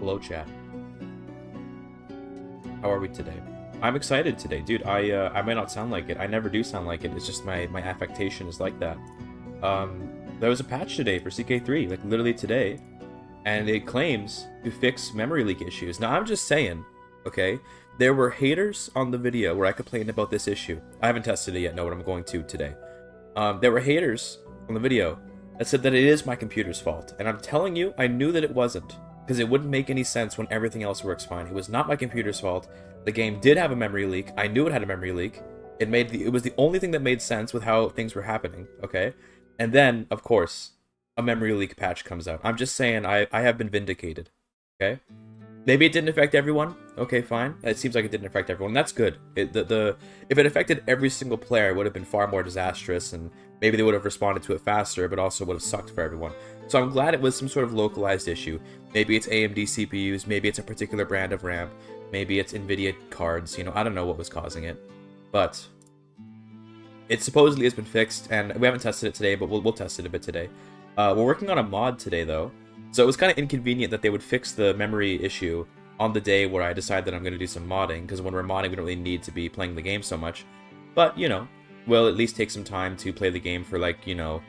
Hello, chat. How are we today? I'm excited today, dude. I might not sound like it. I never do sound like it. It's just my affectation is like that. There was a patch today for CK3, like literally today, and it claims to fix memory leak issues. Now, I'm just saying, okay? There were haters on the video where I complained about this issue. I haven't tested it yet, no, but I'm going to today. There were haters on the video that said that it is my computer's fault. And I'm telling you, I knew that it wasn't. Because it wouldn't make any sense when everything else works fine. It was not my computer's fault. The game did have a memory leak. I knew it had a memory leak. It was the only thing that made sense with how things were happening, okay? And then, of course, a memory leak patch comes out. I'm just saying I have been vindicated, okay? Maybe it didn't affect everyone. Okay, fine. It seems like it didn't affect everyone. That's good. If it affected every single player, it would have been far more disastrous, and maybe they would have responded to it faster, but also would have sucked for everyone. So I'm glad it was some sort of localized issue. Maybe it's AMD CPUs, maybe it's a particular brand of RAM, maybe it's NVIDIA cards, you know, I don't know what was causing it. But it supposedly has been fixed, and we haven't tested it today, but we'll test it a bit today. We're working on a mod today, though. So it was kind of inconvenient that they would fix the memory issue on the day where I decide that I'm going to do some modding, because when we're modding, we don't really need to be playing the game so much. But, you know, we'll at least take some time to play the game for, like, you know,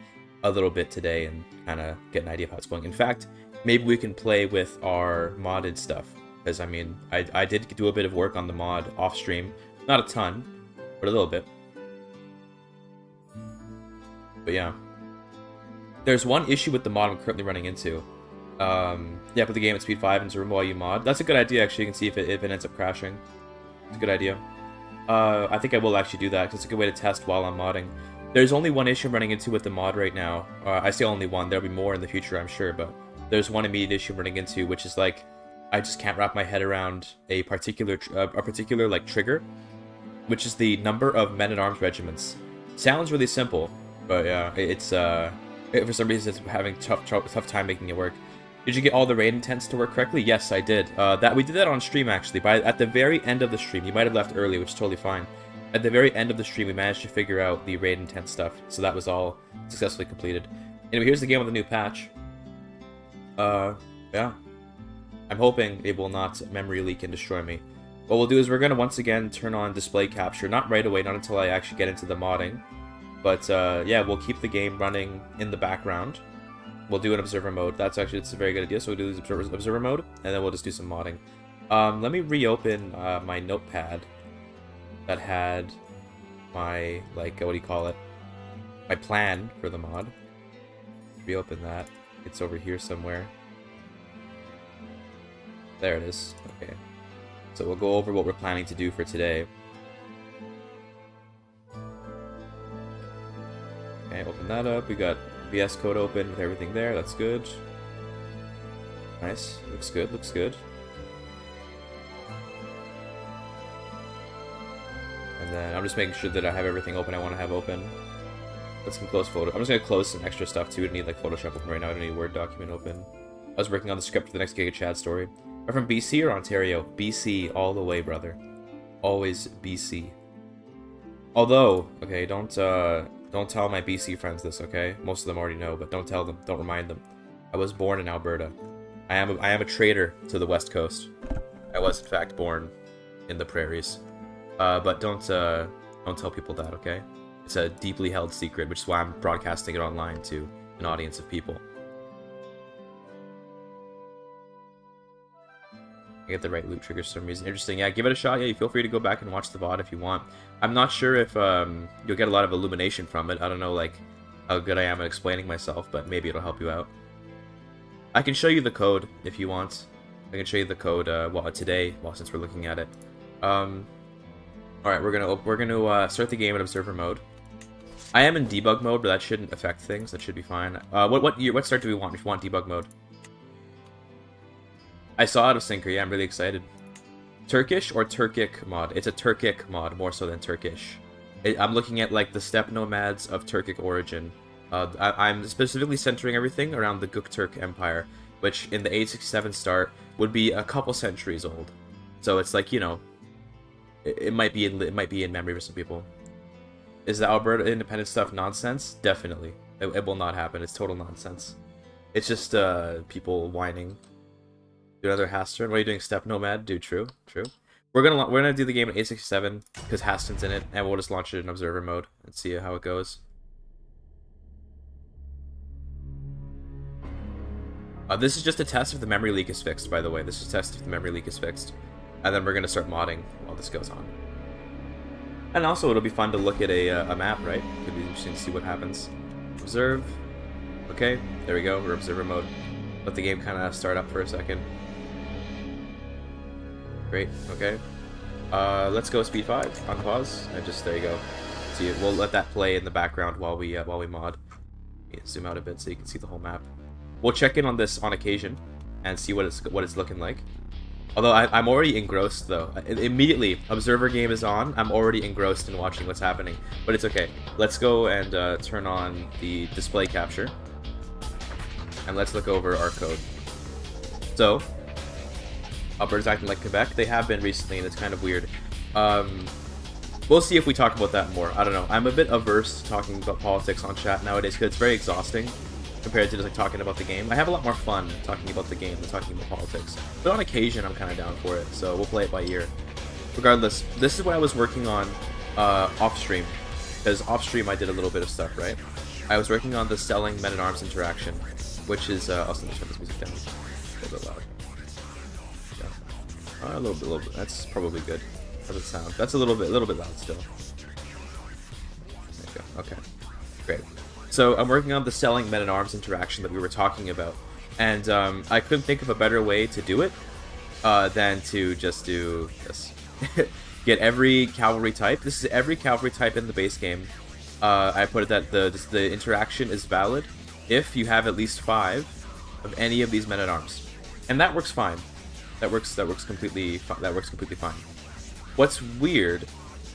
a little bit today and kind of get an idea of how it's going. In fact, maybe we can play with our modded stuff, because, I mean, I did do a bit of work on the mod off-stream. Not a ton, but a little bit. But, yeah. There's one issue with the mod I'm currently running into. Yeah, put the game at speed 5 into room while you mod. That's a good idea, actually. You can see if it ends up crashing. It's a good idea. I think I will actually do that, because it's a good way to test while I'm modding. There's only one issue I'm running into with the mod right now. I say only one. There'll be more in the future, I'm sure, but there's one immediate issue I'm running into, which is, like, I just can't wrap my head around a particular like, trigger, which is the number of men-at-arms regiments. Sounds really simple, but yeah, it's, for some reason it's having tough time making it work. Did you get all the raid intents to work correctly? Yes, I did. We did that on stream, actually. At the very end of the stream, you might have left early, which is totally fine. At the very end of the stream, we managed to figure out the raid intent stuff, so that was all successfully completed. Anyway, here's the game with a new patch. Yeah. I'm hoping it will not memory leak and destroy me. What we'll do is we're going to once again turn on display capture, not right away, not until I actually get into the modding. But, yeah, we'll keep the game running in the background. We'll do an observer mode. It's a very good idea. So we'll do this observer mode, and then we'll just do some modding. Let me reopen my notepad that had my, like, what do you call it? My plan for the mod. Reopen that. It's over here somewhere. There it is. Okay. So we'll go over what we're planning to do for today. Okay, open that up. We got VS Code open with everything there. That's good. Nice. Looks good. Looks good. And then I'm just making sure that I have everything open I want to have open. Let's close photo. I'm just going to close some extra stuff too. I don't need like Photoshop open right now. I don't need a Word document open. I was working on the script for the next GIGACHD story. Are from BC or Ontario? BC all the way, brother. Always BC. Although, okay, don't tell my BC friends this, okay? Most of them already know, but don't tell them. Don't remind them. I was born in Alberta. I am a traitor to the West Coast. I was in fact born in the prairies. But don't tell people that, okay? It's a deeply held secret, which is why I'm broadcasting it online to an audience of people. I get the right loot trigger for some reason. Interesting. Yeah, give it a shot. Yeah, you feel free to go back and watch the VOD if you want. I'm not sure if you'll get a lot of illumination from it. I don't know, like, how good I am at explaining myself, but maybe it'll help you out. I can show you the code if you want. I can show you the code today, since we're looking at it. Alright, we're gonna start the game in observer mode. I am in debug mode, but that shouldn't affect things. That should be fine. What start do we want if you want debug mode? I saw it of Syncer, yeah, I'm really excited. Turkish or Turkic mod? It's a Turkic mod, more so than Turkish. I'm looking at, like, the steppe nomads of Turkic origin. I'm specifically centering everything around the GökTurk Empire, which in the 867 start would be a couple centuries old. So it's like, you know, it might be in memory for some people. Is the Alberta independence stuff nonsense? Definitely. It will not happen. It's total nonsense. It's just people whining. Do another Hasturn. What are you doing, Step Nomad? Dude, true. We're gonna do the game in 867 because Haston's in it, and we'll just launch it in observer mode and see how it goes. This is just a test if the memory leak is fixed, by the way. This is a test if the memory leak is fixed. And then we're going to start modding while this goes on. And also, it'll be fun to look at a map, right? Could be interesting to see what happens. Observe. Okay, there we go. We're observer mode. Let the game kind of start up for a second. Great, okay. Let's go speed 5 on pause. And just, there you go. See, we'll let that play in the background while we mod. Zoom out a bit so you can see the whole map. We'll check in on this on occasion and see what it's looking like. Although I'm already engrossed though. Immediately, observer game is on. I'm already engrossed in watching what's happening. But it's okay. Let's go and turn on the display capture. And let's look over our code. So, Alberta's acting like Quebec. They have been recently, and it's kind of weird. We'll see if we talk about that more. I don't know. I'm a bit averse to talking about politics on chat nowadays because it's very exhausting compared to just like talking about the game. I have a lot more fun talking about the game than talking about politics. But on occasion, I'm kind of down for it, so we'll play it by ear. Regardless, this is what I was working on off-stream, because off-stream I did a little bit of stuff, right? I was working on the selling men-at-arms interaction, which is... I'll turn this music down a little bit loud. Yeah. A little bit. That's probably good. How does it sound? That's a little bit loud still. There you go. Okay. Great. So I'm working on the selling men-at-arms interaction that we were talking about, and I couldn't think of a better way to do it than to just do this. Get every cavalry type. This is every cavalry type in the base game. I put it that the interaction is valid if you have at least 5 of any of these men-at-arms, and that works fine. That works completely fine. What's weird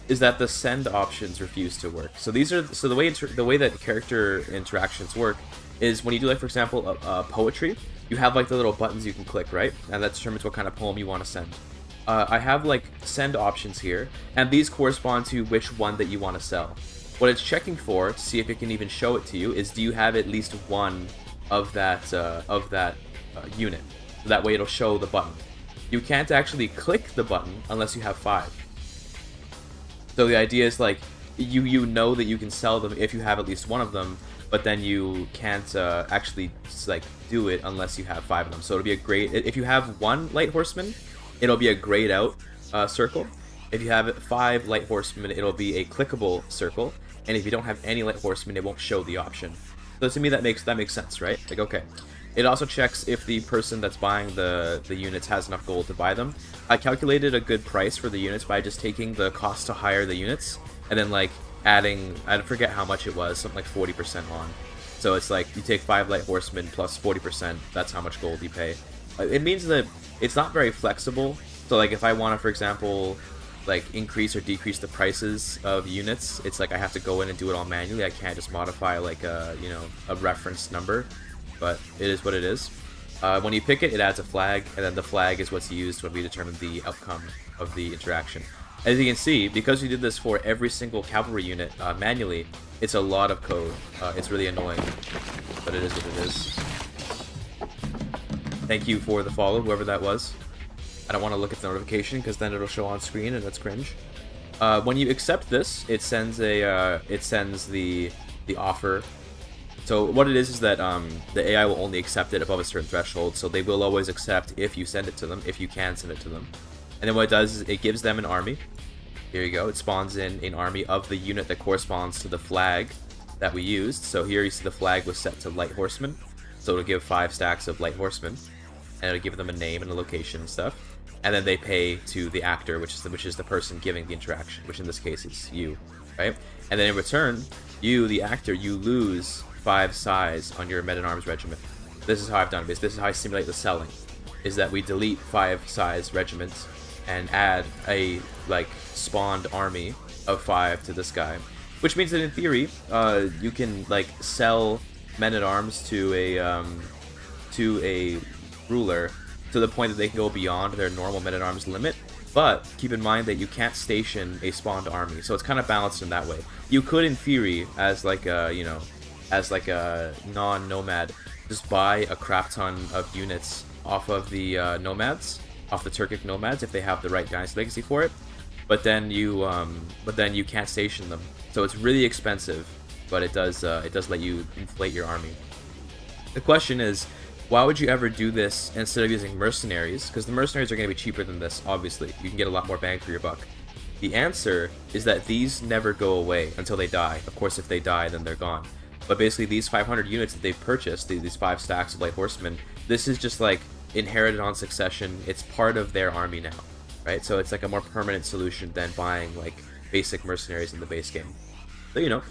is that the send options refuse to work. So the way that character interactions work is when you do, like, for example, poetry, you have like the little buttons you can click, right? And that determines what kind of poem you want to send. I have like send options here, and these correspond to which one that you want to sell. What it's checking for to see if it can even show it to you is, do you have at least one of that unit? That way it'll show the button. You can't actually click the button unless you have 5. So the idea is, like, you know that you can sell them if you have at least one of them, but then you can't actually like do it unless you have 5 of them. So it'll be a great, if you have 1 light horseman, it'll be a grayed out circle. If you have 5 light horsemen, it'll be a clickable circle. And if you don't have any light horsemen, it won't show the option. So to me that makes sense, right? Like, okay. It also checks if the person that's buying the units has enough gold to buy them. I calculated a good price for the units by just taking the cost to hire the units and then like adding, I forget how much it was, something like 40% on. So it's like you take 5 light horsemen plus 40%, that's how much gold you pay. It means that it's not very flexible. So like if I want to, for example, like increase or decrease the prices of units, it's like I have to go in and do it all manually. I can't just modify like a reference number. But it is what it is. When you pick it, it adds a flag, and then the flag is what's used when we determine the outcome of the interaction. As you can see, because we did this for every single cavalry unit manually, it's a lot of code. It's really annoying, but it is what it is. Thank you for the follow, whoever that was. I don't want to look at the notification because then it'll show on screen and that's cringe. When you accept this, it sends the offer. So what it is that the AI will only accept it above a certain threshold, so they will always accept if you send it to them, if you can send it to them. And then what it does is it gives them an army. Here you go, it spawns in an army of the unit that corresponds to the flag that we used. So here you see the flag was set to light horsemen, so it'll give 5 stacks of light horsemen, and it'll give them a name and a location and stuff. And then they pay to the actor, which is the person giving the interaction, which in this case is you, right? And then in return, you, the actor, you lose 5 size on your men-at-arms regiment. This is how I've done it. This is how I simulate the selling, is that we delete 5 size regiments and add a like spawned army of 5 to this guy, which means that in theory you can like sell men-at-arms to a ruler to the point that they can go beyond their normal men-at-arms limit. But keep in mind that you can't station a spawned army, so it's kind of balanced in that way. You could, in theory, as like a non-nomad, just buy a crap ton of units off of the nomads, off the Turkic nomads, if they have the right dynasty legacy for it. But then you can't station them, so it's really expensive. But it does let you inflate your army. The question is, why would you ever do this instead of using mercenaries? Because the mercenaries are going to be cheaper than this, obviously. You can get a lot more bang for your buck. The answer is that these never go away until they die. Of course, if they die, then they're gone. But basically, these 500 units that they've purchased, these 5 stacks of light horsemen, this is just like inherited on succession. It's part of their army now, right? So it's like a more permanent solution than buying like basic mercenaries in the base game. So, you know,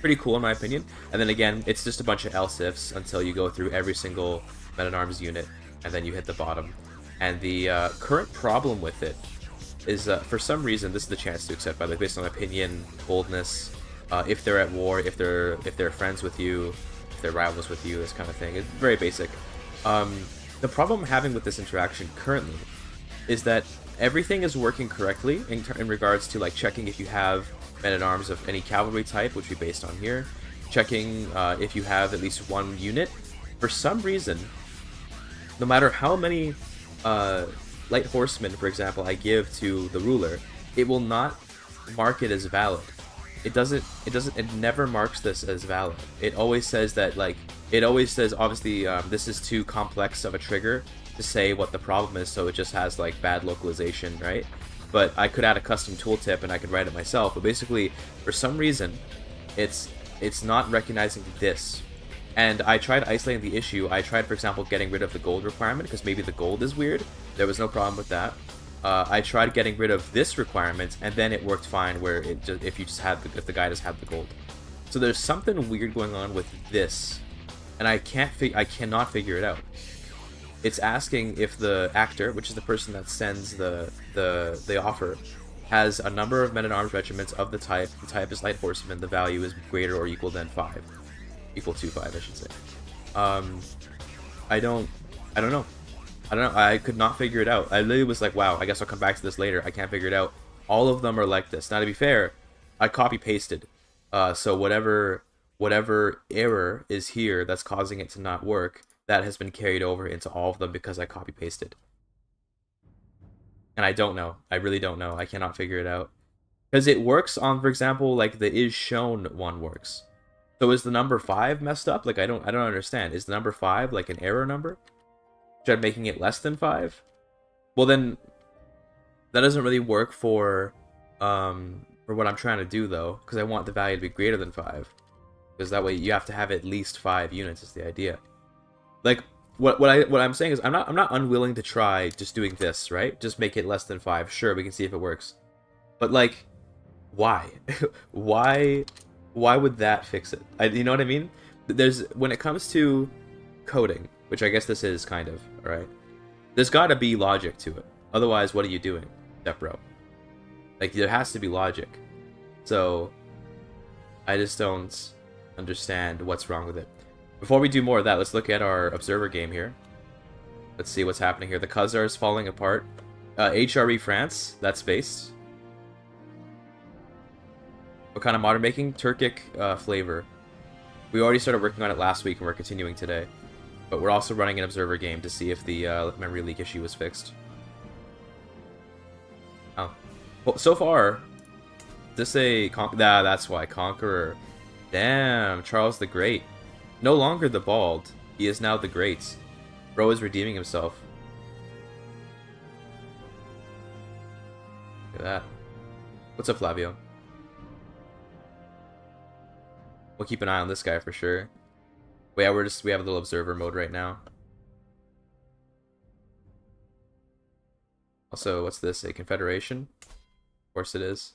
pretty cool in my opinion. And then again, it's just a bunch of L-sifs until you go through every single men-at-arms unit, and then you hit the bottom. And the current problem with it is, for some reason, this is the chance to accept, by the way, based on opinion, boldness, if they're at war, if they're friends with you, if they're rivals with you, this kind of thing. It's very basic. The problem I'm having with this interaction currently is that everything is working correctly in regards to like checking if you have men-at-arms of any cavalry type, which we based on here, checking if you have at least one unit. For some reason, no matter how many light horsemen, for example, I give to the ruler, it will not mark it as valid. It never marks this as valid. It always says that, like, it always says, obviously, this is too complex of a trigger to say what the problem is, so it just has, like, bad localization, right? But I could add a custom tooltip and I could write it myself. But basically, for some reason, it's not recognizing this. And I tried isolating the issue. I tried, for example, getting rid of the gold requirement, because maybe the gold is weird. There was no problem with that. I tried getting rid of this requirement, and then it worked fine. Where it just, if the guy just had the gold. So there's something weird going on with this, and I cannot figure it out. It's asking if the actor, which is the person that sends the offer, has a number of men-at-arms regiments of the type. The type is light horseman. The value is greater or equal than 5. Equal to 5, I should say. I don't know. I could not figure it out. I literally was like, wow, I guess I'll come back to this later. I can't figure it out. All of them are like this. Now, to be fair, I copy-pasted. So whatever error is here that's causing it to not work, that has been carried over into all of them because I copy-pasted. And I don't know. I really don't know. I cannot figure it out. Because it works on, for example, like the is shown one works. So is the number 5 messed up? Like, I don't understand. Is the number 5 like an error number? Should I making it less than 5? Well, then that doesn't really work for what I'm trying to do, though, because I want the value to be greater than 5. Because that way you have to have at least 5 units is the idea. Like, what I'm saying is I'm not unwilling to try just doing this, right? Just make it less than 5. Sure, we can see if it works. But like, why? why would that fix it? You know what I mean? When it comes to coding, which I guess this is kind of, right? There's got to be logic to it. Otherwise, what are you doing, Stepbro? Like, there has to be logic. So I just don't understand what's wrong with it. Before we do more of that, let's look at our observer game here. Let's see what's happening here. The Khazar is falling apart. HRE France, that's based. What kind of mod are making? Turkic flavor. We already started working on it last week and we're continuing today. But we're also running an observer game to see if the memory leak issue was fixed. Oh. Well, so far, this a... that's why. Conqueror. Damn, Charles the Great. No longer the Bald. He is now the Great. Bro is redeeming himself. Look at that. What's up, Flavio? We'll keep an eye on this guy for sure. But yeah, we have a little observer mode right now. Also, what's this? A confederation? Of course it is.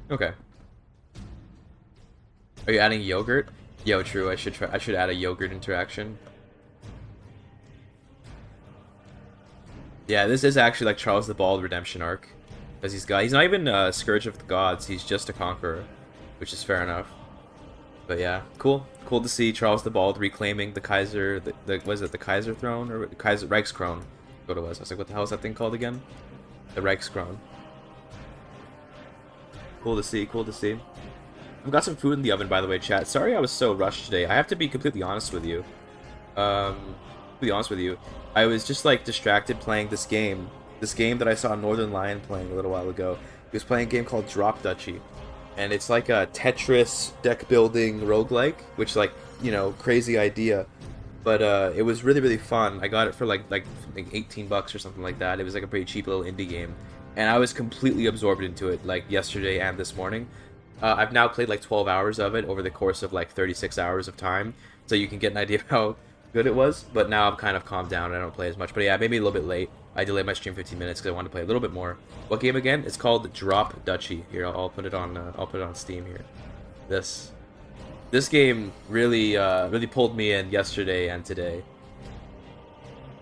Okay. Are you adding yogurt? Yo, true. I should add a yogurt interaction. Yeah, this is actually like Charles the Bald redemption arc. Because he's not even Scourge of the Gods, he's just a conqueror, which is fair enough. But yeah, cool to see Charles the Bald reclaiming the Kaiser, was it the Kaiser throne or Kaiser Reichskrone? What it was. I was like, what the hell is that thing called again? The Reichskrone. Cool to see. I've got some food in the oven, by the way, chat. Sorry I was so rushed today. I have to be completely honest with you. I was just like distracted playing this game. This game that I saw Northern Lion playing a little while ago. He was playing a game called Drop Duchy. And it's like a Tetris deck building roguelike, which like, you know, crazy idea. But it was really, really fun. I got it for like 18 bucks or something like that. It was like a pretty cheap little indie game. And I was completely absorbed into it like yesterday and this morning. I've now played like 12 hours of it over the course of like 36 hours of time. So you can get an idea of how good it was. But now I've kind of calmed down and I don't play as much. But yeah, maybe a little bit late. I delayed my stream 15 minutes because I wanted to play a little bit more. What game again? It's called Drop Duchy. Here, I'll put it on Steam here. This game really really pulled me in yesterday and today.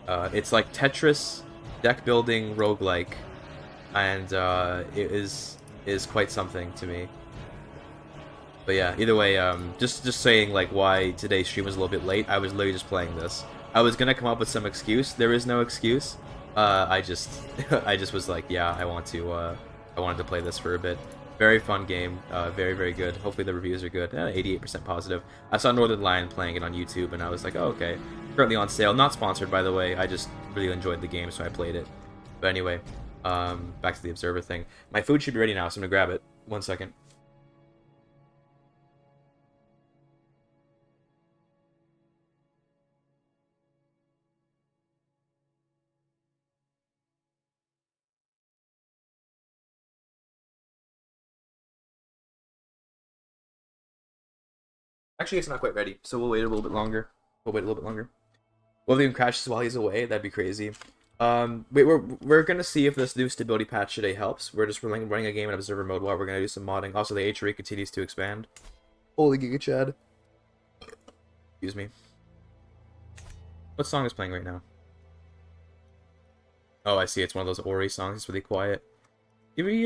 It's like Tetris deck building roguelike, and it is quite something to me. But yeah, either way, just saying like why today's stream was a little bit late. I was literally just playing this. I was gonna come up with some excuse. There is no excuse. I just was like, yeah, I wanted to play this for a bit. Very fun game, very, very good. Hopefully the reviews are good. 88% positive. I saw Northern Lion playing it on YouTube, and I was like, oh, okay. Currently on sale. Not sponsored, by the way. I just really enjoyed the game, so I played it. But anyway, back to the Observer thing. My food should be ready now, so I'm gonna grab it. 1 second. Actually, it's not quite ready, so we'll wait a little bit longer. Well, if he crashes while he's away, that'd be crazy. Wait, we're gonna see if this new stability patch today helps. We're just running a game in observer mode while we're gonna do some modding. Also, the HRE continues to expand. Holy GIGACHD. Excuse me. What song is playing right now? Oh, I see. It's one of those Ori songs. It's really quiet. Give me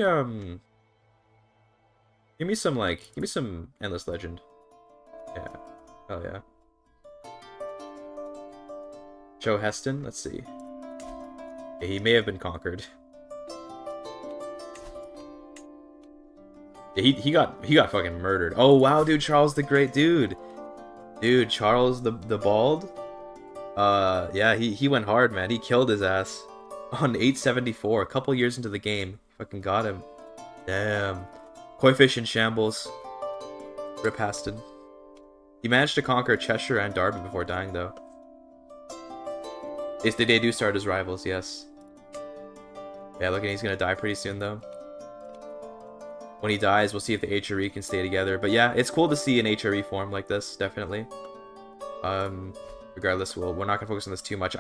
some Endless Legend. Yeah. Oh yeah. Joe Heston. Let's see. Yeah, he may have been conquered. Yeah, he got fucking murdered. Oh wow, dude, Charles the Great, dude. Dude, Charles the bald. Yeah, he went hard, man. He killed his ass on 874, a couple years into the game. Fucking got him. Damn. Coefficient shambles. Rip Haston. He managed to conquer Cheshire and Derby before dying, though. They do start as rivals, yes. Yeah, look, he's gonna die pretty soon, though. When he dies, we'll see if the HRE can stay together. But yeah, it's cool to see an HRE form like this, definitely. Regardless, we're not gonna focus on this too much.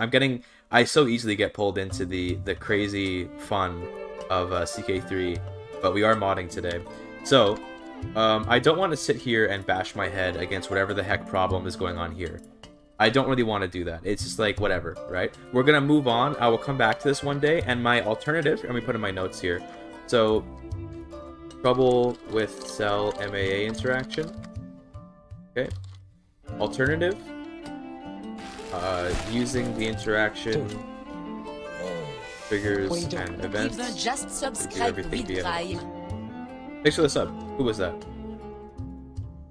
I so easily get pulled into the crazy fun of CK3, but we are modding today. So, I don't want to sit here and bash my head against whatever the heck problem is going on here. I don't really want to do that. It's just like, whatever, right? We're gonna move on. I will come back to this one day, and my alternative, let me put in my notes here. So, trouble with cell MAA interaction. Okay. Alternative. Using the interaction triggers and events. Just subscribe with Prime. Thanks for the sub. Who was that?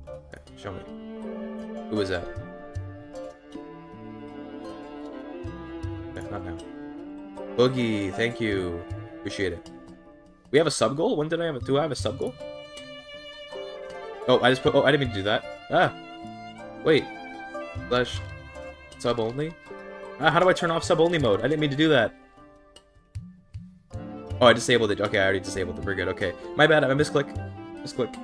Okay, show me. Who was that? Okay, not now. Boogie, thank you. Appreciate it. We have a sub goal? When did I have do I have a sub goal? Oh, I didn't mean to do that. Ah. Wait. Slash sub only? How do I turn off sub only mode? I didn't mean to do that. Oh, I disabled it. Okay, I already disabled it. We're good. Okay. My bad. I misclick. Misclick.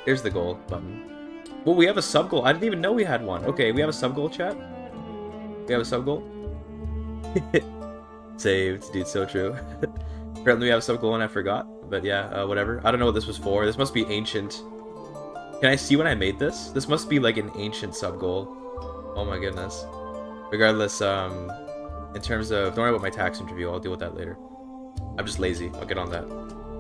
Here's the goal button. Well, we have a sub goal. I didn't even know we had one. Okay, we have a sub goal, chat. We have a sub goal. Saved, dude. So true. Apparently we have a sub goal and I forgot. But yeah, whatever. I don't know what this was for. This must be ancient. Can I see when I made this? This must be like an ancient sub goal. Oh my goodness. Regardless, in terms of, don't worry about my tax interview. I'll deal with that later. I'm just lazy. I'll get on that.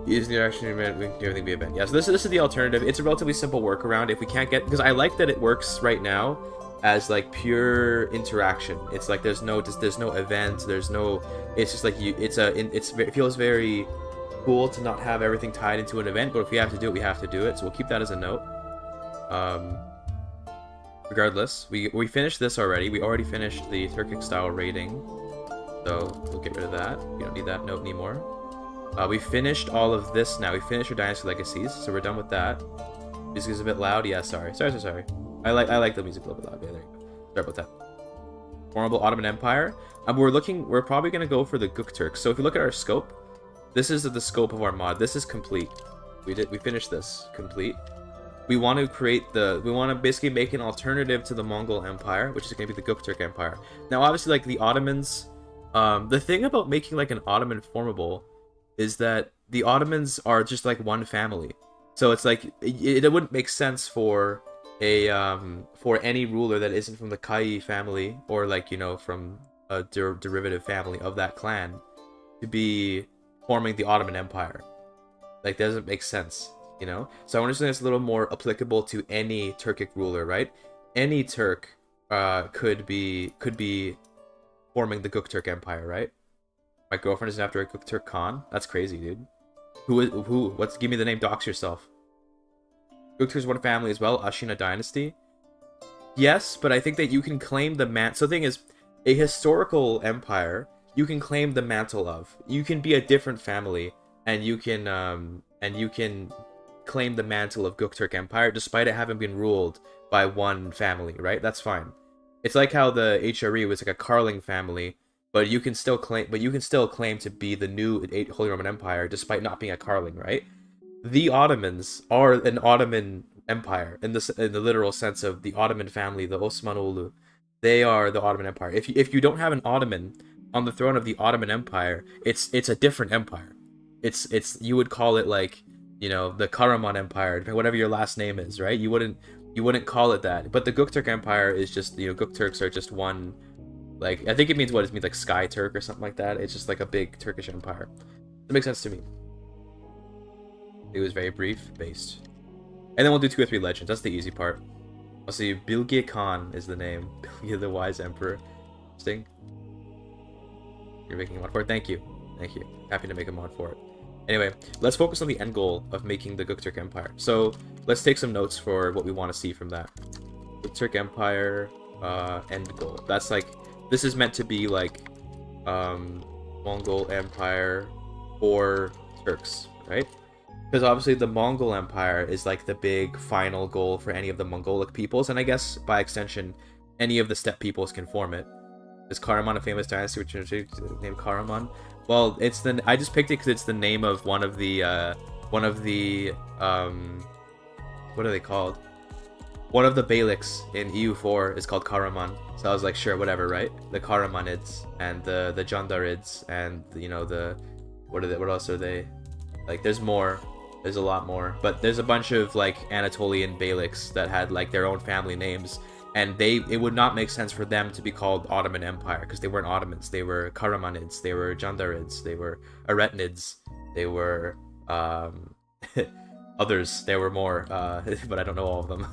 Use the interaction event, we can do everything via event. Yeah, so this is the alternative. It's a relatively simple workaround if we can't get, because I like that it works right now as like pure interaction. It's like there's no event, there's no, it's just like it feels very cool to not have everything tied into an event, but if we have to do it, we have to do it. So we'll keep that as a note. Regardless, we finished this already. We already finished the Turkic style rating, so we'll get rid of that. We don't need that note anymore. We finished all of this now. We finished our Dynasty Legacies, so we're done with that. Music is a bit loud. Yeah, sorry. I like the music a little bit loud. Yeah, there you go. Sorry about that. Formidable Ottoman Empire. We're probably gonna go for the GökTurk. So if you look at our scope, this is the scope of our mod. This is complete. We finished this complete. We want to basically make an alternative to the Mongol Empire, which is going to be the GökTurk Empire. Now, obviously, like the Ottomans, the thing about making like an Ottoman formable is that the Ottomans are just like one family. So it's like it wouldn't make sense for for any ruler that isn't from the Kai family or like, you know, from a derivative family of that clan to be forming the Ottoman Empire. Like, that doesn't make sense. You know, so I want to say it's a little more applicable to any Turkic ruler, right? Any Turk could be forming the GökTurk Empire, right? My girlfriend is after a GökTurk Khan. That's crazy, dude. Who? Give me the name. Dox yourself. GökTurk is one family as well. Ashina Dynasty. Yes, but I think that you can claim the So the thing is, a historical empire you can claim the mantle of. You can be a different family, and you can claim the mantle of GökTurk Empire despite it having been ruled by one family, right? That's fine. It's like how the HRE was like a Carling family, but you can still claim to be the new Holy Roman Empire despite not being a Carling, right? The Ottomans are an Ottoman empire in the literal sense of the Ottoman family, the Osmanlı. They are the Ottoman Empire. If you don't have an Ottoman on the throne of the Ottoman Empire, it's a different empire. It's you would call it like, you know, the Karaman Empire, whatever your last name is, right? You wouldn't call it that. But the GökTurk Empire is just, you know, GökTurks are just one, like, I think it means like Sky Turk or something like that. It's just like a big Turkish empire. It makes sense to me. It was very brief, based. And then we'll do 2 or 3 legends. That's the easy part. I'll see. Bilge Khan is the name. Bilge the Wise Emperor. Interesting. You're making a mod for it. Thank you. Happy to make a mod for it. Anyway, let's focus on the end goal of making the GökTurk Empire. So let's take some notes for what we want to see from that. GökTurk Empire end goal. That's like, this is meant to be like Mongol Empire for Turks, right? Because obviously the Mongol Empire is like the big final goal for any of the Mongolic peoples, and I guess by extension, any of the steppe peoples can form it. Is Karaman a famous dynasty which is named Karaman? Well, I just picked it because it's the name of one of the what are they called? One of the Beyliks in EU4 is called Karaman. So I was like, sure, whatever, right? The Karamanids and the Jandarids and, you know, what else are they? Like, there's more. There's a lot more. But there's a bunch of like Anatolian Beyliks that had like their own family names. And it would not make sense for them to be called Ottoman Empire because they weren't Ottomans. They were Karamanids, they were Jandarids, they were Aretinids, they were others. There were more, but I don't know all of them.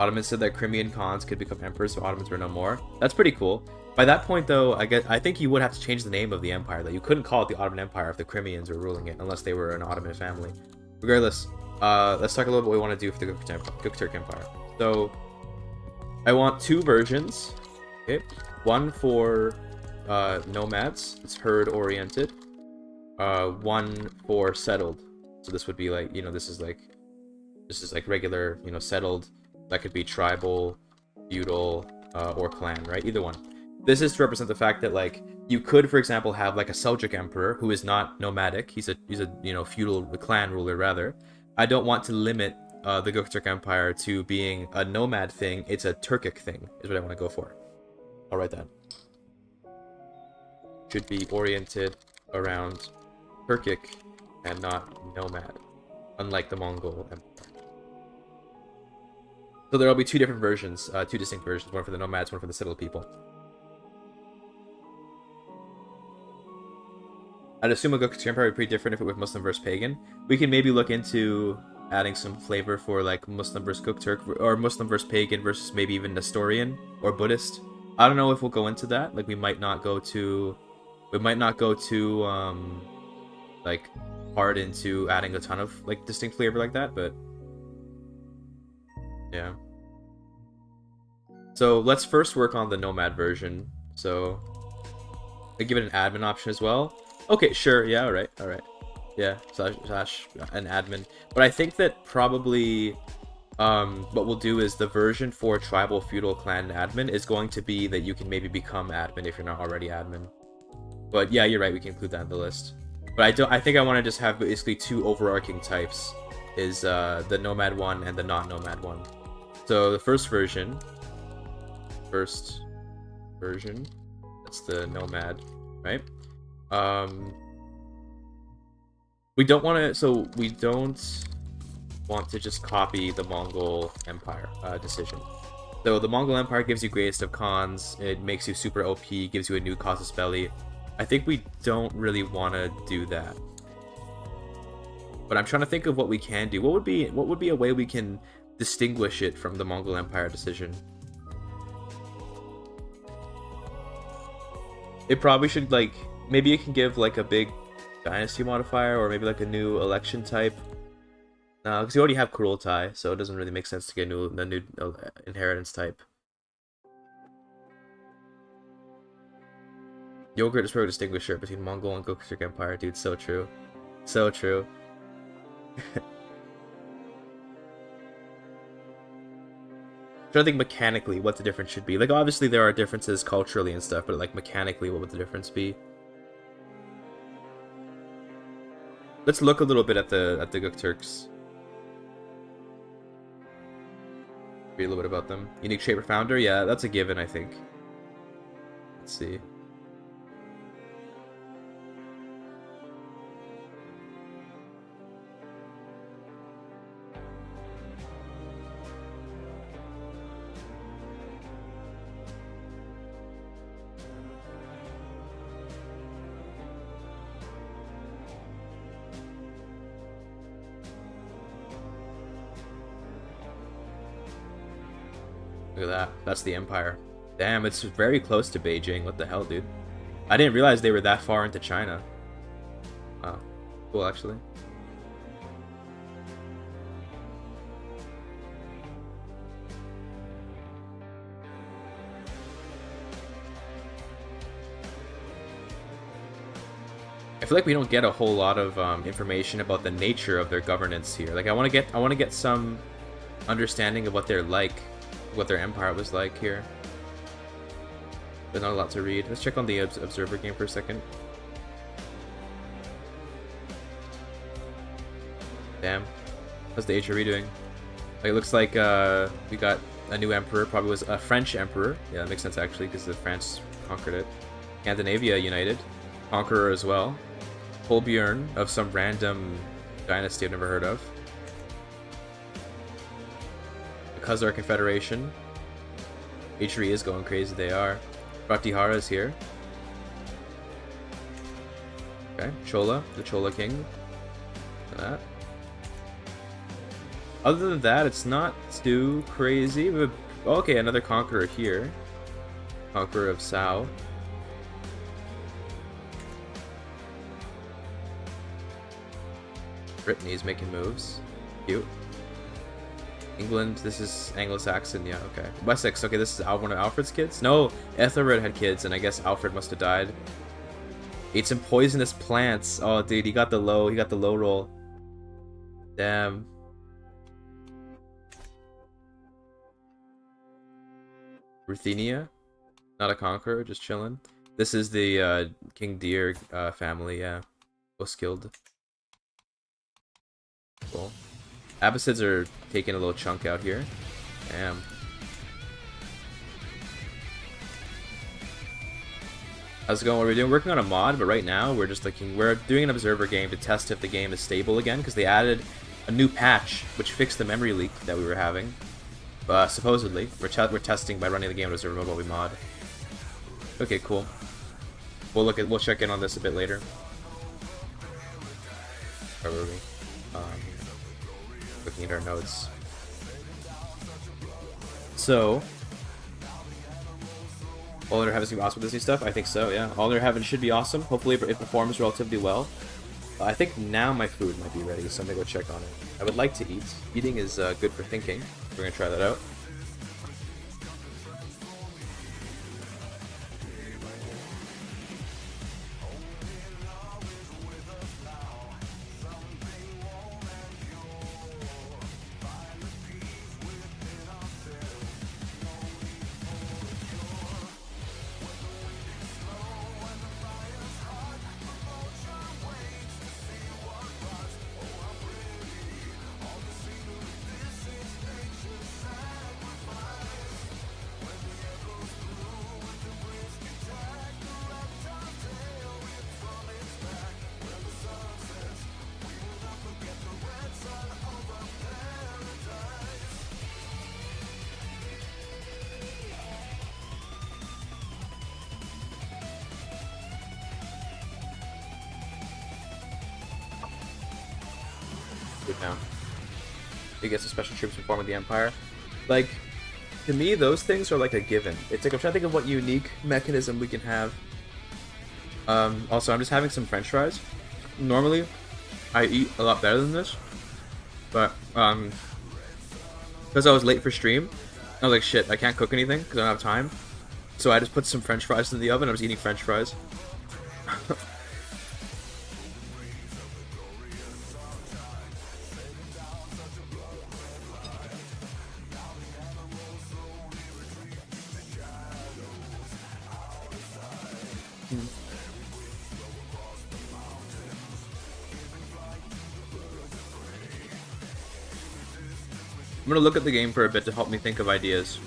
Ottomans said that Crimean Khans could become emperors, so Ottomans were no more. That's pretty cool. By that point, though, I think you would have to change the name of the empire. That you couldn't call it the Ottoman Empire if the Crimeans were ruling it, unless they were an Ottoman family. Regardless, let's talk a little bit what we want to do for the GökTurk Empire. So, I want 2 versions. Okay, one for nomads, it's herd oriented. One for settled. So this would be like, you know, this is like regular, you know, settled. That could be tribal, feudal, or clan, right? Either one. This is to represent the fact that, like, you could, for example, have like a Seljuk emperor who is not nomadic. He's a you know, feudal clan ruler rather. I don't want to limit the GökTurk Empire to being a nomad thing. It's a Turkic thing is what I want to go for. I'll write that. Should be oriented around Turkic and not nomad, unlike the Mongol Empire. So there'll be 2 different versions, 2 distinct versions, one for the nomads, one for the settled people. I'd assume a GökTurk Empire would be pretty different if it was Muslim versus Pagan. We can maybe look into adding some flavor for like Muslim versus GökTurk, or Muslim versus Pagan versus maybe even Nestorian or Buddhist. I don't know if we'll go into that. Like, we might not go too like hard into adding a ton of like distinct flavor like that, but yeah. So let's first work on the Nomad version. So I give it an admin option as well. Okay, sure. Yeah, all right. Yeah, slash an admin. But I think that probably what we'll do is the version for tribal feudal clan admin is going to be that you can maybe become admin if you're not already admin. But yeah, you're right, we can include that in the list. But I think I want to just have basically two overarching types, is the Nomad one and the not Nomad one. So the first version, that's the Nomad, right? We don't want to just copy the Mongol Empire decision. So the Mongol Empire gives you greatest of cons, it makes you super OP, gives you a new casus belli. I think we don't really want to do that. But I'm trying to think of what we can do. What would be a way we can distinguish it from the Mongol Empire decision? It probably should, like, maybe it can give like a big dynasty modifier, or maybe like a new election type. Because you already have Kurultai, so it doesn't really make sense to get a new inheritance type. Yogurt is probably a distinguisher between Mongol and GökTurk Empire, dude. So true. So true. I think mechanically what the difference should be. Like, obviously there are differences culturally and stuff, but like mechanically what would the difference be? Let's look a little bit at the GökTurks. Read a little bit about them. Unique Shaper Founder, yeah, that's a given, I think. Let's see. Look at that. That's the Empire. Damn, it's very close to Beijing. What the hell, dude? I didn't realize they were that far into China. Wow. Cool, actually. I feel like we don't get a whole lot of information about the nature of their governance here. Like, I want to get some understanding of what they're like, what their empire was like here. There's not a lot to read. Let's check on the observer game for a second. Damn, how's the HRE doing? Like, it looks like we got a new emperor. Probably was a French emperor. Yeah, that makes sense actually, because the France conquered it. Scandinavia united, conqueror as well. Kolbjorn of some random dynasty I've never heard of. The Khazar Confederation. HRE is going crazy, they are. Pratihara is here. Okay, Chola, the Chola king. That. Other than that, it's not too crazy. But, okay, another conqueror here. Conqueror of Sao. Brittany's making moves. Cute. England, this is Anglo-Saxon, yeah, okay. Wessex, okay, this is one of Alfred's kids? No, Ethelred had kids, and I guess Alfred must have died. Ate some poisonous plants. Oh, dude, he got the low roll. Damn. Ruthenia? Not a conqueror, just chilling. This is the King Deer family, yeah. Both killed. Cool. Abbasids are taking a little chunk out here. Damn. How's it going? What are we doing? Working on a mod, but right now we're just looking. We're doing an observer game to test if the game is stable again, because they added a new patch which fixed the memory leak that we were having. Supposedly, we're testing by running the game in observer mode while we mod. Okay, cool. We'll check in on this a bit later. Where were we? Looking at our notes. So, All they're having is gonna be awesome with Disney stuff. I think so. Yeah. All they're having should be awesome. Hopefully, it performs relatively well. I think now my food might be ready, so I'm gonna go check on it. I would like to eat. Eating is good for thinking. We're gonna try that out. Good now. He gets the special troops in form of the Empire. Like, to me, those things are like a given. It's like I'm trying to think of what unique mechanism we can have. Also, I'm just having some French fries. Normally, I eat a lot better than this, but because I was late for stream, I was like, shit, I can't cook anything because I don't have time. So I just put some French fries in the oven. I was eating French fries. I'm gonna look at the game for a bit to help me think of ideas.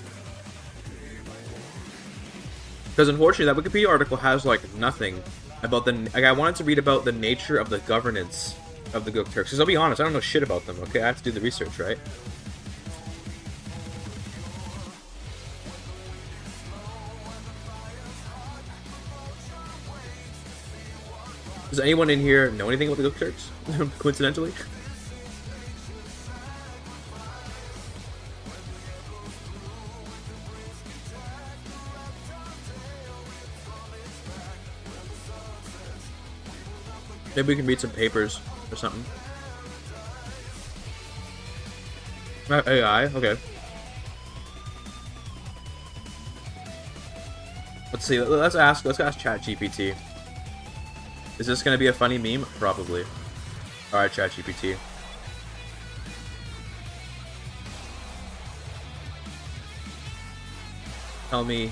Because unfortunately, that Wikipedia article has like nothing about the. Like, I wanted to read about the nature of the governance of the GökTurks. Because I'll be honest, I don't know shit about them. Okay, I have to do the research, right? Does anyone in here know anything about the GökTurks? Coincidentally. Maybe we can read some papers or something. AI, okay. Let's see. Let's ask ChatGPT. Is this gonna be a funny meme? Probably. All right, ChatGPT. Tell me.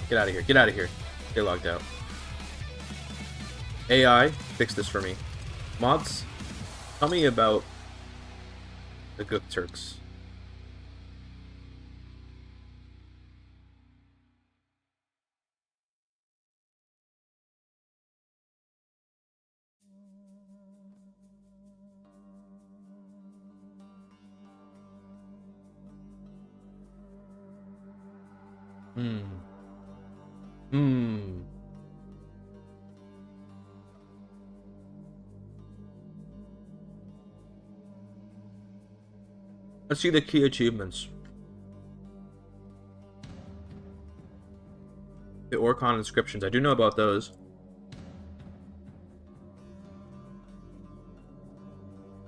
Get out of here. Get out of here. Get logged out. AI, fix this for me. Mods, tell me about the GökTurks. Let's see the key achievements. The Orcon inscriptions. I do know about those.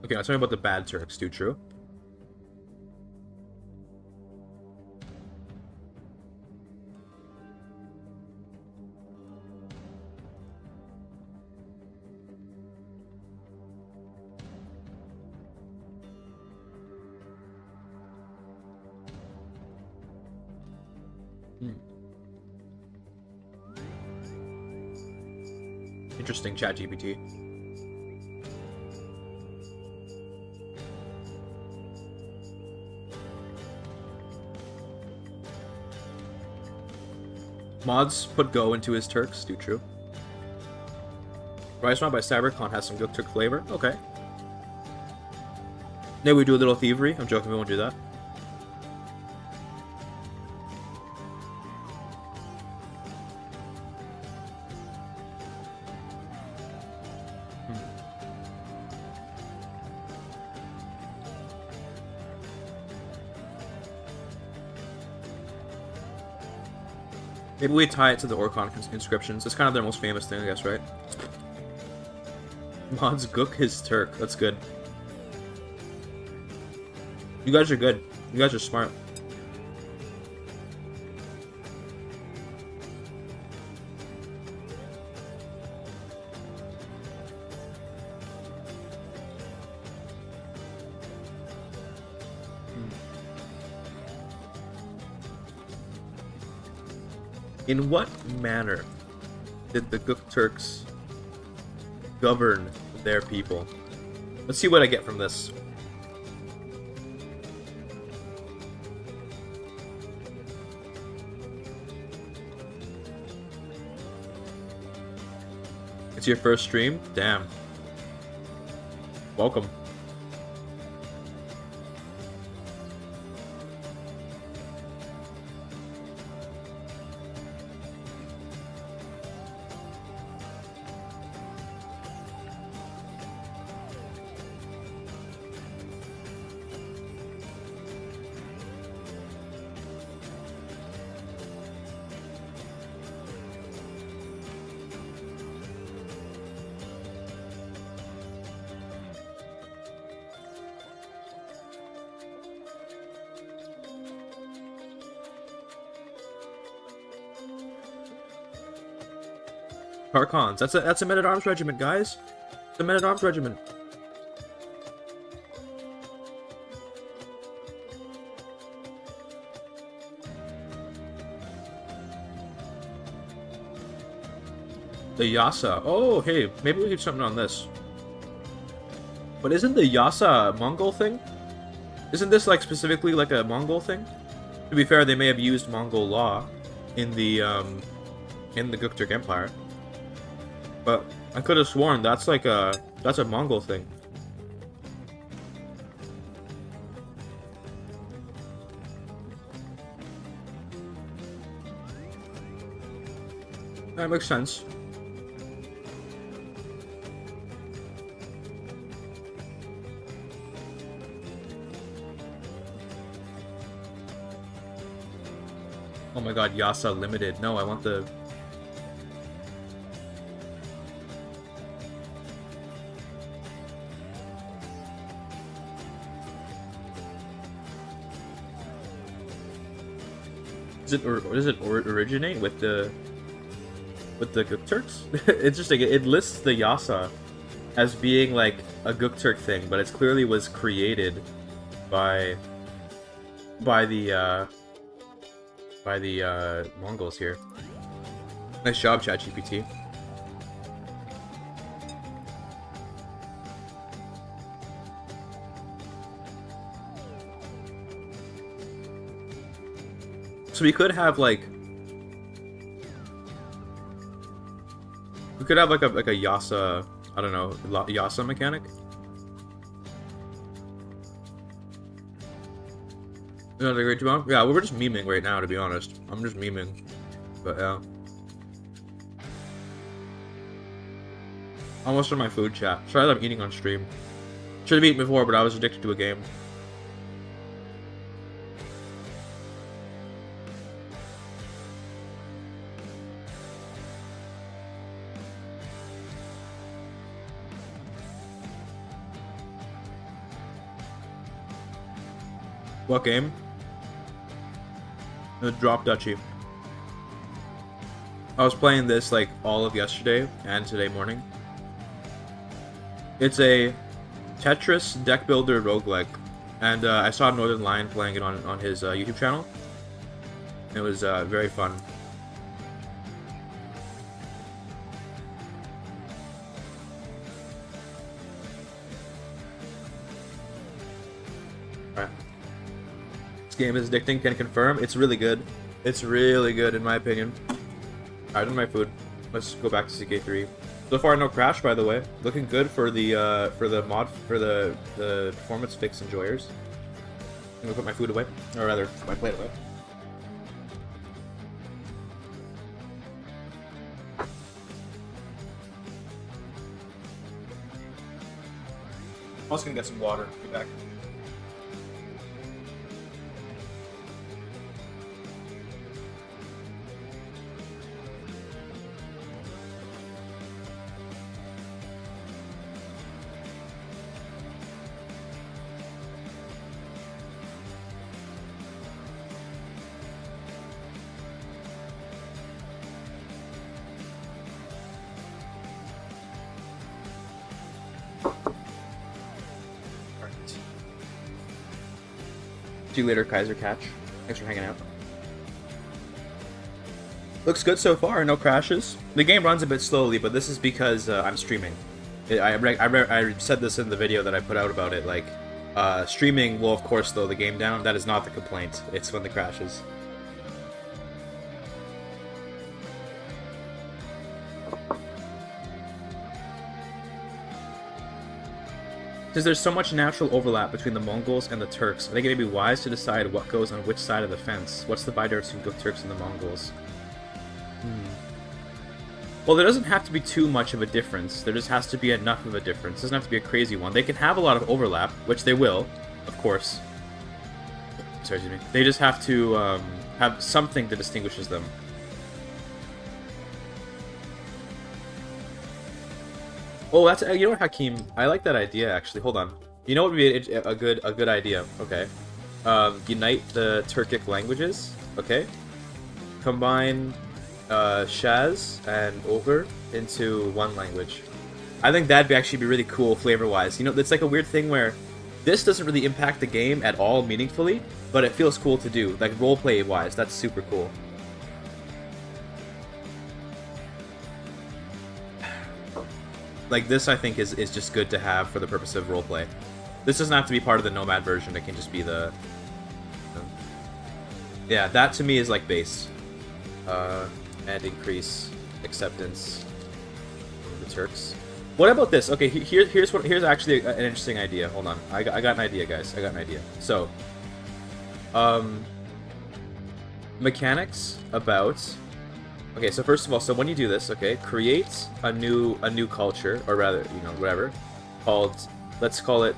Okay, now tell me about the bad Turks. Do true. Interesting, ChatGPT. Mods put Go into his Turks. Do true. Rise by CyberCon has some GökTurk flavor. Okay. Maybe we do a little thievery. I'm joking, we won't do that. Maybe we tie it to the Orcon inscriptions. It's kind of their most famous thing, I guess, right? Mod's Gook his Turk. That's good. You guys are good. You guys are smart. In what manner did the GökTurks govern their people? Let's see what I get from this. It's your first stream? Damn. Welcome. Harkons. That's a men-at-arms regiment, guys. It's a men-at-arms regiment. The Yasa. Oh, hey, maybe we could do something on this. But isn't the Yasa a Mongol thing? Isn't this like specifically like a Mongol thing? To be fair, they may have used Mongol law in the GökTurk Empire. But I could have sworn that's like that's a Mongol thing. That makes sense. Oh my god, Yasa Limited. No, I want the... Does it originate with the GökTurks? It's just like it lists the Yasa as being like a GökTurk thing, but it clearly was created by the Mongols here. Nice job, ChatGPT. So we could have like a Yasa, I don't know, Yasa mechanic. Is that a great job? Yeah, we're just memeing right now, to be honest. I'm just memeing, but yeah. Almost on my food chat. Sorry that I'm eating on stream. Should have eaten before, but I was addicted to a game. What game? The Drop Duchy. I was playing this like all of yesterday and today morning. It's a Tetris deck builder roguelike, and I saw Northern Lion playing it on his YouTube channel. It was very fun. This game is addicting, can confirm. It's really good. It's really good in my opinion. Alright, on my food. Let's go back to CK3. So far, no crash, by the way. Looking good for the mod for the performance fix enjoyers. I'm gonna put my food away, or rather, my plate away. Also gonna get some water. Be back. See you later, Kaiser Catch. Thanks for hanging out. Looks good so far, no crashes. The game runs a bit slowly, but this is because I'm streaming. I said this in the video that I put out about it, like, streaming will of course slow the game down. That is not the complaint, it's when the crashes. Since there's so much natural overlap between the Mongols and the Turks, I think it may be wise to decide what goes on which side of the fence. What's the divider between GökTurks and the Mongols? Well, there doesn't have to be too much of a difference. There just has to be enough of a difference. It doesn't have to be a crazy one. They can have a lot of overlap, which they will, of course. Sorry, excuse me. They just have to have something that distinguishes them. Oh, that's you know what, Hakeem? I like that idea actually. Hold on. You know what would be a good idea? Okay. Unite the Turkic languages. Okay. Combine Shaz and Ogre into one language. I think that'd actually be really cool flavor-wise. You know, it's like a weird thing where this doesn't really impact the game at all meaningfully, but it feels cool to do. Like roleplay-wise, that's super cool. Like this, I think is just good to have for the purpose of roleplay. This doesn't have to be part of the Nomad version. It can just be the. Yeah, that to me is like base. And increase acceptance from the Turks. What about this? Okay, here's actually an interesting idea. Hold on, I got an idea, guys. I got an idea. So, mechanics about. Okay, so first of all, so when you do this, okay, create a new culture, or rather, you know, whatever, called, let's call it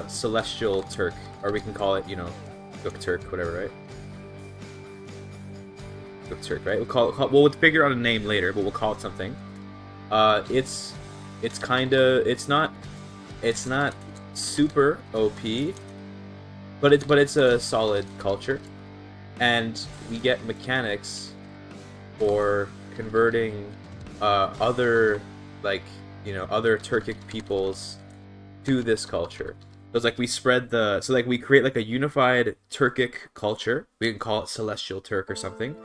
Celestial Turk, or we can call it, you know, GökTurk, whatever, right? GökTurk, right? We'll figure out a name later, but we'll call it something. It's not super OP, but it's a solid culture, and we get mechanics for converting other, like, you know, other Turkic peoples to this culture. So it's like we spread the, so like we create like a unified Turkic culture. We can call it Celestial Turk or something,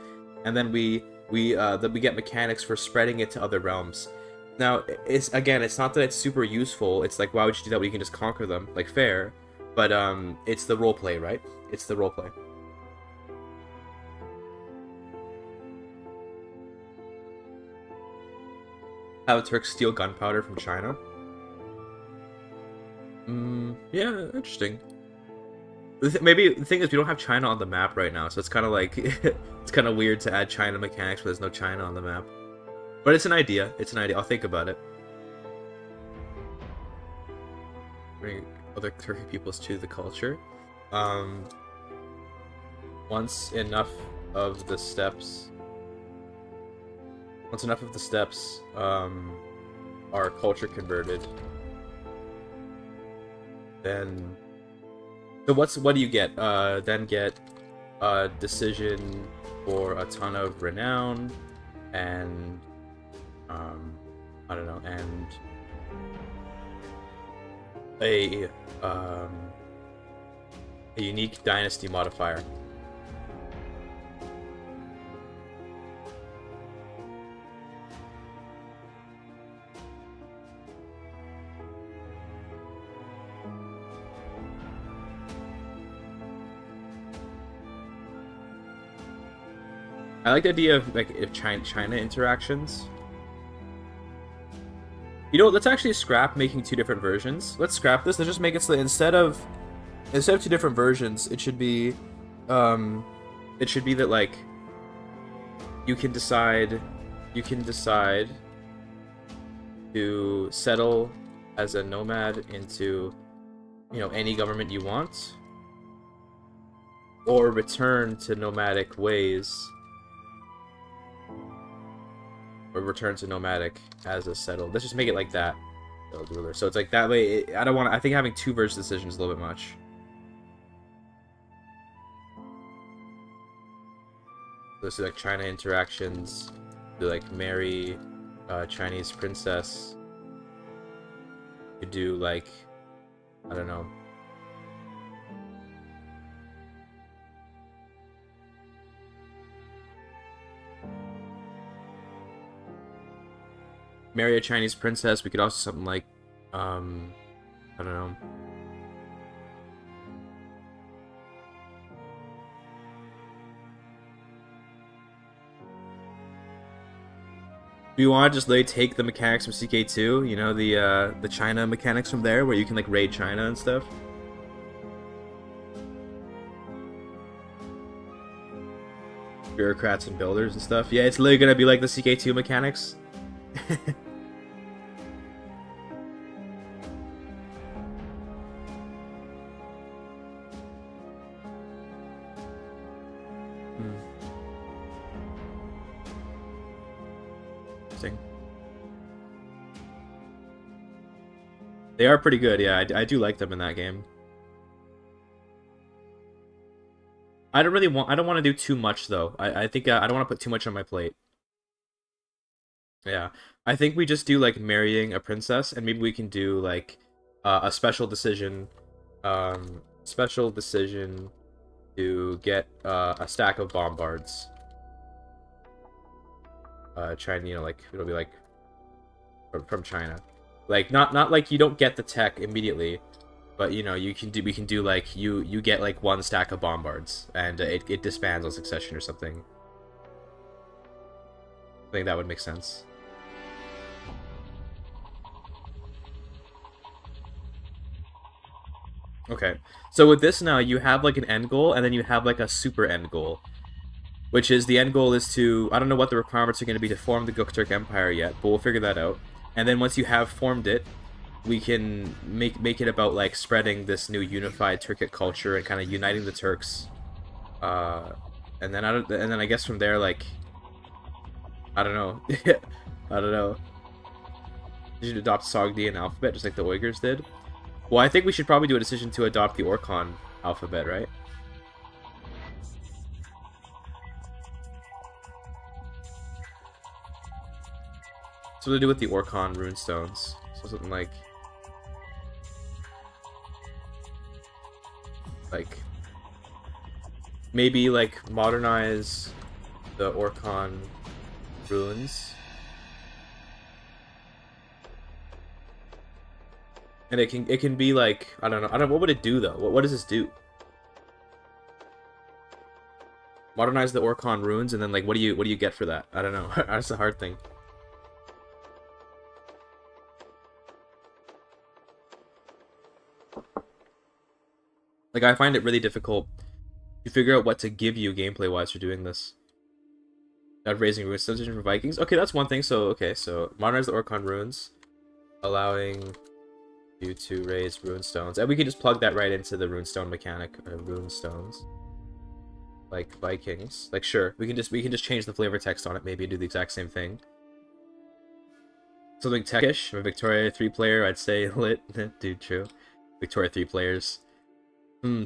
and then we get mechanics for spreading it to other realms. Now, it's not that it's super useful. It's like, why would you do that when you can just conquer them? Like, fair, but it's the roleplay, right? It's the roleplay. Have Turks steal gunpowder from China? Yeah, interesting. Maybe the thing is we don't have China on the map right now, so it's kind of like it's kind of weird to add China mechanics when there's no China on the map. But it's an idea. It's an idea. I'll think about it. Bring other Turkic peoples to the culture. Once enough of the steps are culture converted, then what do you get? Then get a decision for a ton of renown, and I don't know, and a unique dynasty modifier. I like the idea of, like, if China interactions. You know, let's actually scrap making two different versions. Let's scrap this. Let's just make it so that instead of two different versions, it should be that, like, you can decide to settle as a nomad into, you know, any government you want, or return to nomadic ways. Or return to nomadic as a settled. Let's just make it like that. So it's like that way. I don't want. I think having two versus decisions is a little bit much. Let's do like China interactions. Do like marry Chinese princess. You do like, I don't know. marry a Chinese princess. We could also something like, I don't know. Do you want to just like take the mechanics from CK2? You know, the China mechanics from there, where you can like raid China and stuff. Bureaucrats and builders and stuff. Yeah, it's literally gonna be like the CK2 mechanics. Interesting. They are pretty good, yeah. I do like them in that game. I don't want to do too much though. I think I don't want to put too much on my plate. Yeah, I think we just do like marrying a princess, and maybe we can do like a special decision to get a stack of bombards. China, you know, like it'll be like from China, like not like you don't get the tech immediately, but you know we can do like you get like one stack of bombards, and it disbands on succession or something. I think that would make sense. Okay, so with this now, you have like an end goal, and then you have like a super end goal, which is the end goal is to, I don't know what the requirements are going to be to form the GökTurk Empire yet, but we'll figure that out. And then once you have formed it, we can make it about like spreading this new unified Turkic culture and kind of uniting the Turks. And then I guess from there, like, I don't know, I don't know. You should adopt Sogdian alphabet just like the Uyghurs did. Well, I think we should probably do a decision to adopt the Orkhon alphabet, right? So what to do with the Orkhon runestones? So something like maybe like modernize the Orkhon runes. And it can be like, I don't know, what would it do though? What does this do? Modernize the Orkhon runes, and then like what do you get for that? I don't know. That's a hard thing. Like, I find it really difficult to figure out what to give you gameplay-wise for doing this. Not raising rune stones for Vikings. Okay, that's one thing. So, okay, so modernize the Orkhon runes, allowing you to raise rune stones, and we can just plug that right into the runestone mechanic. Rune stones, like Vikings. Like, sure, we can just change the flavor text on it, maybe do the exact same thing. Something techish. I'm a Victoria 3-player. I'd say lit. Dude, true. Victoria 3 players.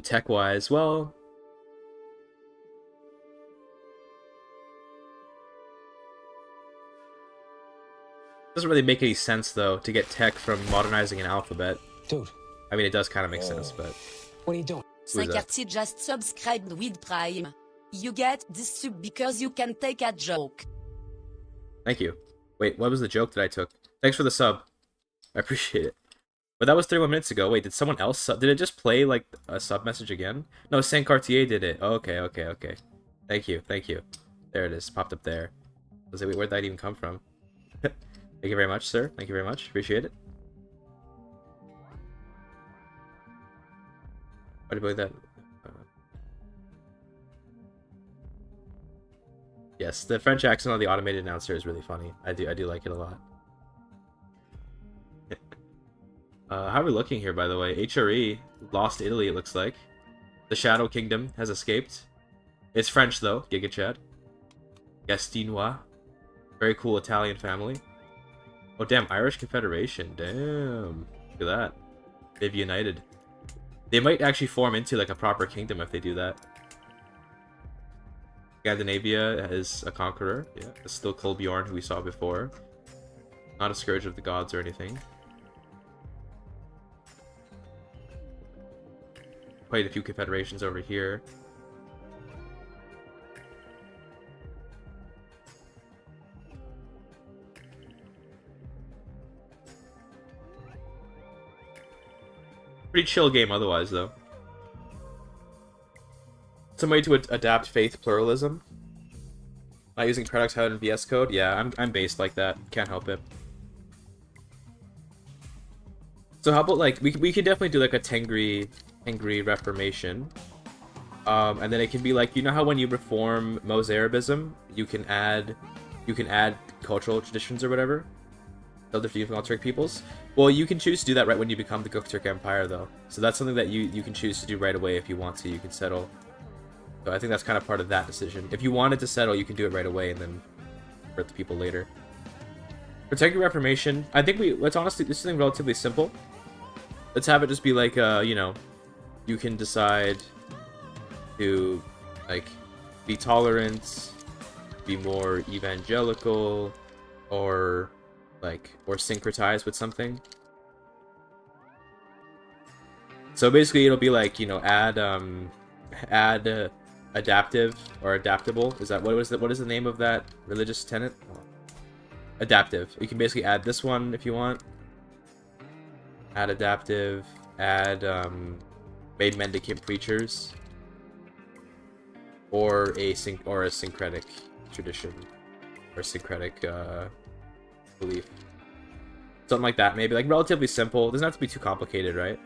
Tech-wise, well, doesn't really make any sense though to get tech from modernizing an alphabet. Dude. I mean, it does kind of make sense, but What are you doing? Saint-Cartier just subscribed with Prime. You get this sub because you can take a joke. Thank you. Wait, what was the joke that I took? Thanks for the sub. I appreciate it. But that was 31 minutes ago. Wait, did someone else sub? Did it just play like a sub message again? No, Saint-Cartier did it. Oh, okay. Thank you. There it is. Popped up there. I was like, wait, where'd that even come from? Thank you very much, sir. Thank you very much. Appreciate it. Why do you believe that? Yes, the French accent on the automated announcer is really funny. I do like it a lot. How are we looking here, by the way? HRE lost Italy, it looks like. The Shadow Kingdom has escaped. It's French, though. GIGACHD. Gastinois. Very cool Italian family. Oh, damn. Irish Confederation. Damn. Look at that. They've united. They might actually form into, like, a proper kingdom if they do that. Scandinavia is a conqueror. Yeah. It's still Kolbjorn, who we saw before. Not a scourge of the gods or anything. Quite a few confederations over here. Pretty chill game otherwise, though. Some way to adapt faith pluralism. Not using products held in VS Code. Yeah, I'm based like that. Can't help it. So how about like we could definitely do like a Tengri reformation. And then it can be like, you know how when you reform Mozarabism, you can add cultural traditions or whatever. They'll differ from all Turk peoples. Well, you can choose to do that right when you become the GökTurk Empire, though. So that's something that you can choose to do right away if you want to. You can settle. So I think that's kind of part of that decision. If you wanted to settle, you can do it right away and then convert the people later. For Tengri Reformation, I think let's honestly, this is something relatively simple. Let's have it just be like, you know, you can decide to, like, be tolerant, be more evangelical, or syncretize with something. So basically, it'll be like, you know, add adaptive or adaptable. Is that what is the name of that religious tenet? Adaptive. You can basically add this one if you want. Add adaptive. Add made mendicant preachers. Or a syncretic tradition, or syncretic belief. Something like that, maybe. Like, relatively simple. It doesn't have to be too complicated, right?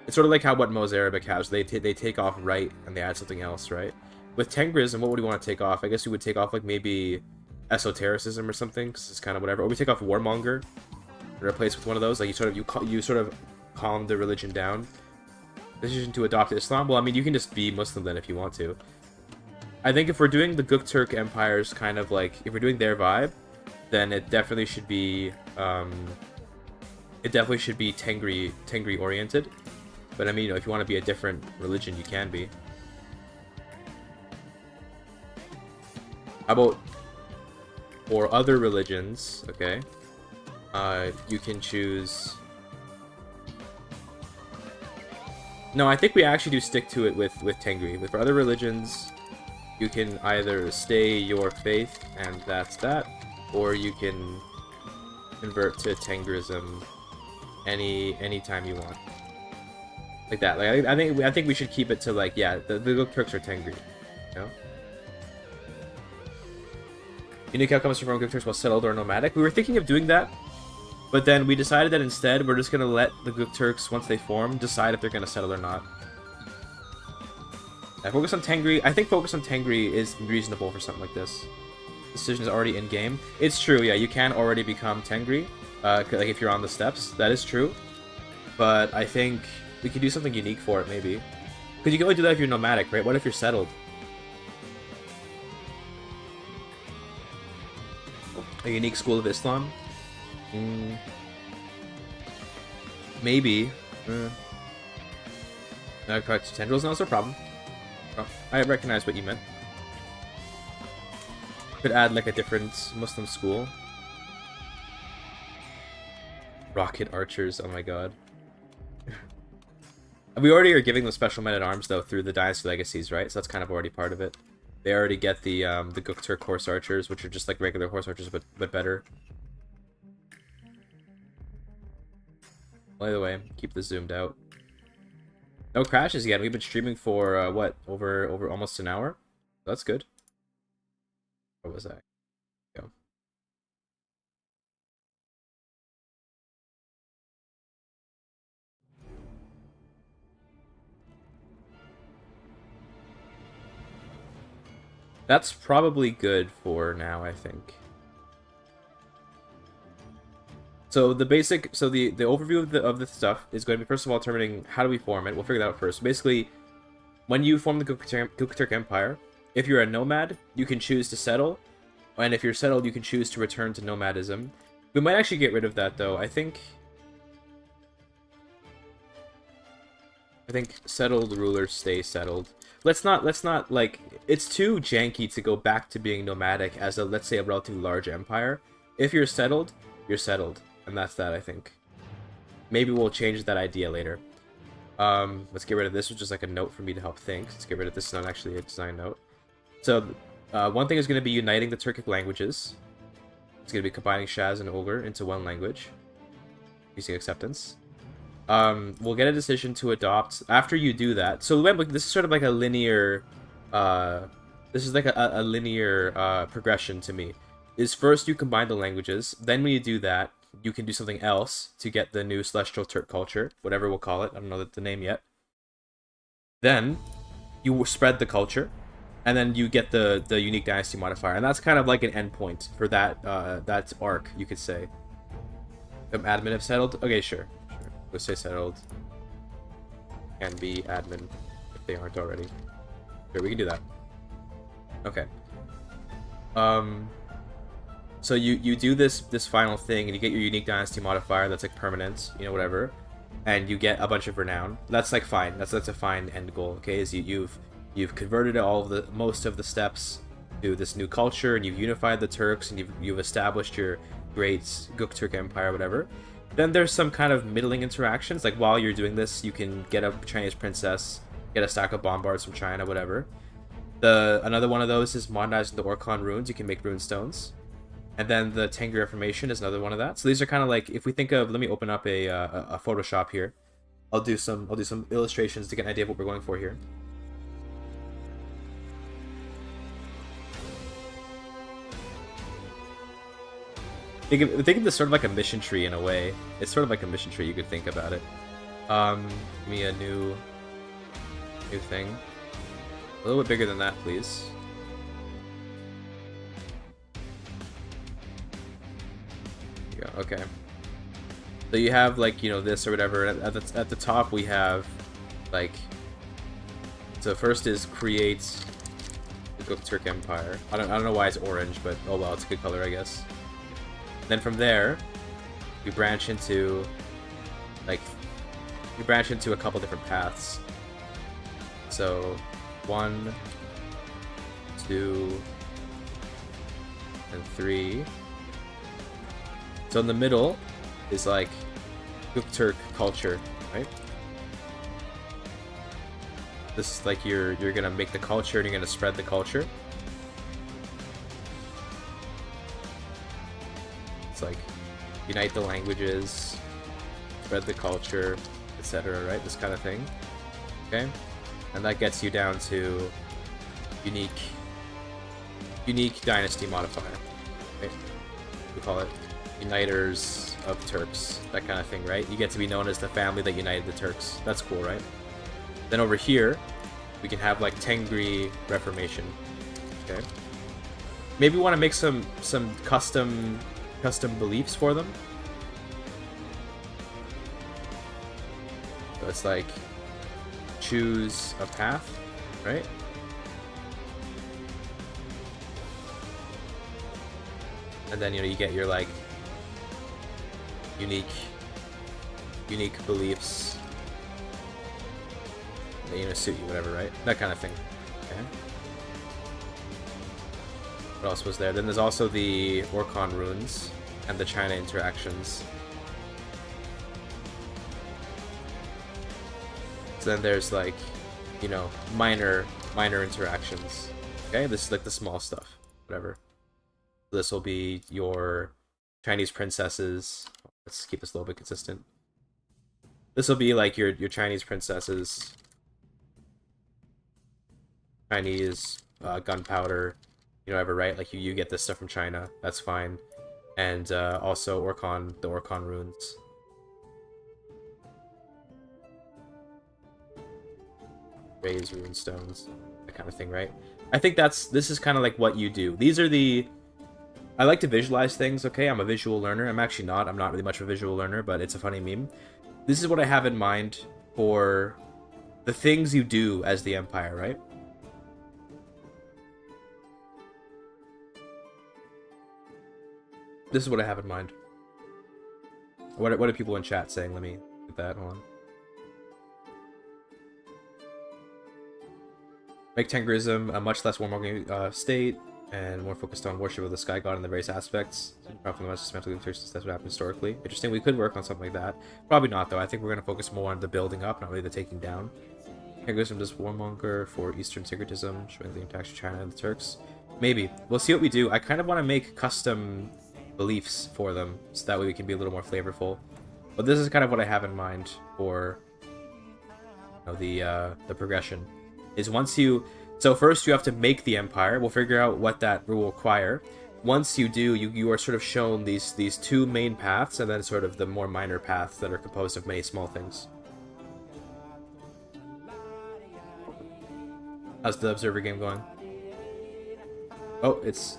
It's sort of like how what Mozarabic has. They take off right, and they add something else, right? With Tengrism, what would you want to take off? I guess you would take off, like, maybe esotericism or something, because it's kind of whatever. Or we take off warmonger, and replace with one of those. Like, you sort of calm the religion down. Decision to adopt Islam? Well, I mean, you can just be Muslim then if you want to. I think if we're doing the GökTurk Empire's kind of, like, if we're doing their vibe, then it definitely should be, Tengri oriented. But I mean, you know, if you want to be a different religion, you can be. How about for other religions, okay? You can choose... No, I think we actually do stick to it with Tengri. For other religions, you can either stay your faith, and that's that, or you can convert to Tengrism anytime you want. Like that. Like I think we should keep it to, like, yeah, the GökTurks are Tengri, you know? Unique outcomes from GökTurks while settled or nomadic. We were thinking of doing that, but then we decided that instead we're just gonna let the GökTurks, once they form, decide if they're gonna settle or not. I focus on Tengri. I think focus on Tengri is reasonable for something like this. Decision is already in game. It's true, yeah. You can already become Tengri, like if you're on the steps. That is true, but I think we could do something unique for it, maybe. Because you can only do that if you're nomadic, right? What if you're settled? A unique school of Islam? Maybe. Correct tendrils, no, it's no problem. Oh, I recognize what you meant. Could add like a different Muslim school. Rocket archers, oh my god. We already are giving them special men-at-arms though through the Dynasty Legacies, right? So that's kind of already part of it. They already get the GökTurk horse archers, which are just like regular horse archers but better. By the way, keep this zoomed out. No crashes yet. We've been streaming for what, over almost an hour. That's good. What was that? Go. That's probably good for now, I think. So the basic, so the overview of the stuff is going to be, first of all, determining how do we form it. We'll figure that out first. Basically, when you form the GökTurk Empire, if you're a nomad, you can choose to settle, and if you're settled, you can choose to return to nomadism. We might actually get rid of that though. I think settled rulers stay settled. Let's not like, it's too janky to go back to being nomadic as a, let's say, a relatively large empire. If you're settled, you're settled. And that's that, I think. Maybe we'll change that idea later. Let's get rid of this, which is like a note for me to help think. Let's get rid of this, it's not actually a design note. So, one thing is going to be uniting the Turkic languages. It's going to be combining Shaz and Ulgur into one language. Using acceptance. we'll get a decision to adopt after you do that. So remember, this is sort of like a linear, this is like a linear progression to me. Is first you combine the languages, then when you do that, you can do something else to get the new Celestial Turk culture, whatever we'll call it. I don't know the name yet. Then you spread the culture, and then you get the unique dynasty modifier, and that's kind of like an endpoint for that that arc, you could say. Admin have settled. Okay, sure. Let's say settled. Can be admin if they aren't already. Sure, we can do that. Okay. So you do this final thing, and you get your unique dynasty modifier that's like permanent, you know, whatever, and you get a bunch of renown. That's like fine. That's a fine end goal. Okay, is you've converted most of the steps to this new culture, and you've unified the Turks, and you've established your great GökTurk Empire, whatever. Then there's some kind of middling interactions. Like while you're doing this, you can get a Chinese princess, get a stack of bombards from China, whatever. Another one of those is modernizing the Orkhon runes. You can make rune stones. And then the Tengri Reformation is another one of that. So these are kind of like, if we think of, let me open up a Photoshop here. I'll do some illustrations to get an idea of what we're going for here. Think of this sort of like a mission tree in a way. It's sort of like a mission tree, you could think about it. Give me a new thing. A little bit bigger than that, please. There you go. Okay. So you have like, you know, this or whatever. At the top we have like. So first is create the GökTurk Empire. I don't know why it's orange, but oh well, it's a good color, I guess. Then from there, you branch into a couple different paths. So 1, 2, and 3. So in the middle is like GökTurk culture, right? This is like you're gonna make the culture and you're gonna spread the culture. Like unite the languages, spread the culture, etc., right? This kind of thing. Okay? And that gets you down to unique dynasty modifier. Okay? We call it Uniters of Turks, that kind of thing, right? You get to be known as the family that united the Turks. That's cool, right? Then over here, we can have like Tengri Reformation. Okay? Maybe we want to make some custom beliefs for them. So it's like choose a path, right? And then, you know, you get your like unique beliefs that, you know, suit you, whatever, right? That kind of thing. Okay. What else was there? Then there's also the Orkhon runes and the China interactions. So then there's like, you know, minor interactions. Okay, this is like the small stuff, whatever. This will be your Chinese princesses. Let's keep this a little bit consistent. This will be like your Chinese princesses, Chinese gunpowder. You know, ever, right? Like you get this stuff from China. That's fine. And also the Orkhon runes. Raise rune stones, that kind of thing, right? I think this is kind of like what you do. These are I like to visualize things, okay? I'm a visual learner. I'm not really much of a visual learner, but it's a funny meme. This is what I have in mind for the things you do as the Empire, right? This is what I have in mind. What are people in chat saying? Let me get that on. Make Tengrism a much less warmongering state, and more focused on worship of the Sky God in the various aspects. From the most dismantled churches, that's what happened historically. Interesting, we could work on something like that. Probably not, though. I think we're going to focus more on the building up, not really the taking down. Tengrism does warmonger for Eastern syncretism, showing the impact of China and the Turks. Maybe. We'll see what we do. I kind of want to make custom beliefs for them, so that way we can be a little more flavorful. But this is kind of what I have in mind for, you know, the progression. Is once you... So first you have to make the empire. We'll figure out what that will require. Once you do, you are sort of shown these two main paths, and then sort of the more minor paths that are composed of many small things. How's the observer game going? Oh, it's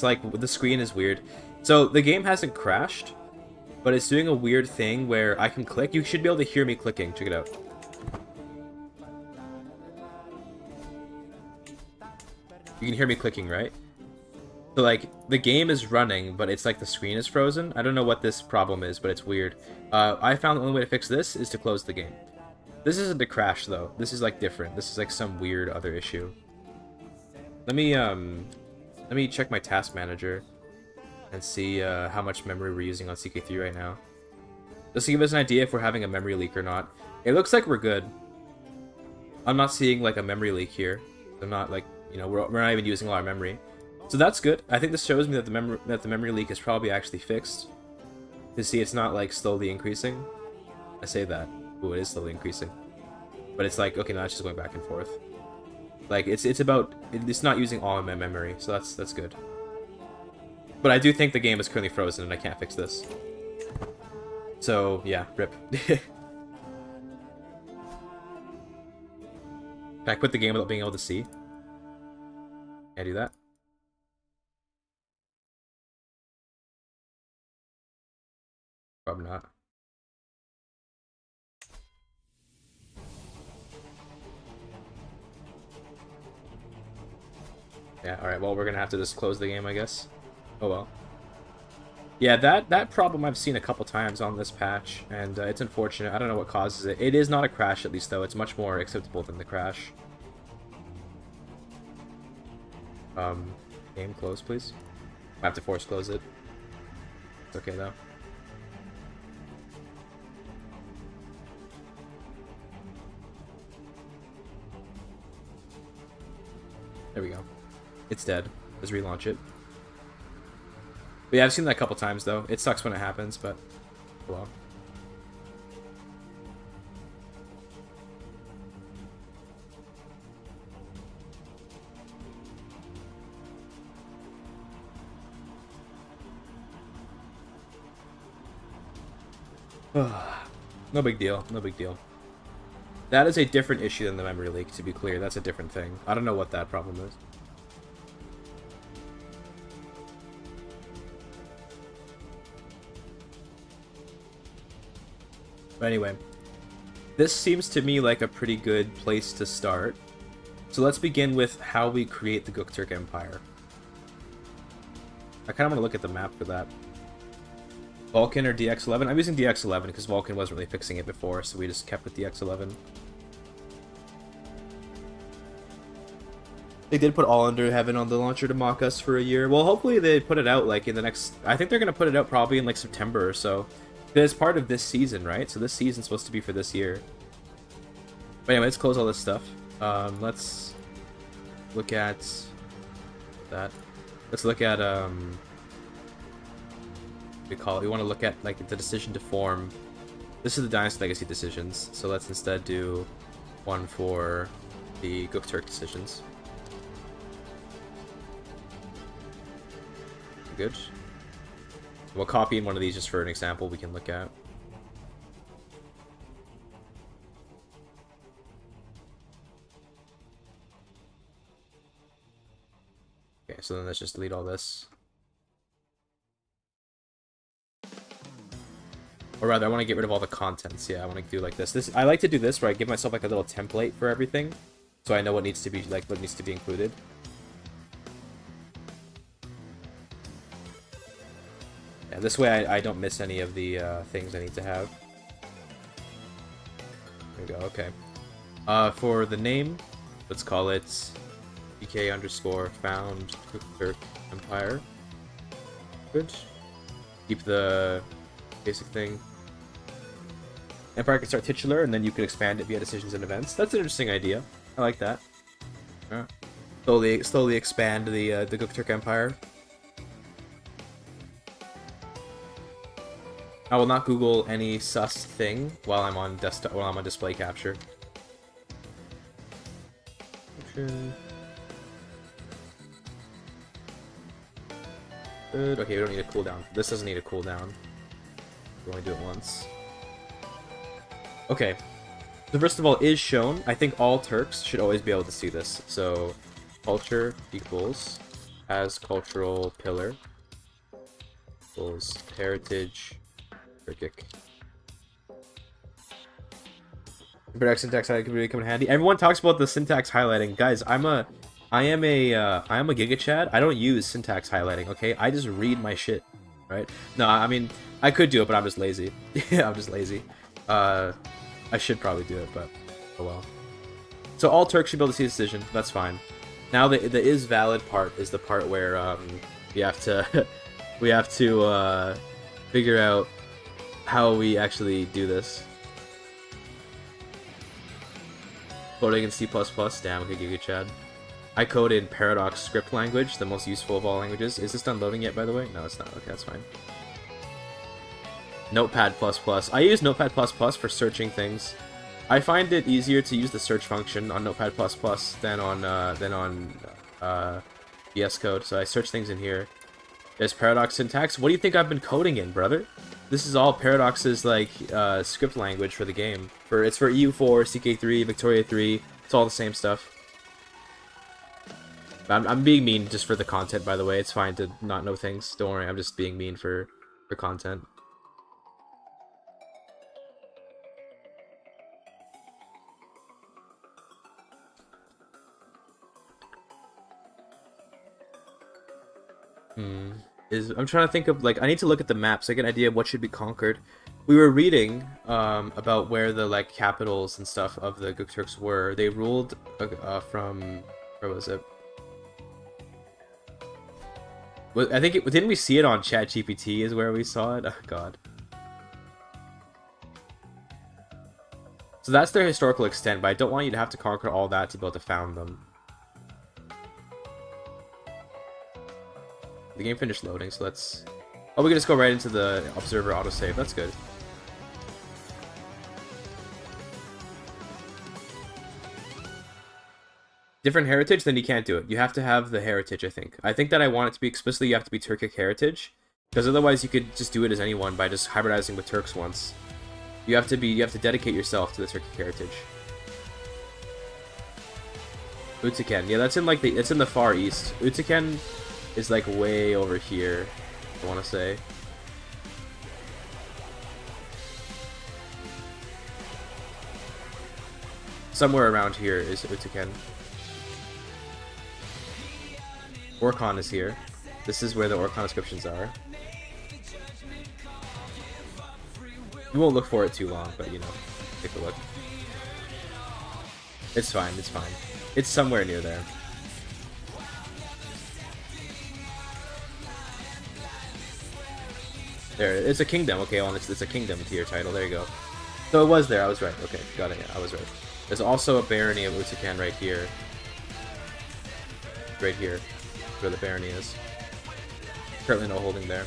like the screen is weird. So the game hasn't crashed, but it's doing a weird thing where I can click. You should be able to hear me clicking. Check it out. You can hear me clicking, right? So like the game is running, but it's like the screen is frozen. I don't know what this problem is, but it's weird. I found the only way to fix this is to close the game. This isn't a crash though. This is like different. This is like some weird other issue. Let me check my task manager and see how much memory we're using on CK3 right now. Just to give us an idea if we're having a memory leak or not. It looks like we're good. I'm not seeing like a memory leak here. I'm not like, you know, we're not even using a lot of memory. So that's good. I think this shows me that the memory leak is probably actually fixed. To see it's not like slowly increasing. I say that. Ooh, it is slowly increasing. But it's like, okay, now it's just going back and forth. Like it's not using all of my memory, so that's good. But I do think the game is currently frozen and I can't fix this. So yeah, rip. Can I quit the game without being able to see? Can I do that? Probably not. Yeah, alright, well, we're gonna have to just close the game, I guess. Oh well. Yeah, that problem I've seen a couple times on this patch, and it's unfortunate. I don't know what causes it. It is not a crash, at least, though. It's much more acceptable than the crash. Game close, please. I have to force close it. It's okay, though. There we go. It's dead. Let's relaunch it. But yeah, I've seen that a couple times, though. It sucks when it happens, but... well. No big deal. No big deal. That is a different issue than the memory leak, to be clear. That's a different thing. I don't know what that problem is. But anyway, this seems to me like a pretty good place to start. So let's begin with how we create the GökTurk Empire. I kind of want to look at the map for that. Vulcan or DX11? I'm using DX11 because Vulcan wasn't really fixing it before, so we just kept with DX11. They did put All Under Heaven on the launcher to mock us for a year. Well, hopefully they put it out like in the next... I think they're going to put it out probably in like September or so. It's part of this season, right? So this season's supposed to be for this year. But anyway, let's close all this stuff. Let's look at that. Let's look at we call it. We want to look at like the decision to form. This is the Dynasty Legacy decisions. So let's instead do one for the GökTurk decisions. Good. We'll copy in one of these just for an example we can look at. Okay, so then let's just delete all this. Or rather, I want to get rid of all the contents. Yeah, I want to do like this. I like to do this where I give myself like a little template for everything, so I know what needs to be included. Yeah, this way I don't miss any of the things I need to have. There we go. Okay. For the name, let's call it DK_found GökTurk Empire. Good. Keep the basic thing. Empire can start titular, and then you can expand it via decisions and events. That's an interesting idea. I like that. Slowly expand the GökTurk Empire. I will not Google any sus thing while I'm on desktop, while I'm on display capture. Good. Okay, we don't need a cooldown. This doesn't need a cooldown. We only do it once. Okay. So first of all, is shown. I think all Turks should always be able to see this. So, culture equals as cultural pillar equals heritage Turkic. Product syntax highlighting could really come in handy. Everyone talks about the syntax highlighting, guys. I am a GIGACHD. I don't use syntax highlighting. Okay, I just read my shit, right? No, I mean I could do it, but I'm just lazy. Yeah, I'm just lazy. I should probably do it, but oh well. So all Turks should be able to see the decision. That's fine. Now the is valid part is the part where we have to we have to figure out how we actually do this. Coding in C++, damn, okay, GigaChad. I code in Paradox script language, the most useful of all languages. Is this done loading yet, by the way? No, it's not. Okay, that's fine. Notepad++. I use Notepad++ for searching things. I find it easier to use the search function on Notepad++ than on VS Code. So I search things in here. There's Paradox syntax. What do you think I've been coding in, brother? This is all Paradox's like script language for the game. It's for EU4, CK3, Victoria 3. It's all the same stuff. I'm being mean just for the content, by the way. It's fine to not know things. Don't worry. I'm just being mean for content. I'm trying to think of, like, I need to look at the maps, so I get an idea of what should be conquered. We were reading about where the, like, capitals and stuff of the GökTurks were. They ruled from, where was it? I think didn't we see it on ChatGPT is where we saw it? Oh god. So that's their historical extent, but I don't want you to have to conquer all that to be able to found them. The game finished loading, so let's... Oh, we can just go right into the observer autosave. That's good. Different heritage, then you can't do it. You have to have the heritage, I think. I think that I want it to be explicitly, you have to be Turkic heritage, because otherwise you could just do it as anyone by just hybridizing with Turks once. You have to dedicate yourself to the Turkic heritage. Utuken, yeah, that's in like it's in the far east. Utuken is like way over here, I want to say. Somewhere around here is Utuken. Orkhon is here. This is where the Orkhon inscriptions are. We won't look for it too long, but you know, take a look. It's fine, it's fine. It's somewhere near there. There, it's a kingdom. Okay, well, it's a kingdom tier title. There you go. So it was there. I was right. Okay, got it. Yeah, I was right. There's also a barony of Utuken right here. Right here, where the barony is. Currently no holding there.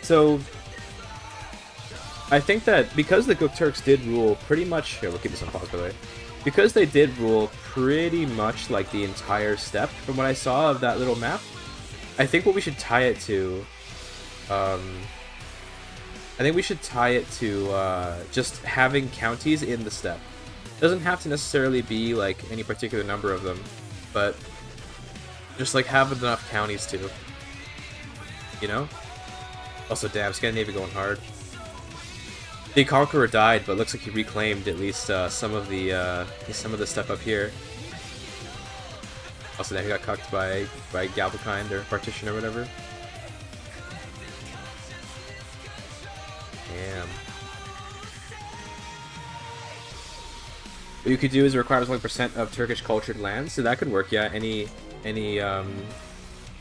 So I think that because the GökTurks did rule pretty much... Here, we'll keep this on pause, by the way. Because they did rule pretty much like the entire step from what I saw of that little map, I think what we should tie it to, just having counties in the steppe. Doesn't have to necessarily be like any particular number of them, but just like have enough counties too. You know? Also, damn, Scandinavia going hard. The Conqueror died, but looks like he reclaimed at least some of the stuff up here. Also, now he got cucked by Galvakind or Partition or whatever. Damn. What you could do is it requires 1% of Turkish cultured lands, so that could work. Yeah, any enough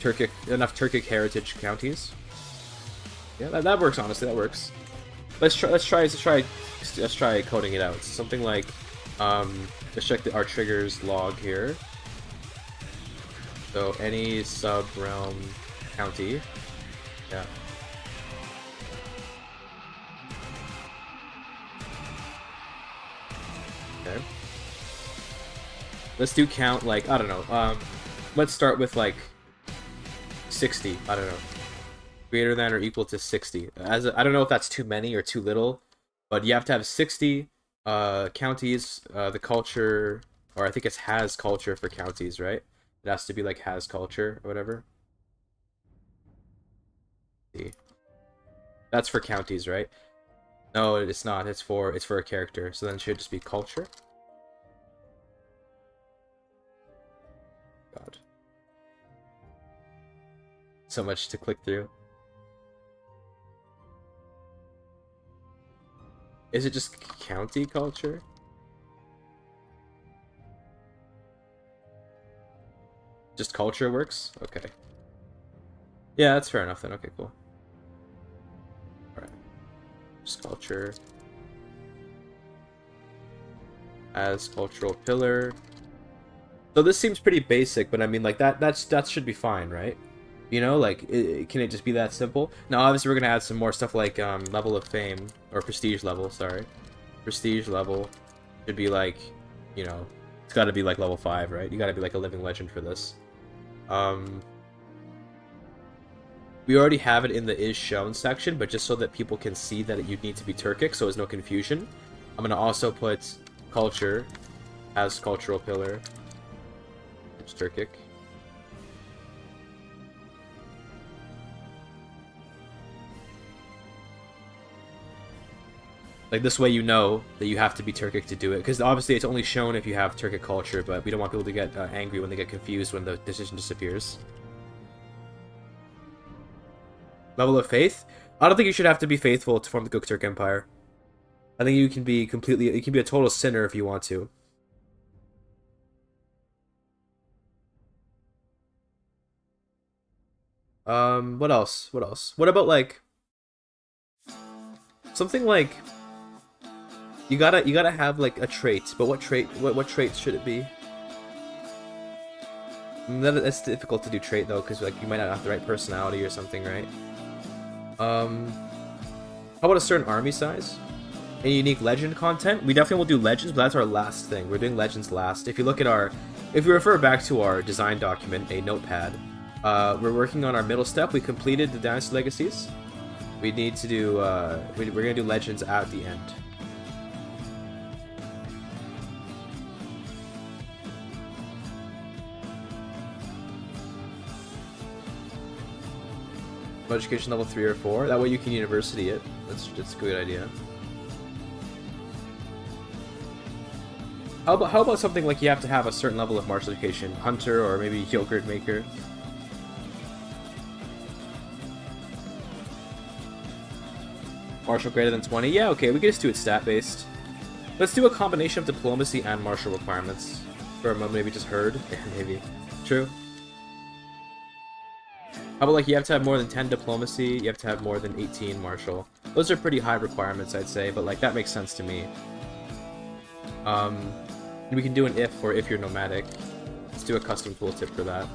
Turkic heritage counties. Yeah, that works. Honestly, that works. Let's try coding it out. Something like let's check our triggers log here. So any sub-realm county, yeah, Okay. Let's do count, like, I don't know. Let's start with, like, 60. I don't know. Greater than or equal to 60. I don't know if that's too many or too little, but you have to have 60 counties, the culture, or I think it's has culture for counties, right? It has to be, like, has culture or whatever. See. That's for counties, right? No, it's not. It's for a character. So then it should just be culture. God. So much to click through. Is it just county culture? Just culture works? Okay. Yeah, that's fair enough then. Okay, cool. Alright. Just culture. As cultural pillar. So this seems pretty basic, but I mean, like, that should be fine, right? You know, like, can it just be that simple? Now, obviously, we're gonna add some more stuff like level of fame, or prestige level, sorry. Prestige level should be like, you know, it's gotta be like level 5, right? You gotta be like a living legend for this. We already have it in the is shown section, but just so that people can see that you need to be Turkic, so there's no confusion, I'm gonna also put culture as cultural pillar. It's Turkic. Like, this way you know that you have to be Turkic to do it, because obviously it's only shown if you have Turkic culture, but we don't want people to get angry when they get confused when the decision disappears. Level of faith? I don't think you should have to be faithful to form the GökTurk Empire. I think you can be you can be a total sinner if you want to. What else? What else? What about, like, something like, you gotta have, like, a trait, but what trait should it be? That's difficult to do trait, though, because, like, you might not have the right personality or something, right? How about a certain army size? And unique legend content? We definitely will do legends, but that's our last thing. We're doing legends last. If you look at if we refer back to our design document, a notepad, we're working on our middle step. We completed the Dynasty Legacies. We need to do, we're gonna do legends at the end. Education level 3 or 4. That way you can university it. That's a good idea. How about something like you have to have a certain level of martial education, hunter or maybe yogurt maker. Martial greater than 20. Yeah, okay, we can just do it stat based. Let's do a combination of diplomacy and martial requirements. Or maybe just herd. Yeah, maybe. True. How about, like, you have to have more than 10 diplomacy, you have to have more than 18 martial. Those are pretty high requirements, I'd say, but, like, that makes sense to me. We can do an if for if you're nomadic. Let's do a custom tooltip for that.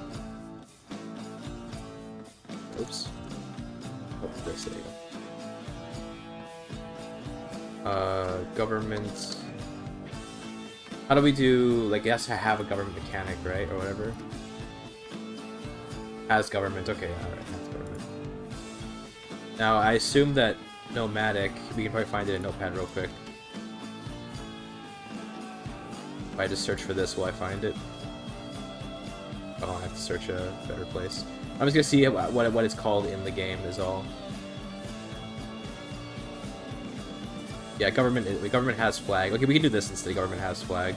Oops. Oh, this, there you go. Government. How do we do, like, it has to have a government mechanic, right, or whatever? Has government, okay, alright, has government. Now, I assume that nomadic, we can probably find it in Notepad real quick. If I just search for this, will I find it? Oh, I have to search a better place. I'm just gonna see what it's called in the game is all. Yeah, government has flag. Okay, we can do this instead. Government has flag.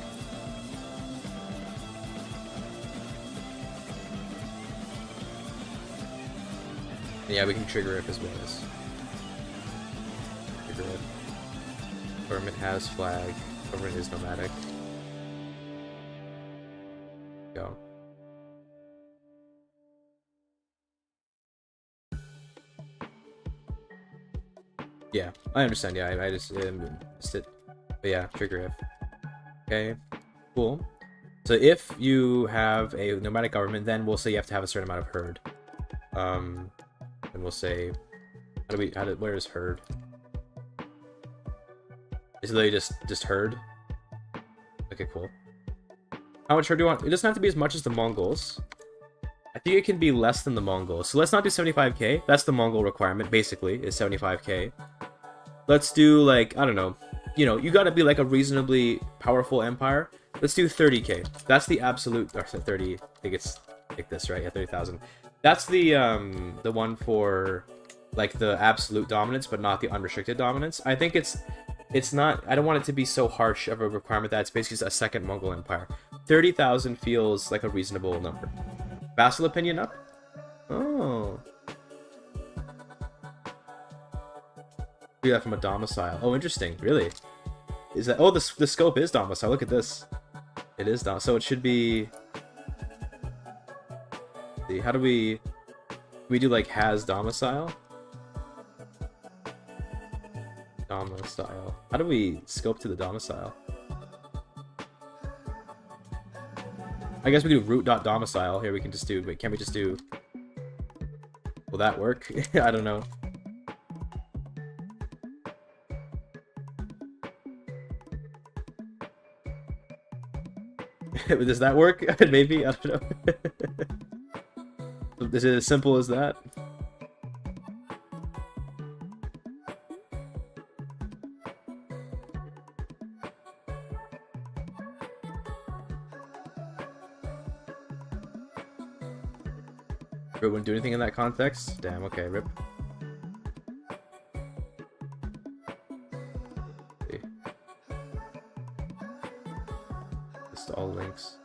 Yeah, we can trigger if as well as. Trigger it. Government has flag. Government is nomadic. Go. Yeah, I understand. Yeah, I just missed it. But yeah, trigger if. Okay, cool. So if you have a nomadic government, then we'll say you have to have a certain amount of herd. And we'll say, where is herd? Is it literally just herd? Okay, cool. How much do you want? It doesn't have to be as much as the Mongols. I think it can be less than the Mongols. So let's not do 75k. That's the Mongol requirement, basically, is 75k. Let's do, like, I don't know. You know, you gotta be, like, a reasonably powerful empire. Let's do 30k. That's the absolute... Or 30... I think it's like this, right? Yeah, 30,000. That's the one for, like, the absolute dominance, but not the unrestricted dominance. I think it's not... I don't want it to be so harsh of a requirement that it's basically a second Mongol empire. 30,000 feels like a reasonable number. Vassal opinion up? Oh. Do that from a domicile. Oh, interesting. Really? Is that... Oh, the scope is domicile. Look at this. It is domicile. So it should be... Let's see, how do we... We do, like, has domicile? Domicile. How do we scope to the domicile? I guess we do root.domicile. Here we can just do... Wait, can't we just do... Will that work? I don't know. Does that work? Maybe? I don't know. Is it as simple as that? It wouldn't do anything in that context? Damn, okay, rip. Okay. Just all links.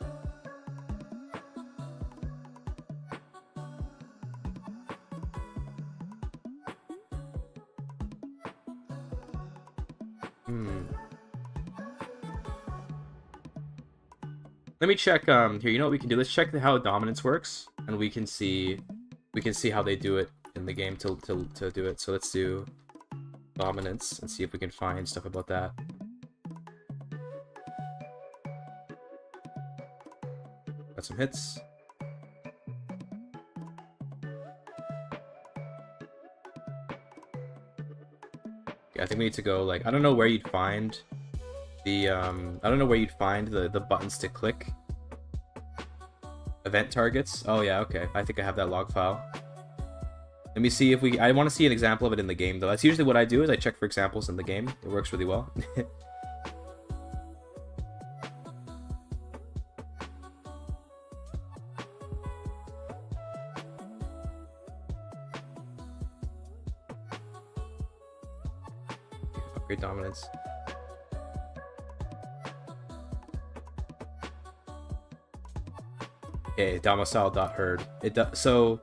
Let me check here, you know what we can do? Let's check how dominance works, and we can see how they do it in the game to do it. So let's do dominance and see if we can find stuff about that. Got some hits. Yeah, I think we need to go, like, I don't know where you'd find the I don't know where you'd find the buttons to click. Event targets. Oh yeah, okay. I think I have that log file. Let me see if we... I want to see an example of it in the game, though. That's usually what I do, is I check for examples in the game. It works really well. Upgrade dominance. Okay, domicile.herd. It does... So...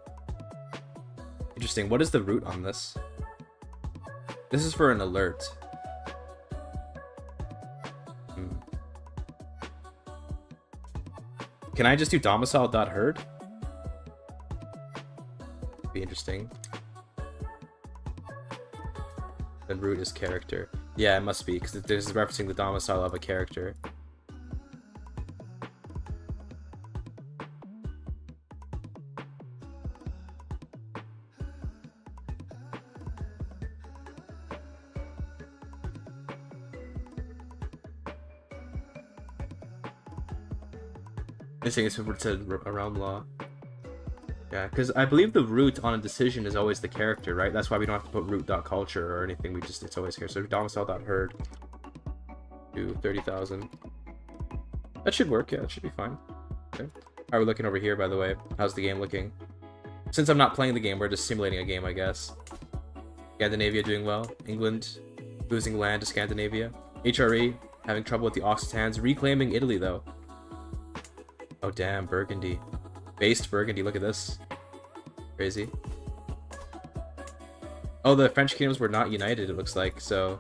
Interesting. What is the root on this? This is for an alert. Can I just do domicile.herd? Be interesting. Then root is character. Yeah, it must be, because this is referencing the domicile of a character. Missing is if it said a realm law. Yeah, because I believe the root on a decision is always the character, right? That's why we don't have to put root.culture or anything. It's always here. So domicile.herd to 30,000. That should work. Yeah, that should be fine. Okay. How are we looking over here, by the way? How's the game looking? Since I'm not playing the game, we're just simulating a game, I guess. Scandinavia doing well. England losing land to Scandinavia. HRE having trouble with the Occitans. Reclaiming Italy, though. Oh, damn, Burgundy. Based Burgundy, look at this. Crazy. Oh, the French kingdoms were not united, it looks like. So,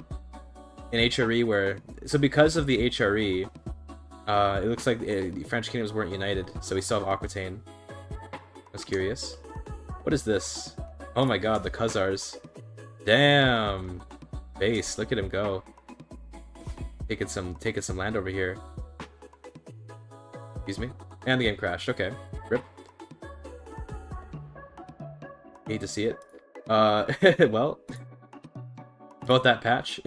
in HRE, where... So, because of the HRE, it looks like the French kingdoms weren't united. So, we still have Aquitaine. That's curious. What is this? Oh my god, the Khazars. Damn! Base, look at him go. Taking some land over here. Excuse me. And the game crashed. Okay. Rip. Hate to see it. Well. About that patch.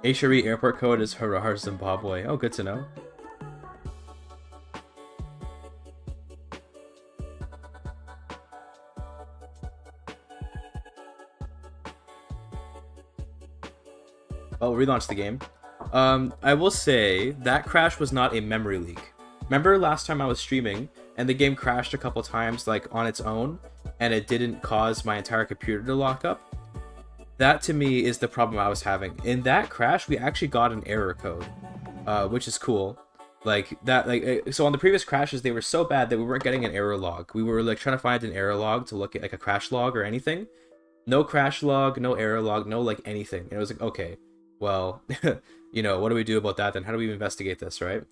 Ashari airport code is Harar, Zimbabwe. Oh, good to know. Oh, relaunch the game. I will say that crash was not a memory leak. Remember last time I was streaming and the game crashed a couple times like on its own and it didn't cause my entire computer to lock up? That to me is the problem I was having. In that crash, we actually got an error code, which is cool. Like that, so on the previous crashes, they were so bad that we weren't getting an error log. We were like trying to find an error log to look at like a crash log or anything. No crash log, no error log, no like anything. And it was like, okay, well, you know, what do we do about that then? How do we investigate this, right?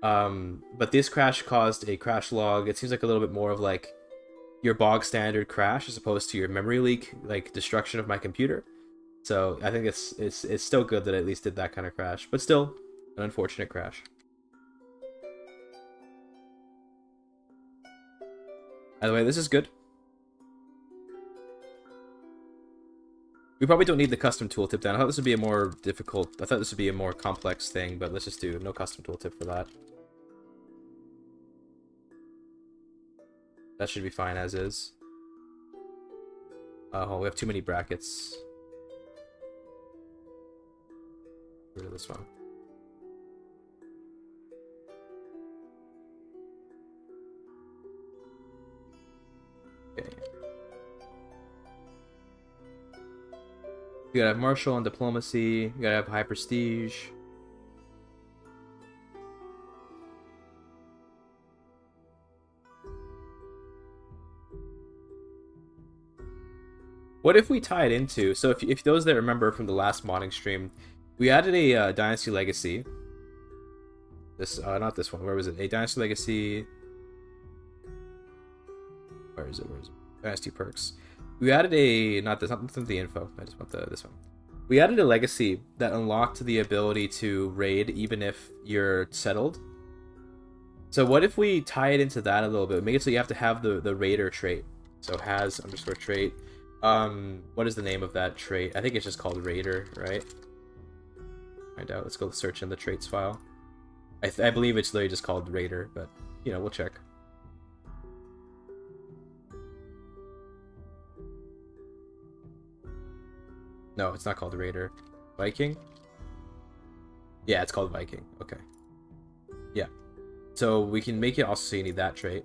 But this crash caused a crash log. It seems like a little bit more of like your bog standard crash as opposed to your memory leak, like destruction of my computer. So I think it's still good that I at least did that kind of crash, but still an unfortunate crash. By the way, this is good. We probably don't need the custom tooltip then. I thought this would be a more difficult, I thought this would be a more complex thing, but let's just do no custom tooltip for that. That should be fine as is. Oh, we have too many brackets. Rid of this one. Okay. You gotta have martial and diplomacy. You gotta have high prestige. What if we tie it into... So if those that remember from the last modding stream, we added a Dynasty Legacy. This, not this one. Where was it? A Dynasty Legacy... Where is it? Dynasty Perks. We added a... Not this, not the info. I just want this one. We added a legacy that unlocked the ability to raid even if you're settled. So what if we tie it into that a little bit? Make it so you have to have the raider trait. So has underscore trait. What is the name of that trait? I think it's just called raider, right? Find out. Let's go search in the traits file. I believe it's literally just called raider, but you know, we'll check. No, it's not called Raider. Viking? Yeah, it's called Viking. Okay. Yeah. So we can make it also so you need that trait.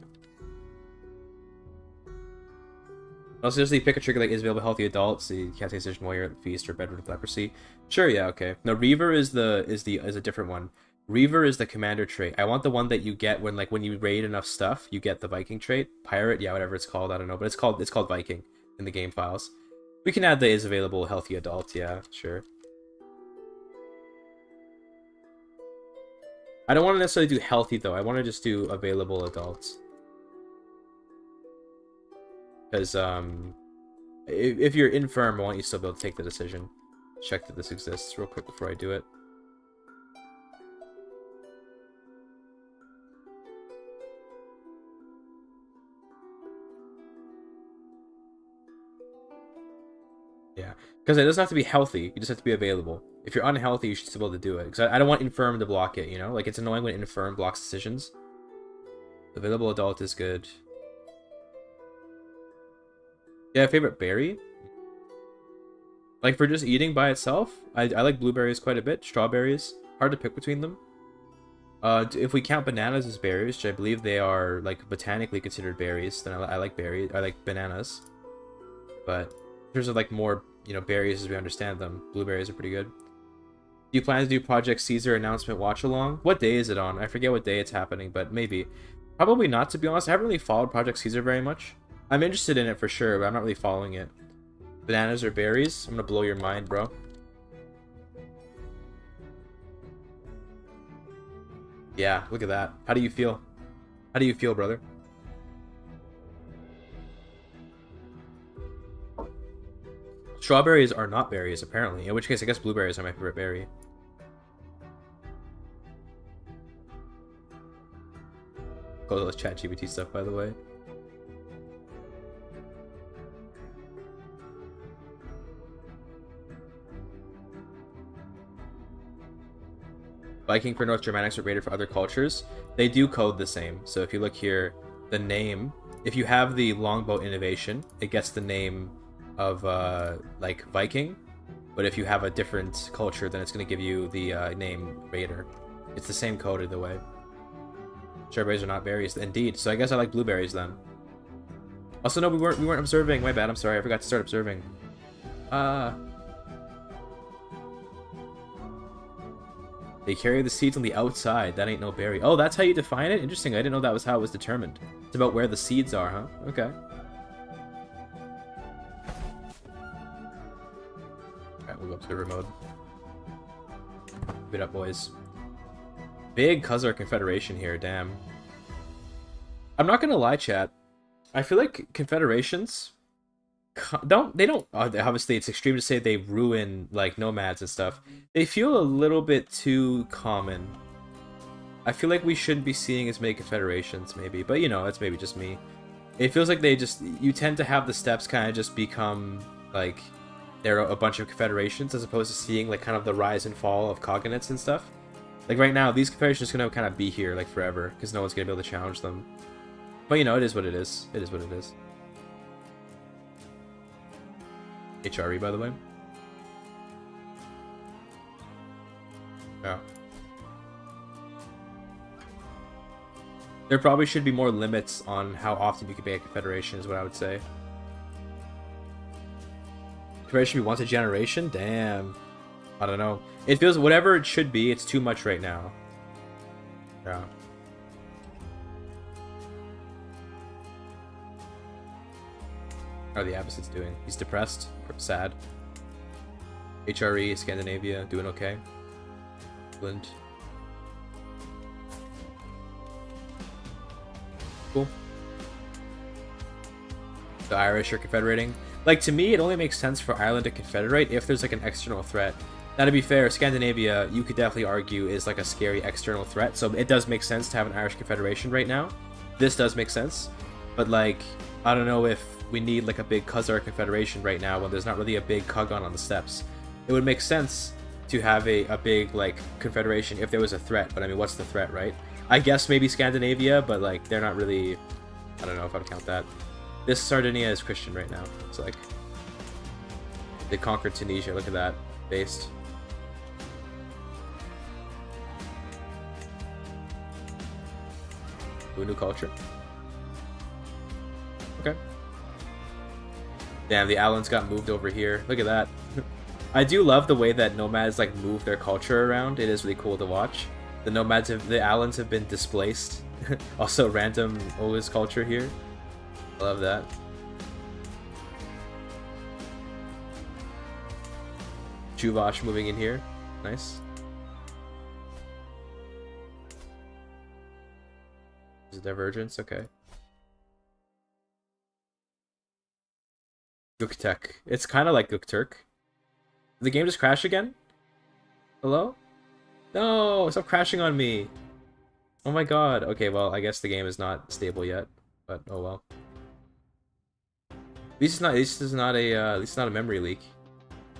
Also, just pick a trigger like is available healthy adult, so you can't take decision while you're at the feast or bedridden with leprosy. Sure, yeah, okay. No, Reaver is a different one. Reaver is the commander trait. I want the one that you get when you raid enough stuff, you get the Viking trait. Pirate, yeah, whatever it's called, I don't know, but it's called Viking in the game files. We can add the is available healthy adult, yeah, sure. I don't want to necessarily do healthy though. I want to just do available adults. Because if you're infirm, I want you to still be able to take the decision. Check that this exists real quick before I do it. Yeah, because it doesn't have to be healthy. You just have to be available. If you're unhealthy, you should still be able to do it. Because I don't want infirm to block it, you know? Like, it's annoying when infirm blocks decisions. Available adult is good. Yeah, favorite berry? Like, for just eating by itself, I like blueberries quite a bit. Strawberries, hard to pick between them. If we count bananas as berries, which I believe they are, like, botanically considered berries, then I like berries. I like bananas. But in terms of, like, more, you know, berries as we understand them, blueberries are pretty good. Do you plan to do Project Caesar announcement watch-along? What day is it on? I forget what day it's happening, but maybe. Probably not, to be honest. I haven't really followed Project Caesar very much. I'm interested in it for sure, but I'm not really following it. Bananas or berries? I'm gonna blow your mind, bro. Yeah, look at that. How do you feel? How do you feel, brother? Strawberries are not berries, apparently. In which case, I guess blueberries are my favorite berry. Oh, those ChatGPT stuff, by the way. Viking for North Germanics or Raider for other cultures. They do code the same. So if you look here, the name, if you have the longbow innovation, it gets the name of like Viking. But if you have a different culture, then it's going to give you the name Raider. It's the same code either way. Strawberries are not berries, indeed. So I guess I like blueberries then. Also, no, we weren't observing. My bad. I'm sorry. I forgot to start observing. They carry the seeds on the outside. That ain't no berry. Oh, that's how you define it? Interesting. I didn't know that was how it was determined. It's about where the seeds are, huh? Okay. Alright, we'll go observer mode. Give it up, boys. Big Khazar Confederation here, damn. I'm not gonna lie, chat. I feel like confederations obviously it's extreme to say they ruin like nomads and stuff. They feel a little bit too common. I feel like we shouldn't be seeing as many confederations maybe, but you know, that's maybe just me. It feels like you tend to have the steppes kind of just become like they're a bunch of confederations as opposed to seeing like kind of the rise and fall of cognates and stuff. Like right now, these confederations are gonna kind of be here like forever because no one's gonna be able to challenge them. But you know, it is what it is. It is what it is. HRE, by the way. Yeah. There probably should be more limits on how often you can make a confederation, is what I would say. Confederation should be once a generation? Damn. I don't know. It feels whatever it should be, it's too much right now. Yeah. How are the Abbasids doing? He's depressed, sad. HRE, Scandinavia, doing okay. England. Cool. The Irish are confederating. Like, to me, it only makes sense for Ireland to confederate if there's like an external threat. Now, to be fair, Scandinavia, you could definitely argue, is like a scary external threat, so it does make sense to have an Irish confederation right now. This does make sense, but like, I don't know if we need like a big Khazar confederation right now when there's not really a big Khagan on the steppes. It would make sense to have a big like confederation if there was a threat, but I mean, what's the threat, right? I guess maybe Scandinavia, but like they're not really, I don't know if I'd count that. This Sardinia is Christian right now. It's like they conquered Tunisia. Look at that, based. Ooh, new culture. Okay. Damn, the Allans got moved over here. Look at that. I do love the way that nomads like move their culture around. It is really cool to watch. The Allans have been displaced. Also, random Oghuz culture here. I love that. Chuvash moving in here. Nice. Is it divergence? Okay. GökTurk. It's kind of like GökTurk. Did the game just crash again? Hello? No! Stop crashing on me! Oh my god. Okay, well, I guess the game is not stable yet. But, oh well. At least it's not a memory leak.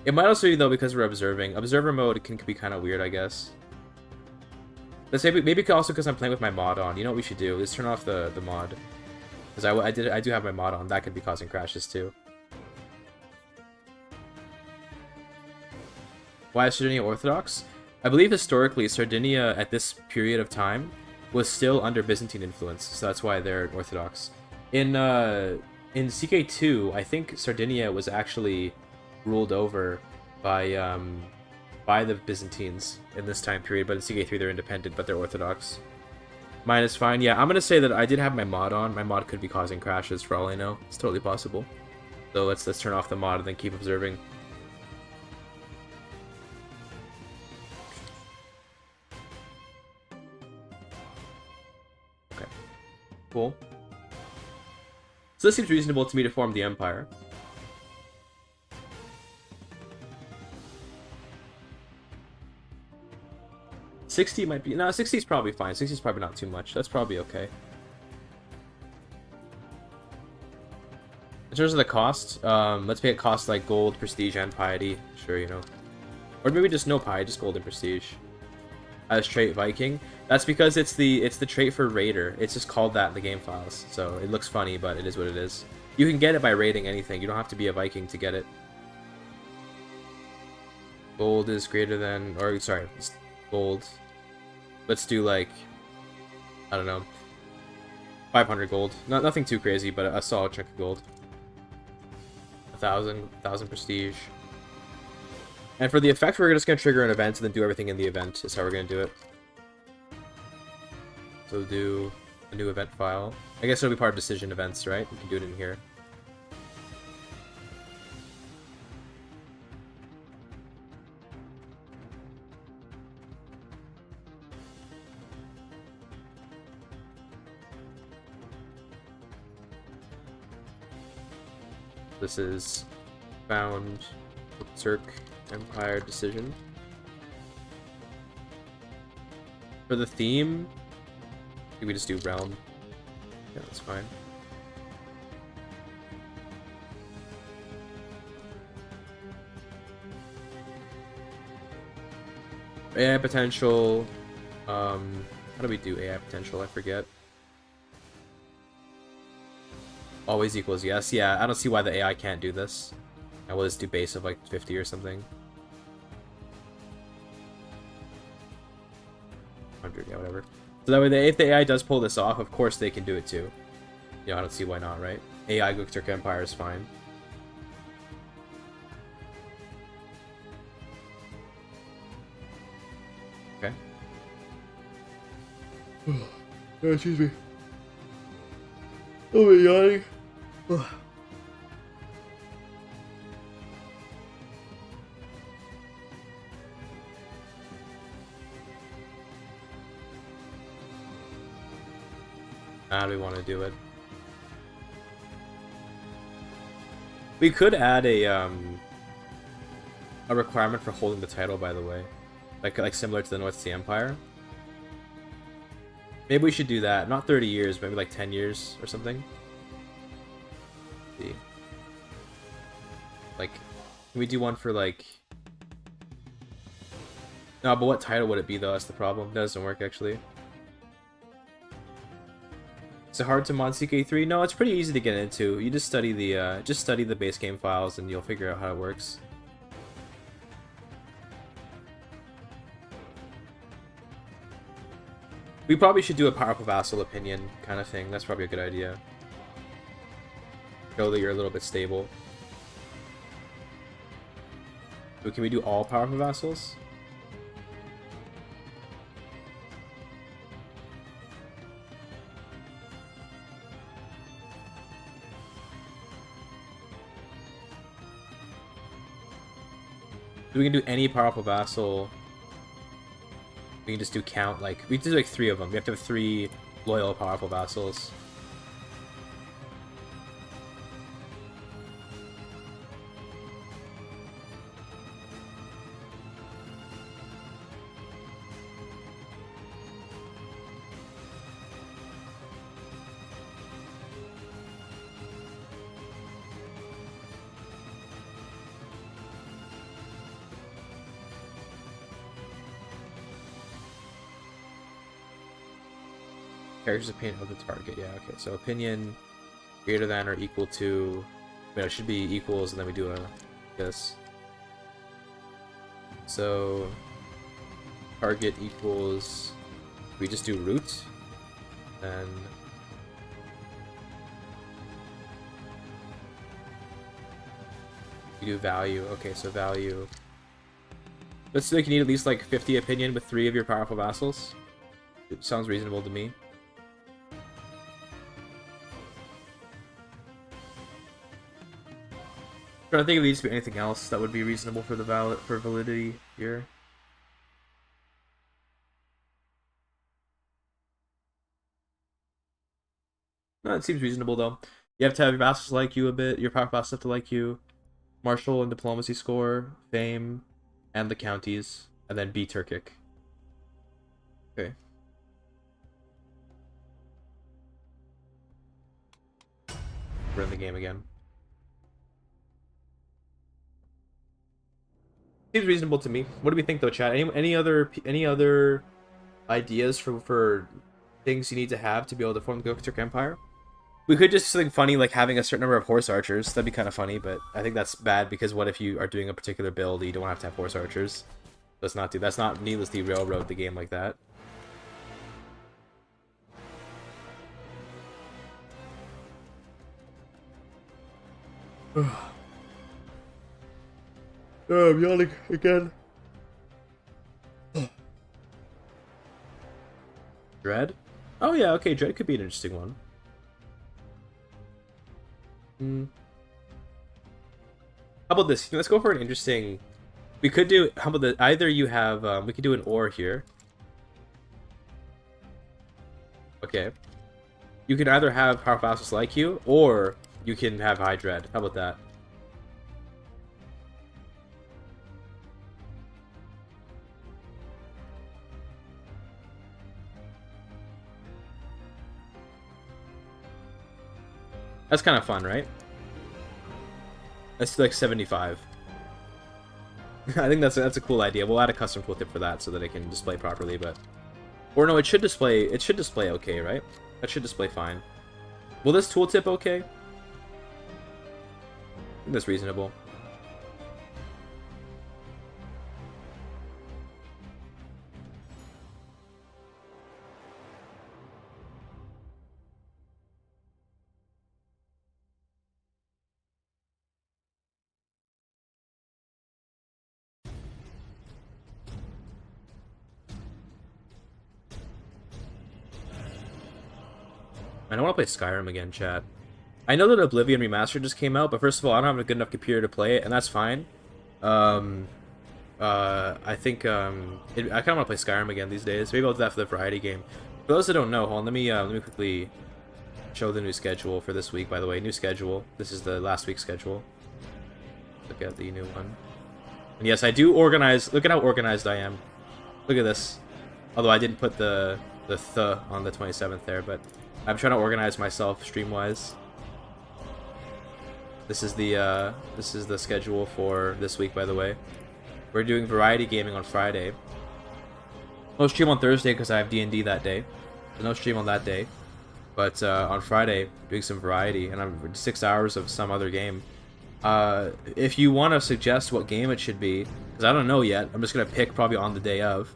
It might also be, though, because we're observing. Observer mode can be kind of weird, I guess. Let's say maybe also because I'm playing with my mod on. You know what we should do? Let's turn off the mod. Because I do have my mod on. That could be causing crashes, too. Why is Sardinia Orthodox? I believe historically Sardinia at this period of time was still under Byzantine influence, so that's why they're Orthodox. In CK2, I think Sardinia was actually ruled over by the Byzantines in this time period, but in CK3 they're independent, but they're Orthodox. Mine is fine. Yeah, I'm gonna say that I did have my mod on. My mod could be causing crashes for all I know. It's totally possible. So let's turn off the mod and then keep observing. Cool. So this seems reasonable to me to form the Empire. $60 might be... No, 60 is probably fine. 60 is probably not too much. That's probably okay. In terms of the cost, let's make it cost like gold, prestige, and piety. Sure, you know. Or maybe just no piety, just gold and prestige. as trait Viking. That's because it's the trait for Raider. It's just called that in the game files. So it looks funny, but it is what it is. You can get it by raiding anything. You don't have to be a Viking to get it. Gold is greater than, or sorry, gold. Let's do like, I don't know, 500 gold. Nothing too crazy, but a solid chunk of gold. 1,000 prestige. And for the effect, we're just going to trigger an event and then do everything in the event is how we're going to do it. So do a new event file. I guess it'll be part of decision events, right? We can do it in here. This is found GökTurk Empire decision. For the theme, I think we just do realm. Yeah, that's fine. AI potential. How do we do AI potential? I forget. Always equals yes. Yeah, I don't see why the AI can't do this. I will just do base of like 50 or something. 100, yeah, whatever. So that way, if the AI does pull this off, of course they can do it too. You know, I don't see why not, right? AI GökTurk Empire is fine. Okay. Oh, excuse me. Oh, my yawning. How do we want to do it? We could add a requirement for holding the title, by the way, like similar to the North Sea Empire. Maybe we should do that. Not 30 years, maybe like 10 years or something. Let's see. Like, can we do one for like? No, but what title would it be though? That's the problem. That doesn't work actually. Is it hard to mod CK3? No, it's pretty easy to get into. You just study the base game files and you'll figure out how it works. We probably should do a powerful vassal opinion kind of thing. That's probably a good idea. Show that you're a little bit stable. So can we do all powerful vassals? We can do any powerful vassal. We can just do count, like, we do like 3 of them. We have to have 3 loyal powerful vassals. Character's opinion of the target. Yeah, okay. So opinion greater than or equal to. Wait, it should be equals, and then we do this. So target equals. We just do root, and we do value. Okay, so value. Let's say you need at least like 50 opinion with 3 of your powerful vassals. It sounds reasonable to me. I don't think it needs to be anything else that would be reasonable for the validity here. No, it seems reasonable though. You have to have your vassals like you a bit, your power vassals have to like you, martial and diplomacy score, fame, and the counties, and then be Turkic. Okay. We're in the game again. Seems reasonable to me. What do we think though, chat? Any other ideas for things you need to have to be able to form the GökTurk Empire. We could just do something funny like having a certain number of horse archers. That'd be kind of funny, but I think that's bad because what if you are doing a particular build, you don't have to have horse archers. Let's not do. That's not needlessly railroad the game like that. I'm yawning again. Dread? Oh yeah, okay, Dread could be an interesting one. How about this? Let's go for an interesting... We could do... How about the... Either you have... we could do an ore here. Okay. You can either have Power Fastest like you, or you can have High Dread. How about that? That's kind of fun, right? That's like 75. I think that's a cool idea. We'll add a custom tooltip for that so that it can display properly, but... Or no, it should display okay, right? That should display fine. Will this tooltip okay? I think that's reasonable. I don't want to play Skyrim again, chat. I know that Oblivion Remastered just came out, but first of all, I don't have a good enough computer to play it, and that's fine. I think, I kind of want to play Skyrim again these days. Maybe I'll do that for the variety game. For those that don't know, hold on, let me quickly show the new schedule for this week, by the way. New schedule. This is the last week's schedule. Look at the new one. And yes, I do organize. Look at how organized I am. Look at this. Although I didn't put the on the 27th there, but I'm trying to organize myself stream-wise. This is the schedule for this week, by the way. We're doing variety gaming on Friday. No stream on Thursday because I have D&D that day. So no stream on that day. But on Friday, doing some variety, and I'm 6 hours of some other game. If you want to suggest what game it should be, because I don't know yet, I'm just gonna pick probably on the day of.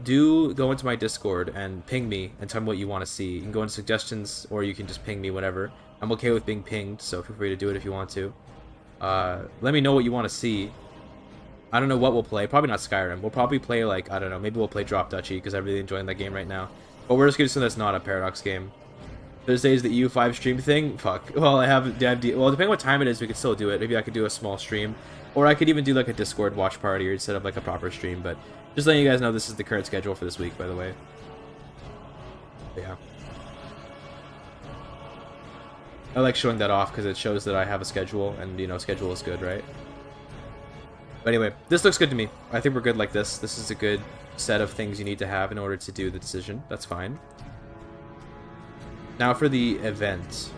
Do go into my Discord and ping me and tell me what you want to see. You can go into suggestions, or you can just ping me, whatever. I'm okay with being pinged, so feel free to do it if you want to. Let me know what you want to see. I don't know what we'll play. Probably not Skyrim. We'll probably play, like, I don't know, maybe we'll play Drop Duchy, because I'm really enjoying that game right now. But we're just going to assume that's not a Paradox game. Thursday's the EU5 stream thing? Fuck. Well, well, depending on what time it is, we could still do it. Maybe I could do a small stream. Or I could even do, like, a Discord watch party or set up, like, a proper stream. But just letting you guys know this is the current schedule for this week, by the way. But yeah. I like showing that off because it shows that I have a schedule, and, you know, schedule is good, right? But anyway, this looks good to me. I think we're good like this. This is a good set of things you need to have in order to do the decision. That's fine. Now for the event.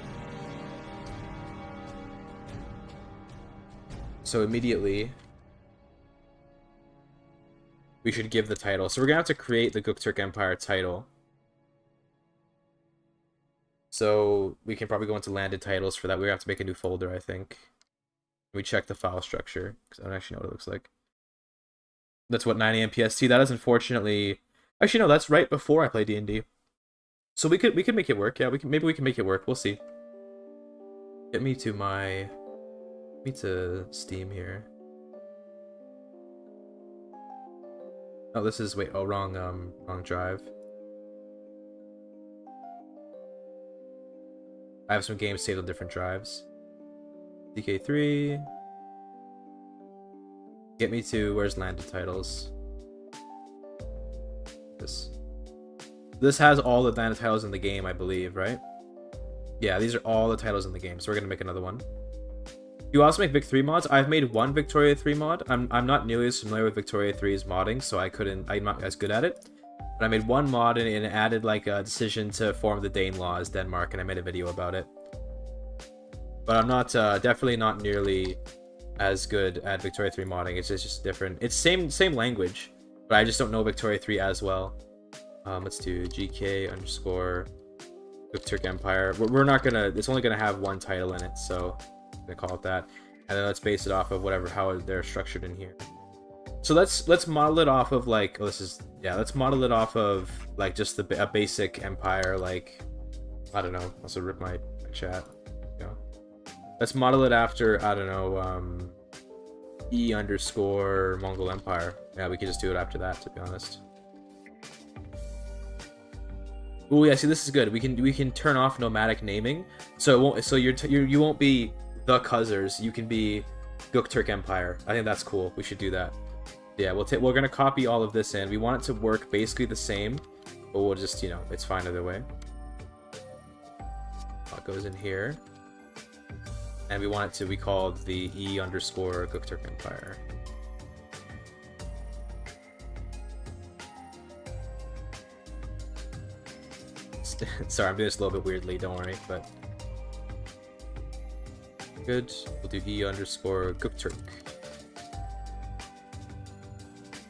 So immediately, we should give the title. So we're going to have to create the GökTurk Empire title. So we can probably go into landed titles for that. We have to make a new folder, I think. We check the file structure, because I don't actually know what it looks like. That's what, 9 AM PST. That is unfortunately... Actually, no, that's right before I play D&D. So we could make it work. Yeah, maybe we can make it work. We'll see. Get me to my... Get me to Steam here. Oh, this is... Wait, oh, wrong drive. I have some games saved on different drives. DK3. Get me to where's landed titles. This has all the landed titles in the game, I believe, right? Yeah, these are all the titles in the game. So we're gonna make another one. You also make Vic 3 mods. I've made one Victoria 3 mod. I'm not nearly as familiar with Victoria 3's modding, so I'm not as good at it. But I made one mod and it added like a decision to form the Dane law as Denmark, and I made a video about it. But I'm not definitely not nearly as good at Victoria 3 modding. It's just different. It's same language, but I just don't know Victoria 3 as well. Let's do GK underscore GökTurk Empire. We're not gonna. It's only gonna have one title in it, so I'm gonna call it that. And then let's base it off of whatever how they're structured in here. So let's model it off of like let's model it off of like just a basic empire, like I don't know. Also rip my chat. You know. Let's model it after I don't know E underscore Mongol Empire. Yeah, we can just do it after that, to be honest. Oh yeah, see this is good. We can turn off nomadic naming, so it won't. So you won't be the Khazars. You can be GökTurk Empire. I think that's cool. We should do that. Yeah, we're gonna copy all of this in. We want it to work basically the same, but we'll just it's fine either way. It goes in here, and we want it to be called the E underscore GökTurk Empire. Sorry, I'm doing this a little bit weirdly, don't worry, but good. We'll do E underscore GökTurk.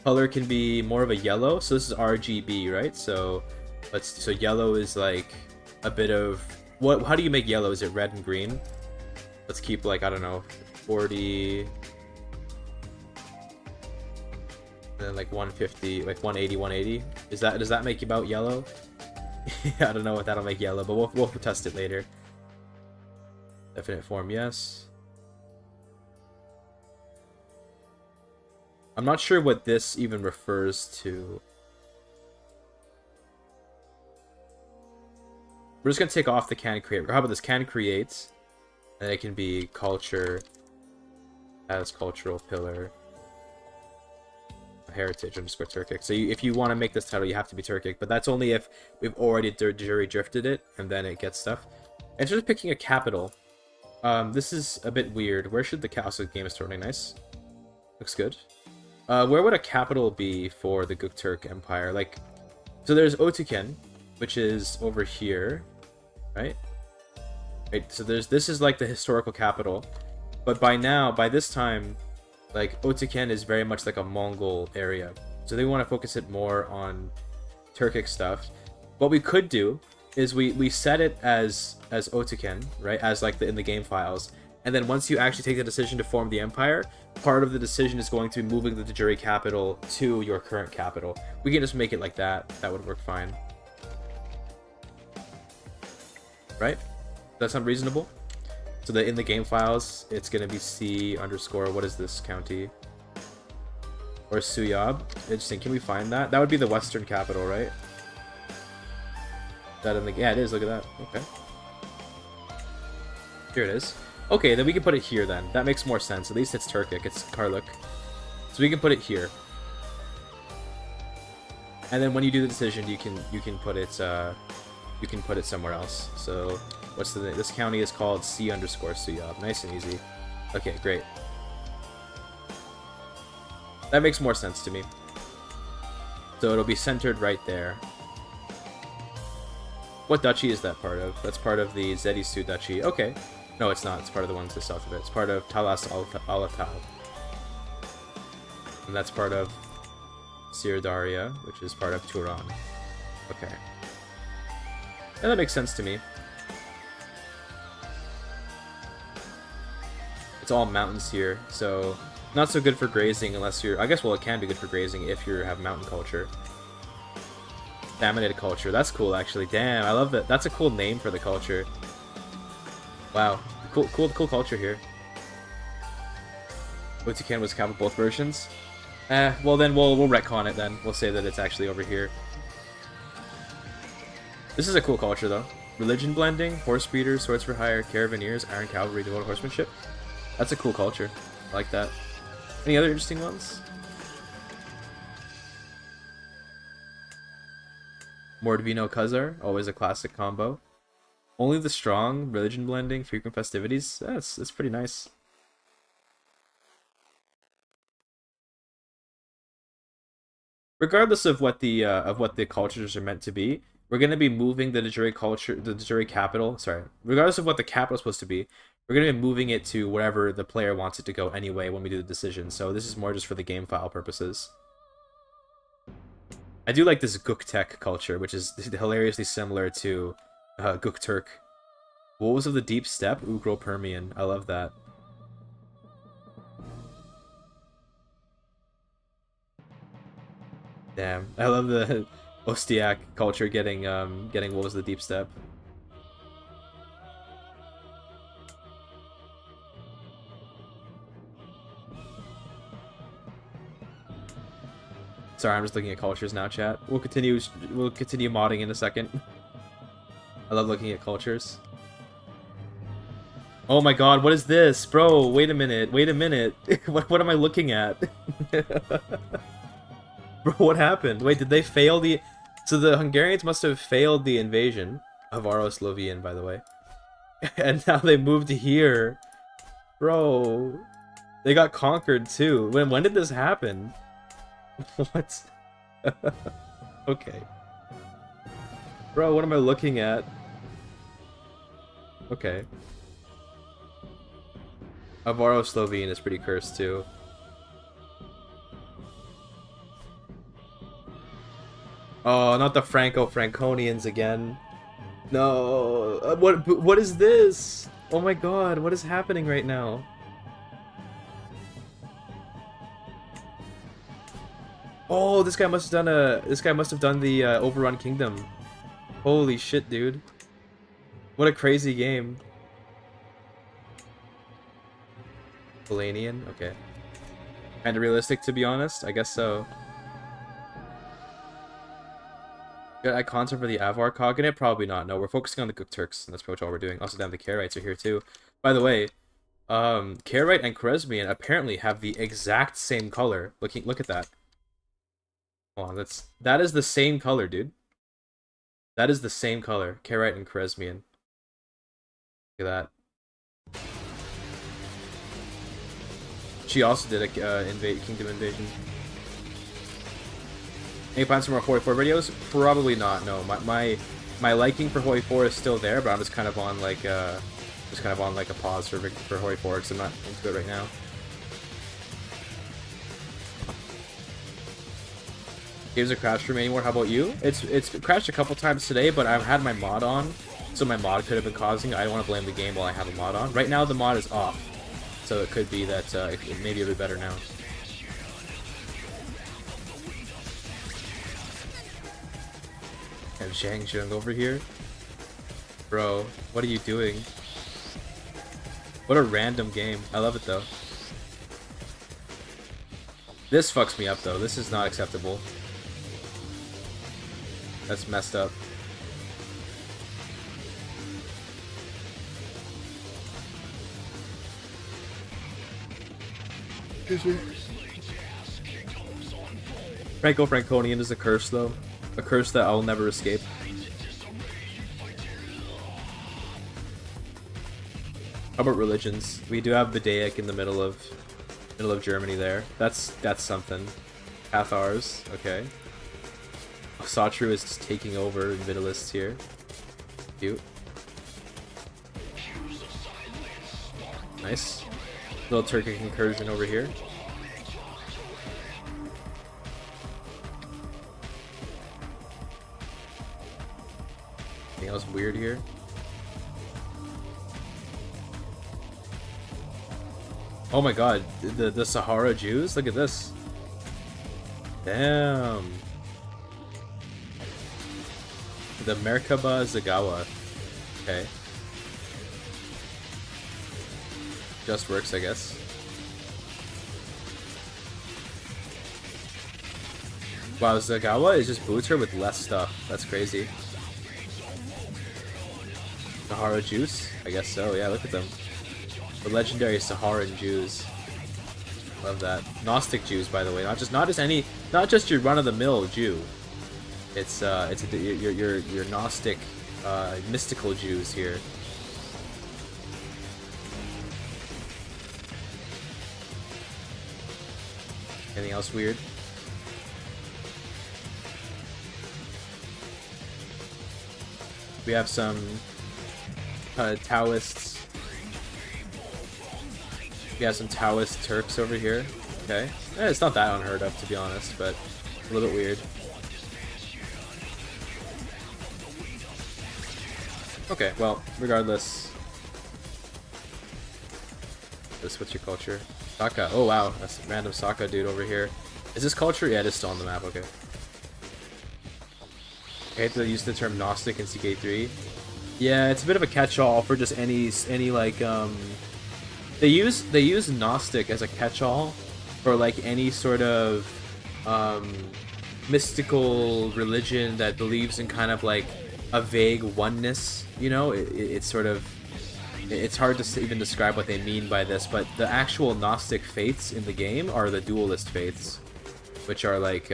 Color can be more of a yellow, so this is RGB, right? So yellow is like a bit of how do you make yellow? Is it red and green? Let's keep like I don't know, 40, then like 150, like 180. Does that make you about yellow? I don't know what that'll make yellow, but we'll test it later. Definite form, yes. I'm not sure what this even refers to. We're just gonna take off the can create. How about this can create, and it can be culture as cultural pillar. Heritage underscore Turkic. So if you want to make this title, you have to be Turkic, but that's only if we've already jury drifted it, and then it gets stuff. And just picking a capital. This is a bit weird. Where should the also game is starting nice? Looks good. Where would a capital be for the GökTurk Empire? Like, so there's Otuken, which is over here, right? Right. So this is like the historical capital, but by this time, like Otuken is very much like a Mongol area, so they want to focus it more on Turkic stuff. What we could do is we set it as Otuken, right? As like in the game files, and then once you actually take the decision to form the empire, part of the decision is going to be moving the Djuri capital to your current capital. We can just make it like that. That would work fine, right? Does that sound reasonable? So that in the game files, it's gonna be C underscore, what is this county? Or Suyab. Interesting, can we find that? That would be the western capital, right? That in the, yeah, it is, look at that. Okay. Here it is. Okay, then we can put it here then. That makes more sense. At least it's Turkic, it's Karluk. So we can put it here. And then when you do the decision, you can put it somewhere else. So what's this county is called C underscore Suyab. Nice and easy. Okay, great. That makes more sense to me. So it'll be centered right there. What duchy is that part of? That's part of the Zedisu duchy. Okay. No, it's not. It's part of the ones to the south of it. It's part of Talas Alatal. And that's part of Sirdaria, which is part of Turan. Okay. Yeah, that makes sense to me. It's all mountains here, so not so good for grazing unless you're... I guess, well, it can be good for grazing if you have mountain culture. Laminated culture. That's cool, actually. Damn, I love that. That's a cool name for the culture. Wow. Cool culture here. Otuken was capital both versions. Well then we'll retcon it then. We'll say that it's actually over here. This is a cool culture though. Religion blending, horse breeders, swords for hire, caravaneers, iron cavalry, devoted horsemanship. That's a cool culture. I like that. Any other interesting ones? Mordvino Khazar, always a classic combo. Only the strong, religion blending, frequent festivities. That's pretty nice. Regardless of what the cultures are meant to be, we're going to be moving the Djuri culture, the Djuri capital. Sorry, regardless of what the capital is supposed to be, we're going to be moving it to wherever the player wants it to go anyway when we do the decision. So this is more just for the game file purposes. I do like this GökTurk culture, which is hilariously similar to GökTurk. Wolves of the Deep Steppe, Ugro Permian. I love that. Damn, I love the Ostiak culture getting Wolves of the Deep Steppe. Sorry, I'm just looking at cultures now, chat. We'll continue modding in a second. I love looking at cultures. Oh my god, what is this? Bro, wait a minute. what am I looking at? Bro, what happened? Wait, did they fail the... So the Hungarians must have failed the invasion of Aro-Slovian, by the way. And now they moved here. Bro. They got conquered too. When did this happen? What? Okay. Bro, what am I looking at? Okay. Avaro-Slovene is pretty cursed too. Oh, not the Franco-Franconians again. No. What is this? Oh my god, what is happening right now? Oh, this guy must have done the Overrun Kingdom. Holy shit, dude. What a crazy game. Polanian? Okay. Kinda realistic, to be honest. I guess so. Good icons for the Avar Cognate? Probably not. No, we're focusing on the GökTurks, and that's pretty much all we're doing. Also, down the Karaites are here too. By the way, Karaite and Khwarezmian apparently have the exact same color. Look at that. Hold on, that is the same color, dude. That is the same color. Karaite and Khwarezmian. Look at that. She also did a Kingdom Invasion. Any plans for more Hoi 4 videos? Probably not. No, my liking for Hoi 4 is still there, but I'm just kind of on like a pause for Hoi 4 because I'm not into it right now. Games are crashed for me anymore. How about you? It's crashed a couple times today, but I've had my mod on, so my mod could have been causing it. I don't want to blame the game while I have a mod on. Right now the mod is off, so it could be that maybe it'll be better now. And Zhang Zheng over here. Bro, what are you doing? What a random game. I love it though. This fucks me up though. This is not acceptable. That's messed up. Franco-Franconian is a curse though. A curse that I'll never escape. How about religions? We do have Vidaic in the middle of Germany there. That's something. Cathars, okay. Satru is just taking over in Vitalists here. Cute. Nice. Little Turkic incursion over here. Anything else weird here? Oh my god, the Sahara Jews? Look at this. Damn. The Merkaba Zagawa. Okay. Just works, I guess. Wow, Zagawa is just boots her with less stuff. That's crazy. Sahara Jews? I guess so, yeah, look at them. The legendary Saharan Jews. Love that. Gnostic Jews, by the way. Not just your run-of-the-mill Jew. It's your Gnostic, mystical Jews here. Anything else weird? We have some Taoists. We have some Taoist Turks over here. Okay. It's not that unheard of, to be honest, but a little bit weird. Okay, well, regardless. What's your culture? Saka. Oh wow, that's a random Saka dude over here. Is this culture? Yeah, it is still on the map. Okay. I hate to use the term Gnostic in CK3. Yeah, it's a bit of a catch-all for just any like they use Gnostic as a catch-all for like any sort of mystical religion that believes in kind of like a vague oneness. You know, it's sort of, it's hard to even describe what they mean by this, but the actual Gnostic faiths in the game are the dualist faiths, which are like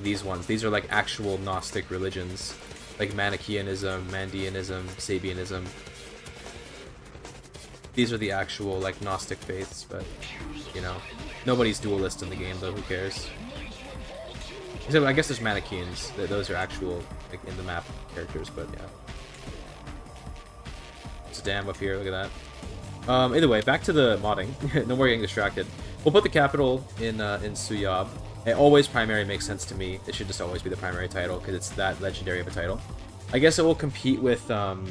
these ones. These are like actual Gnostic religions, like Manichaeanism, Mandeanism, Sabianism. These are the actual like Gnostic faiths, but you know, nobody's dualist in the game though. Who cares? Except, I guess there's Manichaeans. Those are actual like in the map characters, but yeah. It's a dam up here. Look at that. Either way, back to the modding. No more getting distracted. We'll put the capital in Suyab. Always primary makes sense to me. It should just always be the primary title because it's that legendary of a title. I guess it will compete with other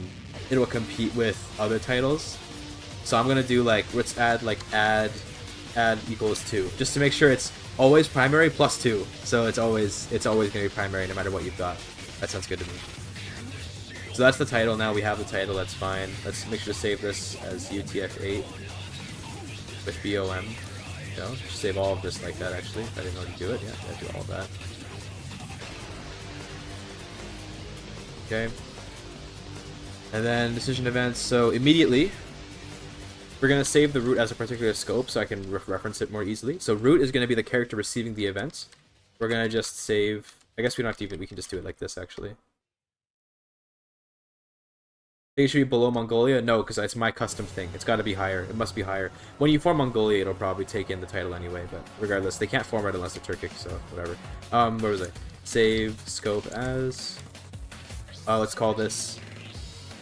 titles. So I'm gonna do like, let's add equals 2, just to make sure it's always primary plus 2. So it's always gonna be primary no matter what you've got. That sounds good to me. So that's the title. Now we have the title. That's fine. Let's make sure to save this as UTF-8 with BOM. You know, just save all of this like that. Actually, if I didn't already do it, yeah, I do all of that. Okay. And then decision events. So immediately, we're gonna save the root as a particular scope, so I can reference it more easily. So root is gonna be the character receiving the event. We're gonna just save. I guess we don't have to even. We can just do it like this actually. It should be below Mongolia? No, because it's my custom thing. It's got to be higher. It must be higher. When you form Mongolia, it'll probably take in the title anyway, but regardless, they can't form it unless they're Turkic, so whatever. Where was I? Save scope as... let's call this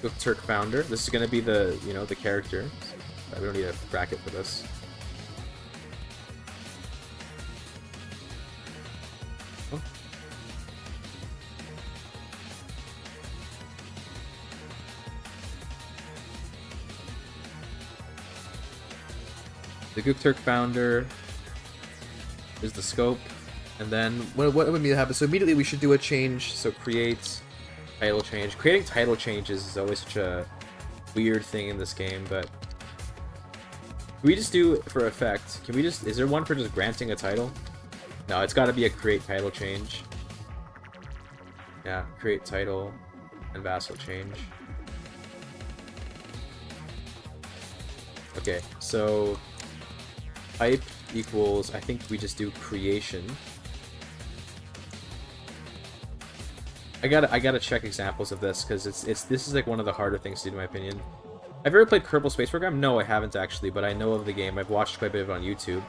GökTurk Founder. This is going to be the, you know, the character. We don't need a bracket for this. Oh. The GökTurk Founder is the scope, and then what would need to happen? So immediately we should do a change. So create title change. Creating title changes is always such a weird thing in this game, but can we just do for effect? Can we just? Is there one for just granting a title? No, it's got to be a create title change. Yeah, create title and vassal change. Okay, so type equals, I think we just do creation. I gotta check examples of this because this is like one of the harder things to do in my opinion. Have you ever played Kerbal Space Program? No, I haven't actually, but I know of the game. I've watched quite a bit of it on YouTube,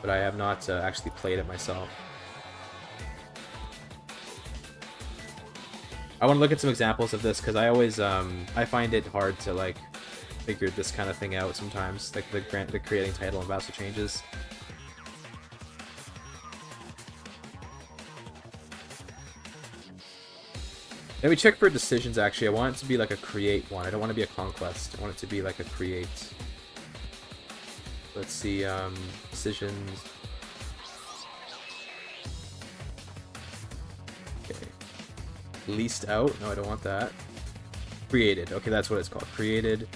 but I have not actually played it myself. I want to look at some examples of this because I always I find it hard to like figure this kind of thing out sometimes, like the creating title and vassal changes. Let me check for decisions actually. I want it to be like a create one. I don't want to be a conquest. I want it to be like a create. Let's see, decisions. Okay. Leased out. No, I don't want that. Created. Okay, that's what it's called. Created.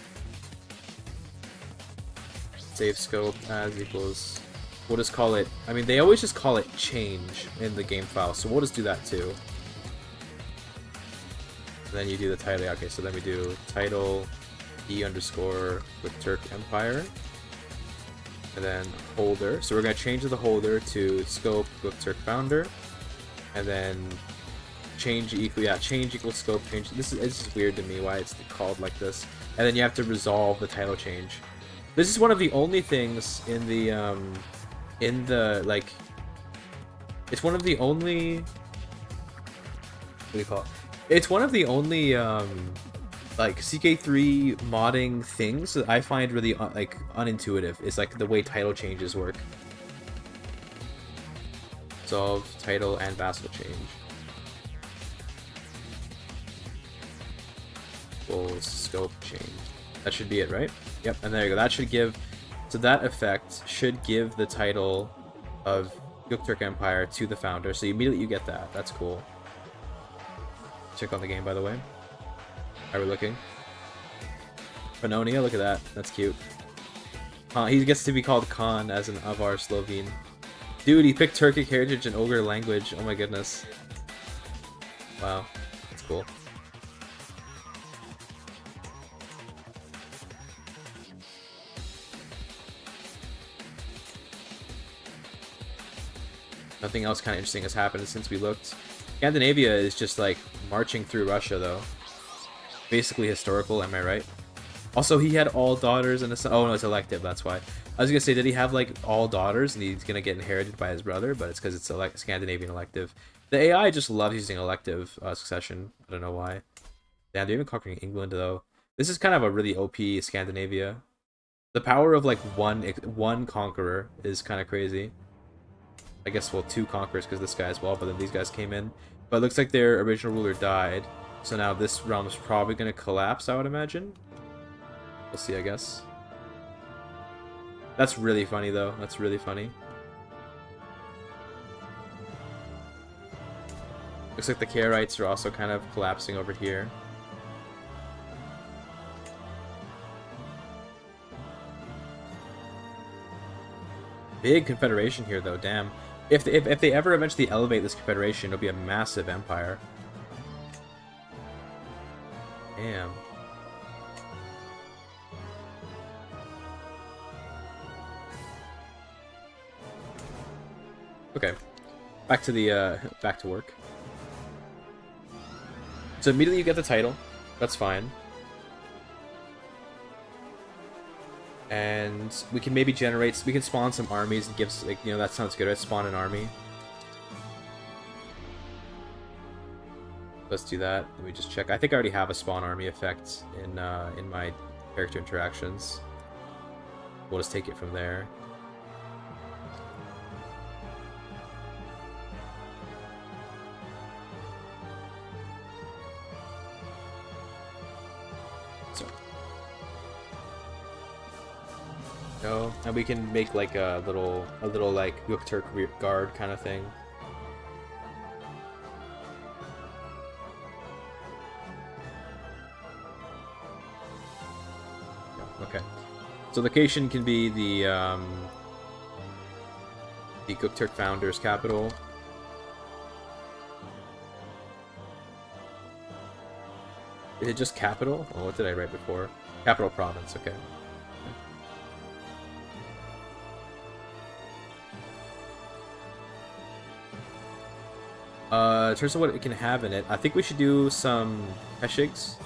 Save scope as equals. We'll just call it. I mean, they always just call it change in the game file, so we'll just do that too. And then you do the title. Okay, so then we do title e underscore GökTurk Empire, and then holder. So we're gonna change the holder to scope GökTurk Founder, and then change equals scope change. This is, it's just weird to me why it's called like this. And then you have to resolve the title change. This is one of the only things in the like, it's one of the only, what do you call it? It's one of the only like CK3 modding things that I find really like unintuitive. Is like the way title changes work. Resolve title and vassal change. Full scope change. That should be it, right? Yep, and there you go. That should give... So that effect should give the title of GökTurk Empire to the founder. So immediately you get that. That's cool. Check on the game, by the way. How are we looking? Pannonia, look at that. That's cute. He gets to be called Khan as an Avar Slovene. Dude, he picked Turkic heritage and Ogre language. Oh my goodness. Wow. That's cool. Nothing else kind of interesting has happened since we looked. Scandinavia is just like marching through Russia, though. Basically historical, am I right? Also, he had all daughters and a son. Oh no, it's elective, that's why. I was gonna say, did he have like all daughters and he's gonna get inherited by his brother? But it's because it's a Scandinavian elective. The AI just loves using elective succession. I don't know why. Damn, they're even conquering England though. This is kind of a really OP Scandinavia. The power of like one conqueror is kind of crazy. I guess, well, 2 conquerors because this guy as well, but then these guys came in. But it looks like their original ruler died. So now this realm is probably going to collapse, I would imagine. We'll see, I guess. That's really funny, though. That's really funny. Looks like the Karaites are also kind of collapsing over here. Big confederation here, though. Damn. If they ever eventually elevate this confederation, it'll be a massive empire. Damn. Okay. Back to work. So immediately you get the title. That's fine. And we can maybe we can spawn some armies and give, like, you know, that sounds good, right? Spawn an army. Let's do that. Let me just check. I think I already have a spawn army effect in my character interactions. We'll just take it from there. And we can make like a little like GökTurk guard kind of thing. Okay. So location can be the GökTurk founder's capital. Is it just capital? Oh, what did I write before? Capital province, okay. In terms of what it can have in it, I think we should do some keshigs.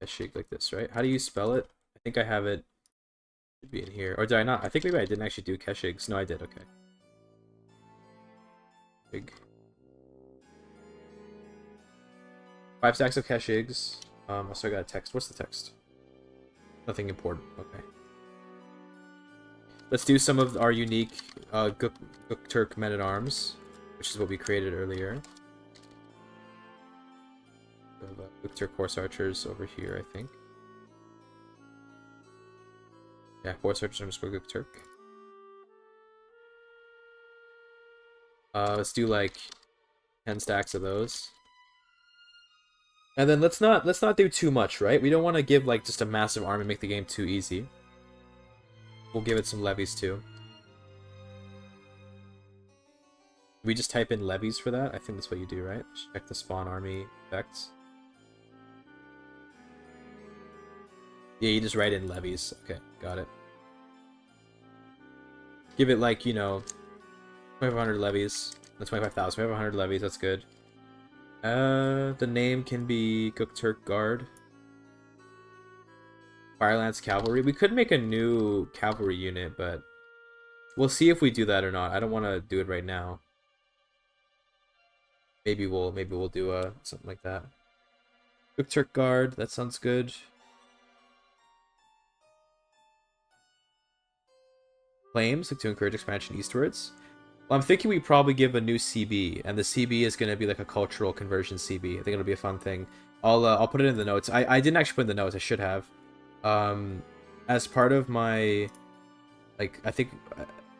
Keshig like this, right? How do you spell it? I think I have it. Should be in here. Or did I not? I think maybe I didn't actually do keshigs. No, I did. Okay. Big. 5 stacks of keshigs. Also I got a text. What's the text? Nothing important. Okay. Let's do some of our unique GökTurk men-at-arms, which is what we created earlier. We have GökTurk horse archers over here, I think. Yeah, horse archers underscore GökTurk. Let's do like 10 stacks of those. And then let's not do too much, right? We don't want to give like just a massive army and make the game too easy. We'll give it some levies too. We just type in levies for that? I think that's what you do, right? Check the spawn army effects. Yeah, you just write in levies. Okay, got it. Give it like, you know, 2,500 levies. That's 25,000. 2,500 levies, that's good. The name can be GökTurk Guard. Firelance Cavalry. We could make a new cavalry unit, but we'll see if we do that or not. I don't want to do it right now. Maybe we'll do something like that. GökTurk Guard. That sounds good. Claims like to encourage expansion eastwards. Well, I'm thinking we probably give a new CB, and the CB is going to be like a cultural conversion CB. I think it'll be a fun thing. I'll put it in the notes. I didn't actually put in the notes. I should have. As part of my, like, I think,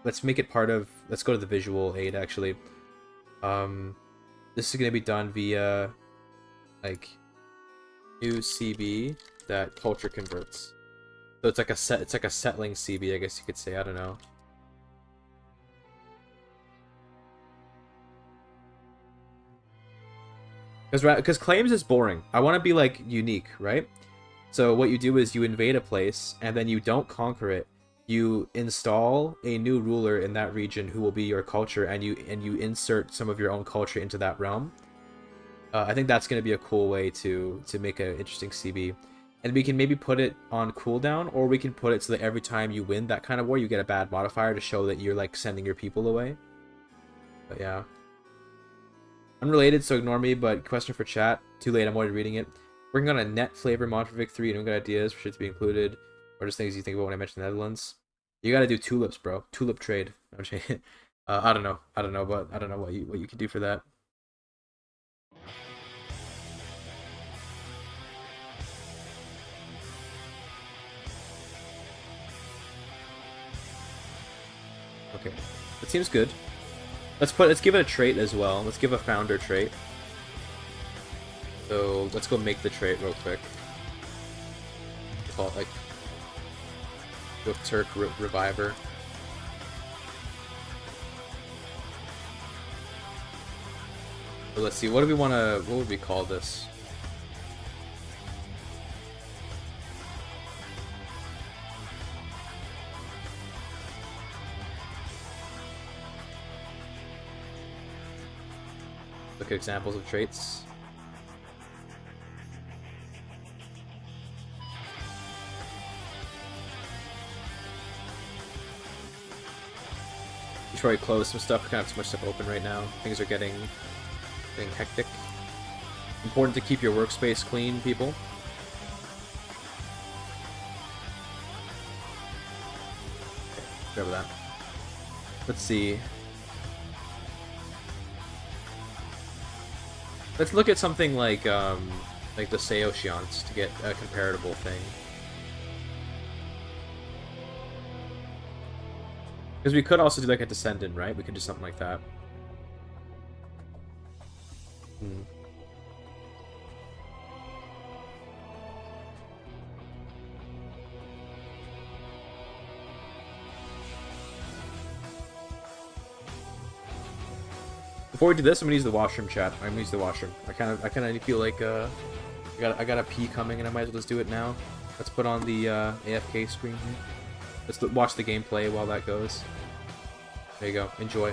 let's make it part of. Let's go to the visual aid actually. This is going to be done via, like, new CB that culture converts. So it's like a settling CB, I guess you could say. I don't know. Because claims is boring. I want to be, like, unique, right? So what you do is you invade a place, and then you don't conquer it. You install a new ruler in that region who will be your culture, and you insert some of your own culture into that realm. I think that's going to be a cool way to make an interesting CB. And we can maybe put it on cooldown, or we can put it so that every time you win that kind of war, you get a bad modifier to show that you're, like, sending your people away. But yeah. Unrelated, so ignore me, but question for chat. Too late, I'm already reading it. Working on a net flavor mod for Vic 3. Anyone got ideas for shit to be included? Or just things you think about when I mention the Netherlands? You gotta do tulips, bro. Tulip trade. I don't know. I don't know, but I don't know what you can do for that. Okay. That seems good. Let's give it a trait as well. Let's give a founder trait. So let's go make the trait real quick. Call it like GökTurk Reviver. So let's see. What do we want to? What would we call this? Look at examples of traits. You should probably close some stuff. We kind of have too much stuff open right now. Things are getting hectic. Important to keep your workspace clean, people. Okay, grab that. Let's see. Let's look at something like the Seotians to get a comparable thing. Because we could also do like a Descendant, right? We could do something like that. Before we do this, I'm gonna use the washroom, chat. I'm gonna use the washroom. I kind of feel like I got a pee coming, and I might as well just do it now. Let's put on the AFK screen here. Let's watch the gameplay while that goes. There you go. Enjoy.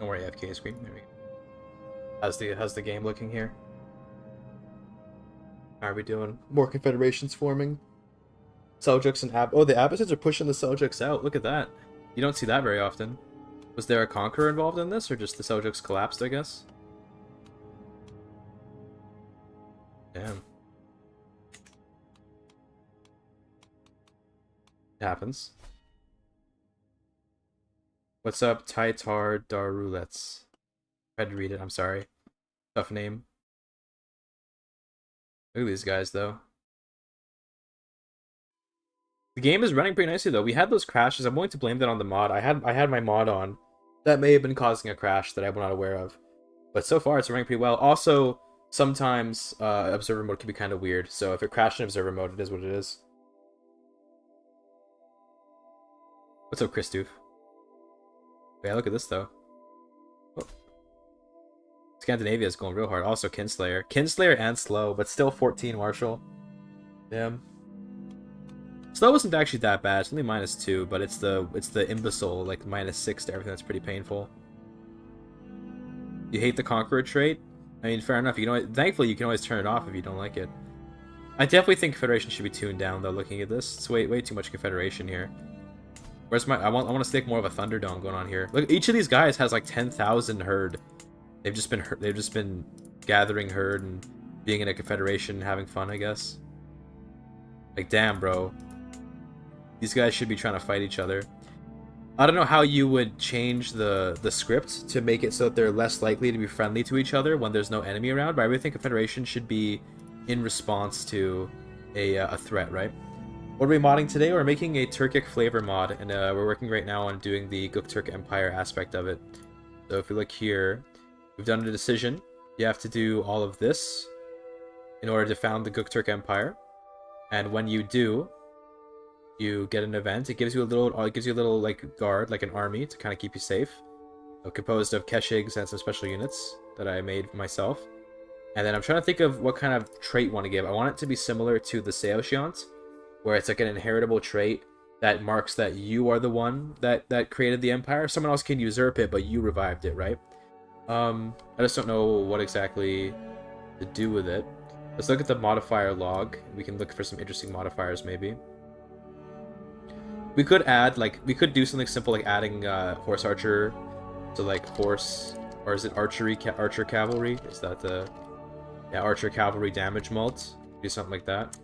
Don't worry, AFK screen. There we go. How's the game looking here? How are we doing? More confederations forming. Seljuks and Oh, the Abbasids are pushing the Seljuks out. Look at that. You don't see that very often. Was there a conqueror involved in this, or just the Seljuks collapsed, I guess? Damn. It happens. What's up, Taitar Darulets? Tried to read it, I'm sorry. Tough name. Look at these guys, though. The game is running pretty nicely, though. We had those crashes. I'm willing to blame that on the mod. I had my mod on. That may have been causing a crash that I'm not aware of. But so far, it's running pretty well. Also, sometimes observer mode can be kind of weird. So if it crashed in observer mode, it is what it is. What's up, Christoof? Yeah, look at this, though. Oh. Scandinavia is going real hard. Also, Kinslayer. Kinslayer and Slow, but still 14 Marshall. Damn. Slow wasn't actually that bad. It's only -2, but it's the imbecile, like, -6 to everything. That's pretty painful. You hate the Conqueror trait? I mean, fair enough. You can thankfully, you can always turn it off if you don't like it. I definitely think Confederation should be tuned down, though, looking at this. It's way too much Confederation here. Where's my... I want to stick more of a Thunderdome going on here. Look, each of these guys has, like, 10,000 herd. They've just been gathering herd and being in a Confederation and having fun, I guess. Like, damn, bro. These guys should be trying to fight each other. I don't know how you would change the script to make it so that they're less likely to be friendly to each other when there's no enemy around, but I really think Confederation should be in response to a threat, right? What are we modding today? We're making a Turkic flavor mod, and we're working right now on doing the GökTurk Empire aspect of it. So if we look here, we've done a decision. You have to do all of this in order to found the GökTurk Empire, and when you do, you get an event. It gives you a little like guard, like an army, to kind of keep you safe. So composed of Keshigs and some special units that I made myself. And then I'm trying to think of what kind of trait I want to give. I want it to be similar to the Seoshiant, where it's like an inheritable trait that marks that you are the one that created the empire. Someone else can usurp it, but you revived it, right? I just don't know what exactly to do with it. Let's look at the modifier log. We can look for some interesting modifiers, maybe. We could add, like, we could do something simple like adding horse archer to, like, horse, or is it archery, archer cavalry? Is that the, yeah, archer cavalry damage mult? Do something like that.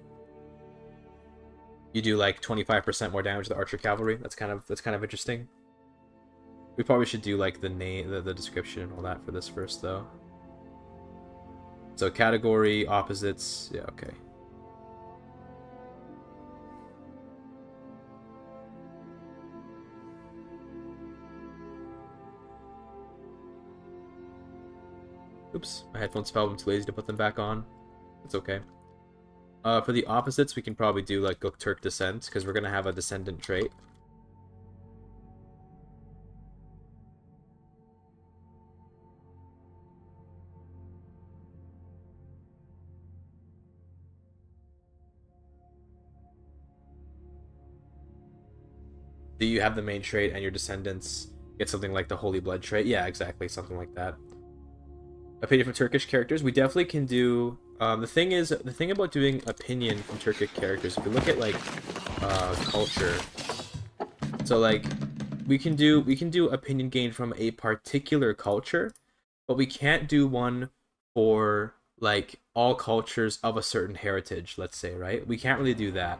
You do like 25% more damage to the archer cavalry. That's kind of interesting. We probably should do like the name, the description and all that for this first, though. So category, opposites, yeah, okay. Oops, my headphones fell. I'm too lazy to put them back on. It's okay. For the opposites, we can probably do like GökTurk Descent, because we're going to have a descendant trait. Do you have the main trait and your descendants get something like the Holy Blood trait? Yeah, exactly, something like that. Opinion from Turkish characters, we definitely can do. The thing about doing opinion from Turkic characters, if you look at like culture, so like we can do opinion gain from a particular culture, but we can't do one for like all cultures of a certain heritage, let's say, right? We can't really do that,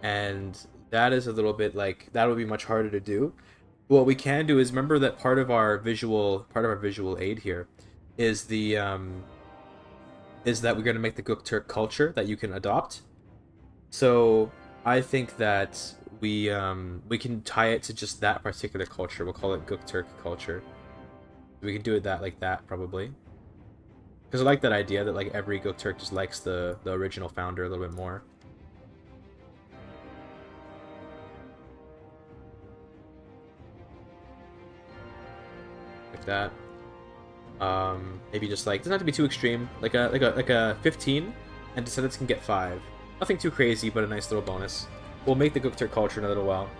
and that is a little bit like, that would be much harder to do. What we can do is, remember that part of our visual aid here is the is that we're going to make the GökTurk culture that you can adopt. So I think that we can tie it to just that particular culture. We'll call it GökTurk culture. We can do it like that probably, because I like that idea that like every GökTurk just likes the original founder a little bit more. Like that. Maybe just like, doesn't have to be too extreme, like a 15, and descendants can get 5. Nothing too crazy, but a nice little bonus. We'll make the GökTurk culture in a little while.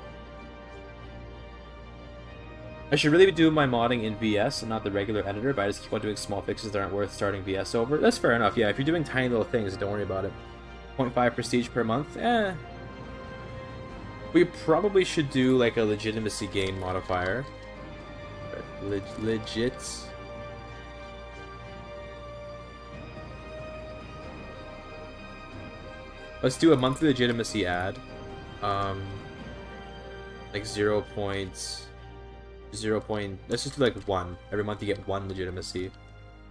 I should really be doing my modding in VS and not the regular editor, but I just keep on doing small fixes that aren't worth starting VS over. That's fair enough, yeah. If you're doing tiny little things, don't worry about it. 0.5 prestige per month, eh. We probably should do like a legitimacy gain modifier. Legit. Let's do a monthly legitimacy ad. Like 0. Let's just do like 1. Every month you get 1 legitimacy.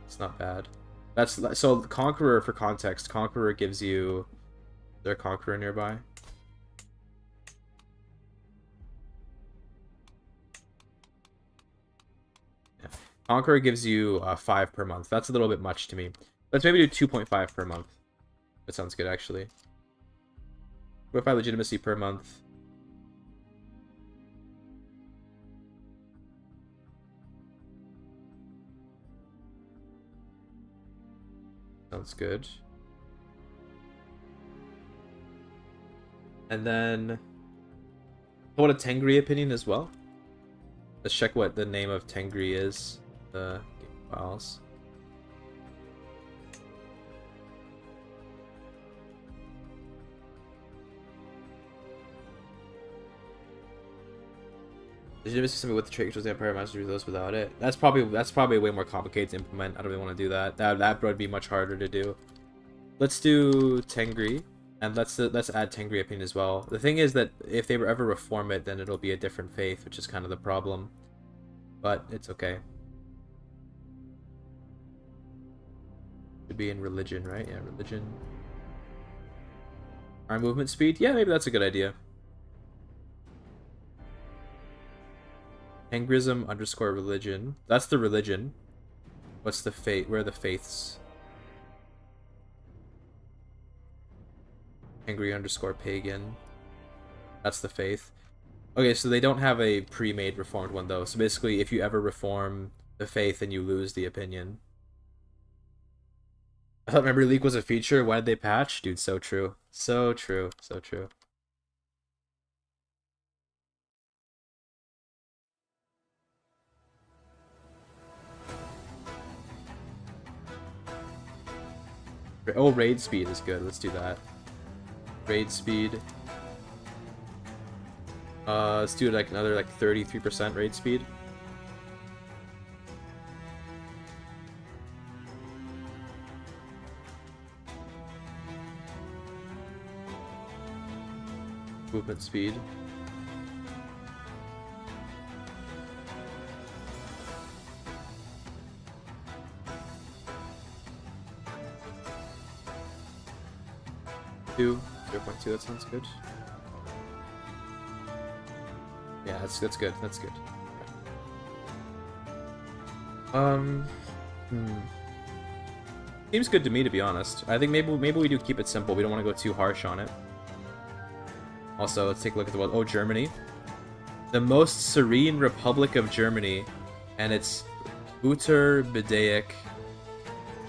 It's not bad. That's so Conqueror, for context. Conqueror gives you. Is there a Conqueror nearby? Yeah. Conqueror gives you 5 per month. That's a little bit much to me. Let's maybe do 2.5 per month. That sounds good, actually. 2.5 legitimacy per month. Sounds good. And then, I want a Tengri opinion as well. Let's check what the name of Tengri is. The game files. Legitimacy something with the Turkish Culture Empire Master those without it. That's probably way more complicated to implement. I don't really want to do that. That would be much harder to do. Let's do Tengri, and let's add Tengri opinion as well. The thing is that if they ever reform it, then it'll be a different faith, which is kind of the problem. But it's okay. Should be in religion, right? Yeah, religion. Our movement speed? Yeah, maybe that's a good idea. Tengrism _ religion. That's the religion. What's the faith? Where are the faiths? Tengri _ pagan. That's the faith. Okay, so they don't have a pre-made reformed one though. So basically, if you ever reform the faith, then you lose the opinion. I thought memory leak was a feature. Why did they patch? Dude, so true. So true. So true. Oh, raid speed is good. Let's do that. Raid speed. Let's do like another like 33% raid speed. Movement speed. 0.2, that sounds good. Yeah, that's good. That's good. Seems good to me, to be honest. I think maybe we do keep it simple. We don't want to go too harsh on it. Also, let's take a look at the world. Oh, Germany. The most serene Republic of Germany, and it's Uter Bedaic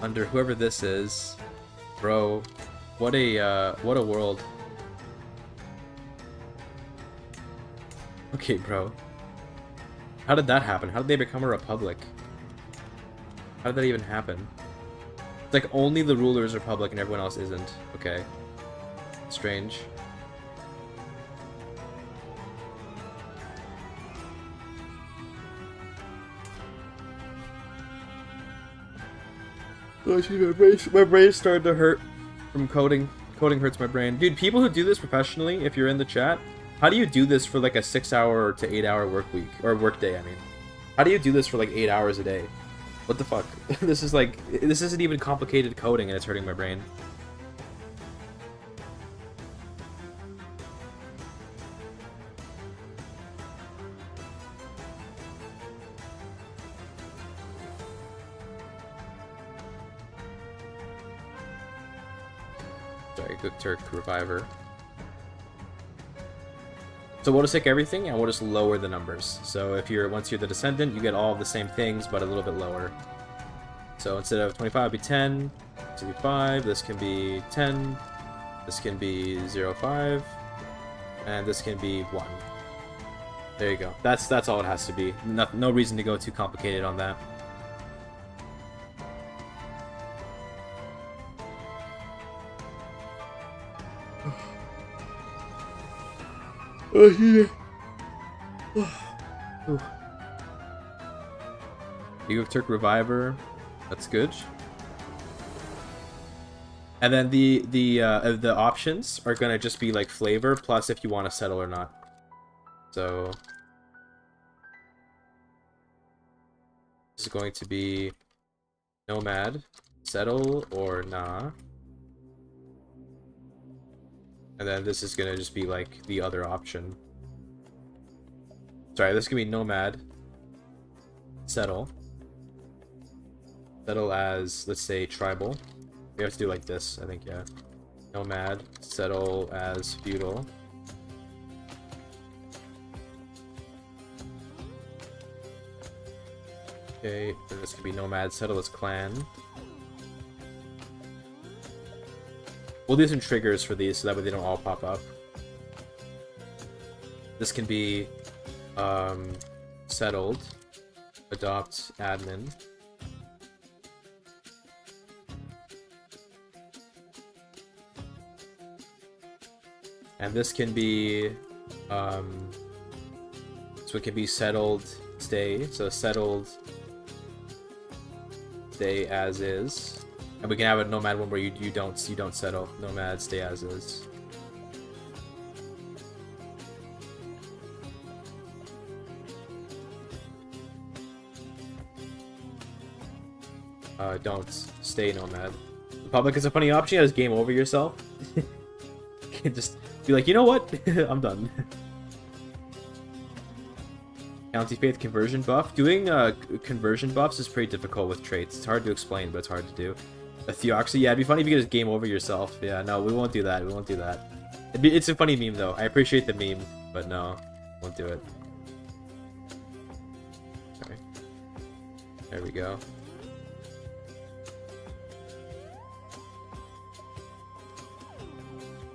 under whoever this is. Bro, what a world. Okay, bro. How did that happen? How did they become a republic? How did that even happen? It's like only the ruler is republic and everyone else isn't. Okay. Strange. Oh, geez, my brain's starting to hurt from coding. Coding hurts my brain. Dude, people who do this professionally, if you're in the chat, how do you do this for like a 6-hour to 8-hour work week? Or work day, I mean. How do you do this for like 8 hours a day? What the fuck? This isn't even complicated coding and it's hurting my brain. Sorry, GökTurk Reviver. So we'll just take everything and we'll just lower the numbers. So if once you're the descendant, you get all the same things, but a little bit lower. So instead of 25, it'll be 10. This will be 5. This can be 10. This can be 0.5. And this can be 1. There you go. That's all it has to be. No reason to go too complicated on that. GökTurk Reviver. That's good. And then the options are gonna just be like flavor plus if you want to settle or not. So this is going to be nomad, settle or nah. And then this is gonna just be like the other option. Sorry, this is gonna be nomad, settle. Settle as, let's say, tribal. We have to do like this, I think, yeah. Nomad, settle as feudal. Okay, then this could be nomad, settle as clan. We'll do some triggers for these so that way they don't all pop up. This can be settled, adopt admin. And this can be, so it can be settled, stay. So settled, stay as is. And we can have a nomad one where you don't settle. Nomad, stay as is. Don't stay nomad. Republic is a funny option. You just game over yourself. You can just be like, you know what? I'm done. County Faith conversion buff. Doing conversion buffs is pretty difficult with traits. It's hard to explain, but it's hard to do. A theocracy, yeah, it'd be funny if you could just game over yourself. Yeah, no, we won't do that. We won't do that. It's a funny meme, though. I appreciate the meme, but no, won't do it. Sorry. There we go.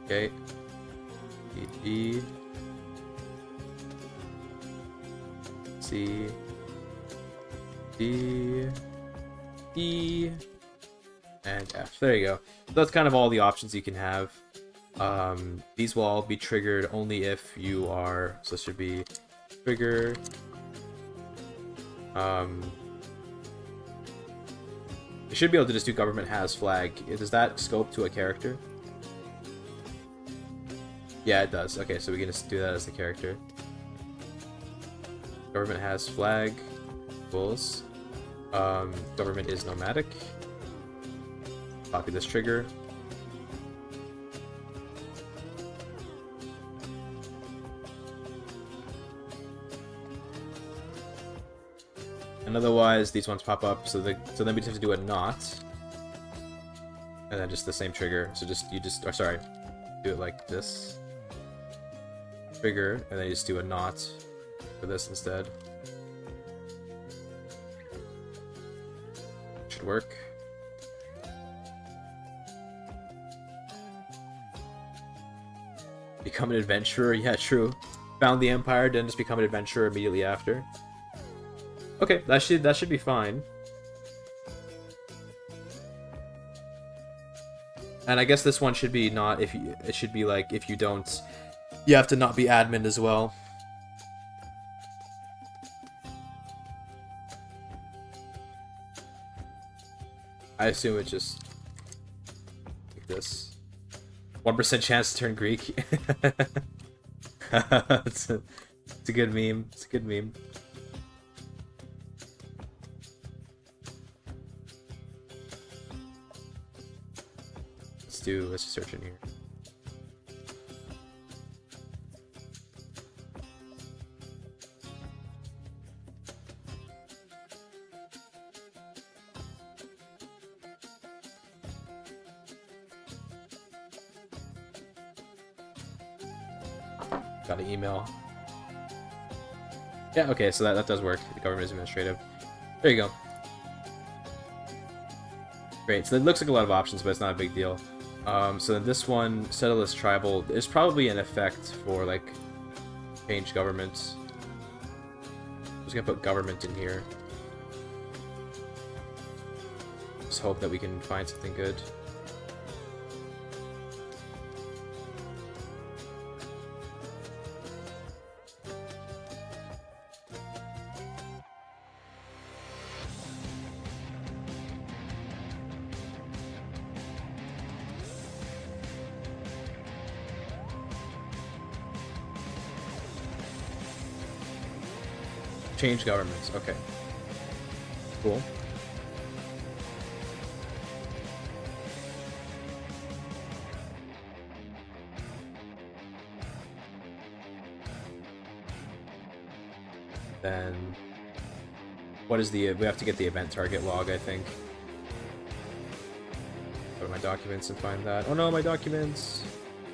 Okay. E. C. D. E. And F. There you go. So that's kind of all the options you can have. These will all be triggered only if you are. So this should be trigger. You should be able to just do government has flag. Does that scope to a character? Yeah, it does. Okay, so we can just do that as the character. Government has flag. Bulls. Government is nomadic. Copy this trigger. And otherwise, these ones pop up. So then we just have to do a not, and then just the same trigger. So sorry, do it like this. Trigger, and then you just do a not for this instead. Should work. Become an adventurer, yeah, true. Found the Empire, then just become an adventurer immediately after. Okay, that should be fine. And I guess this one should be not if you. It should be like if you don't. You have to not be admin as well. I assume it's just like this. 1% chance to turn Greek. it's a good meme. It's a good meme. Let's just search in here. Got an email. Yeah, okay, so that does work. The government is administrative. There you go. Great, so it looks like a lot of options, but it's not a big deal. So then this one, settle as tribal, there's probably an effect for, like, change government. just gonna put government in here. Just hope that we can find something good. Change governments. Okay. Cool. Then what is the we have to get the event target log, I think. Go to my documents and find that. Oh no, my documents.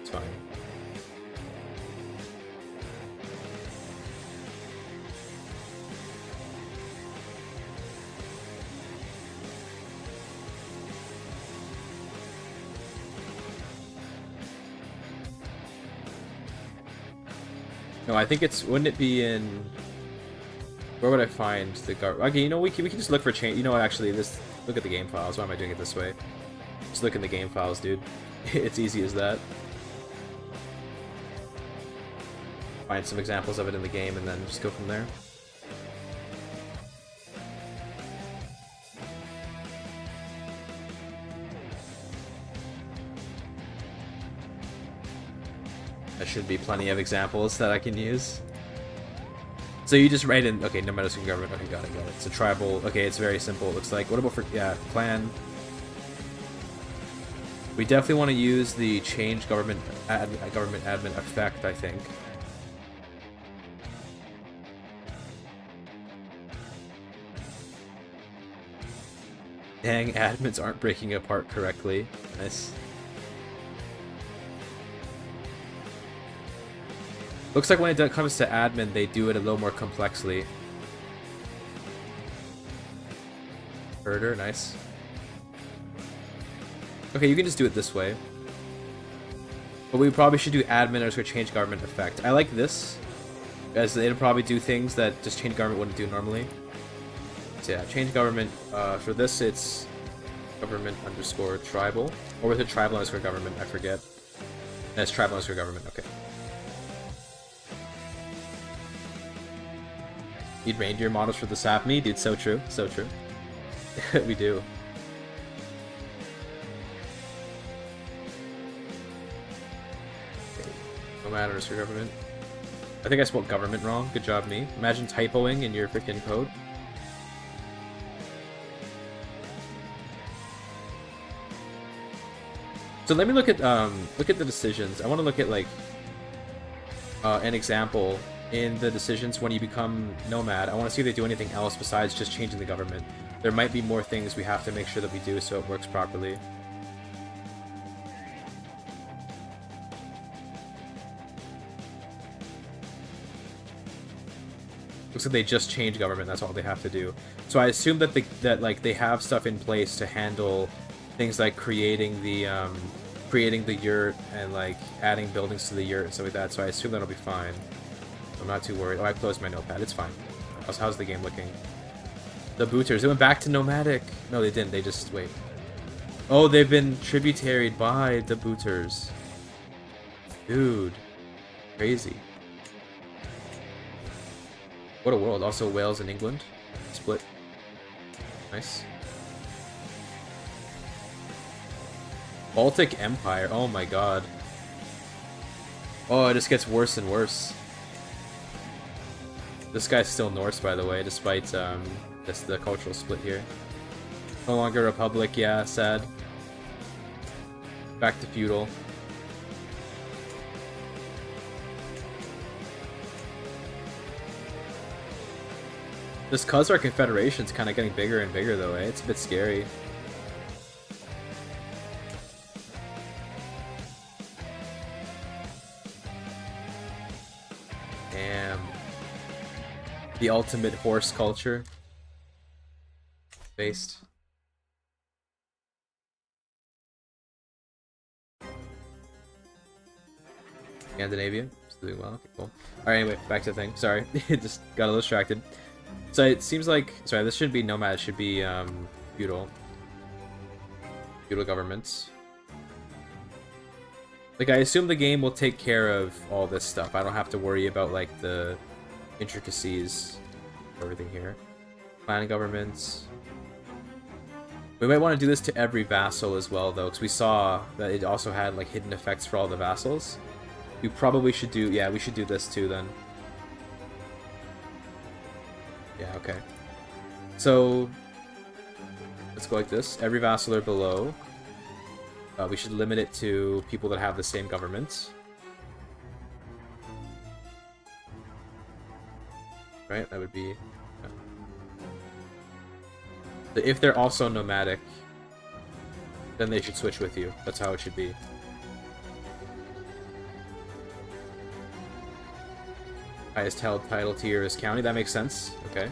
It's fine. No, I think it's, wouldn't it be in, where would I find the okay, you know, we can just look for change. You know what, actually, this, look at the game files. Why am I doing it this way? Just look in the game files, dude. It's easy as that. Find some examples of it in the game and then just go from there. There should be plenty of examples that I can use. So you just write in, okay, no matter what government, okay, got it. It's a tribal, okay, it's very simple, it looks like. What about for, yeah, clan? We definitely want to use the change government admin effect, I think. Dang, admins aren't breaking apart correctly. Nice. Looks like when it comes to admin, they do it a little more complexly. Herder, nice. Okay, you can just do it this way. But we probably should do admin underscore change government effect. I like this, as it'll probably do things that just change government wouldn't do normally. So yeah, change government. For this, it's government underscore tribal. Or with it tribal underscore government, I forget. That's tribal underscore government, okay. Need reindeer models for the Sapmi? Dude, so true. So true. We do. Okay. No matters for government. I think I spelled government wrong. Good job, me. Imagine typoing in your freaking code. So let me look at the decisions. I want to look at like an example in the decisions when you become nomad. I want to see if they do anything else besides just changing the government. There might be more things we have to make sure that we do so it works properly. Looks like they just changed government. That's all they have to do. So I assume that they have stuff in place to handle things like creating the yurt and like adding buildings to the yurt and stuff like that. So I assume that'll be fine. I'm not too worried. Oh, I closed my notepad. It's fine. How's the game looking? The booters. They went back to nomadic. No, they didn't. They just... Wait. Oh, they've been tributaried by the booters. Dude. Crazy. What a world. Also Wales and England. Split. Nice. Baltic Empire. Oh my god. Oh, it just gets worse and worse. This guy's still Norse, by the way, despite the cultural split here. No longer Republic, yeah, sad. Back to feudal. This Khazar Confederation's kind of getting bigger and bigger, though, eh? It's a bit scary. Damn. The ultimate horse culture. Based. Scandinavia. Still doing well. Okay, cool. Alright, anyway, back to the thing. Sorry. Just got a little distracted. So it seems like, sorry, this shouldn't be nomad, it should be feudal. Feudal governments. Like, I assume the game will take care of all this stuff. I don't have to worry about, like, the intricacies of everything here. Clan governments. We might want to do this to every vassal as well, though, because we saw that it also had, like, hidden effects for all the vassals. We probably should do... Yeah, we should do this too, then. Yeah, okay. So, let's go like this. Every vassal or below. We should limit it to people that have the same government. Right? That would be... Yeah. So if they're also nomadic, then they should switch with you. That's how it should be. Highest held title tier is county. That makes sense. Okay.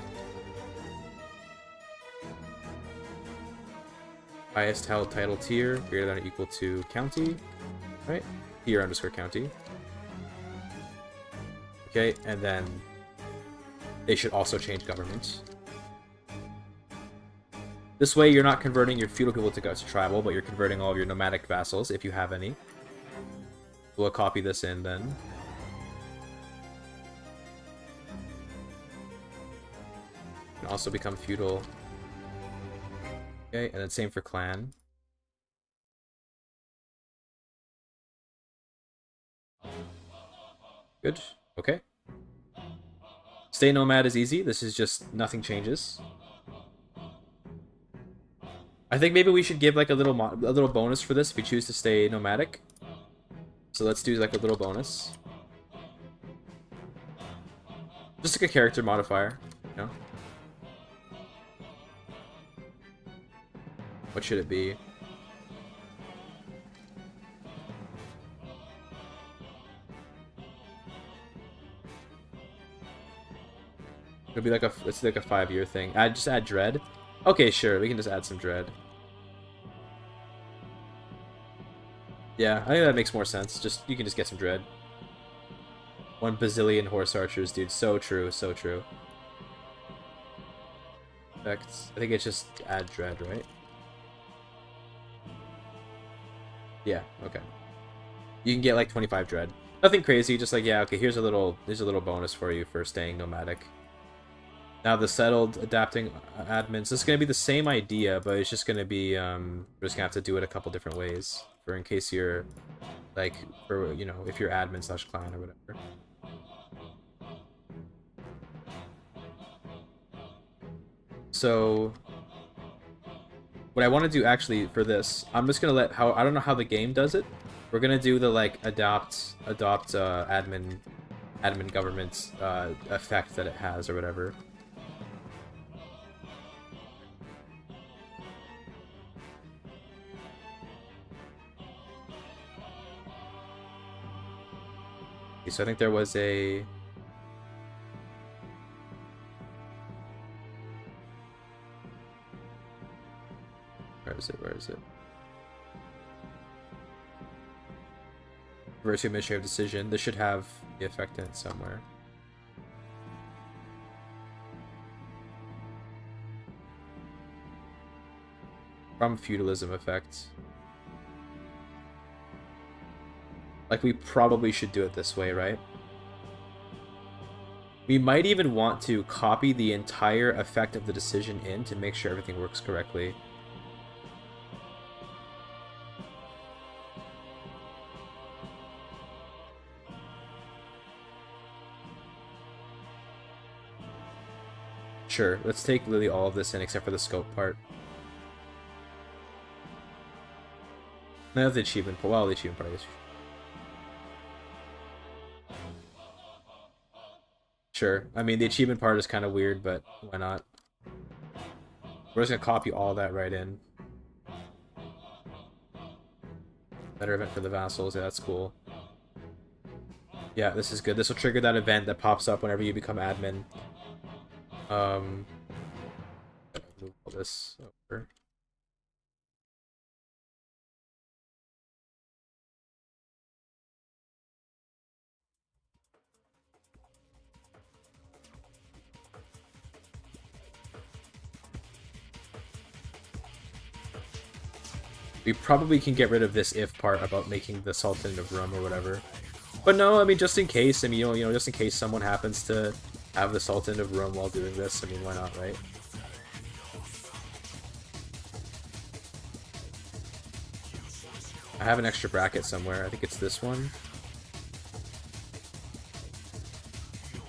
Highest held title tier, greater than or equal to county. Right? Tier underscore county. Okay, and then they should also change government. This way, you're not converting your feudal people to tribal, but you're converting all of your nomadic vassals, if you have any. We'll copy this in, then. Can also become feudal. Okay, and then same for clan. Good. Okay. Stay nomad is easy. This is just nothing changes. I think maybe we should give like a little bonus for this if we choose to stay nomadic. So let's do like a little bonus. Just like a character modifier, you know? What should it be? It'll be like a, it's like a 5-year thing. Just add dread. Okay, sure, we can just add some dread. Yeah, I think that makes more sense. Just, you can just get some dread. 1 bazillion horse archers, dude. So true, so true. Effects. I think it's just add dread, right? Yeah, okay. You can get like 25 dread. Nothing crazy, just like, yeah, okay, here's a little bonus for you for staying nomadic. Now the settled adapting admins. This is gonna be the same idea, but it's just gonna be we're just gonna have to do it a couple different ways. For in case you're like, for, you know, if you're admin slash clan or whatever. So what I want to do actually for this, I'm just gonna let I don't know how the game does it. We're gonna do the like adopt admin government effect that it has or whatever. Okay, so I think there was a... Where is it? Where is it? Reverse administrative decision. This should have the effect in it somewhere. From feudalism effect. Like, we probably should do it this way, right? We might even want to copy the entire effect of the decision in to make sure everything works correctly. Sure, let's take literally all of this in except for the scope part. No, the achievement part. Well, the achievement part is... Sure. I mean, the achievement part is kind of weird, but why not? We're just gonna copy all that right in. Better event for the vassals. Yeah, that's cool. Yeah, this is good. This will trigger that event that pops up whenever you become admin. Move all this over. We probably can get rid of this if part about making the Sultan of Rum or whatever. But no, I mean, just in case, I mean, you know, just in case someone happens to have the Sultan of Rum while doing this, I mean, why not, right? I have an extra bracket somewhere. I think it's this one.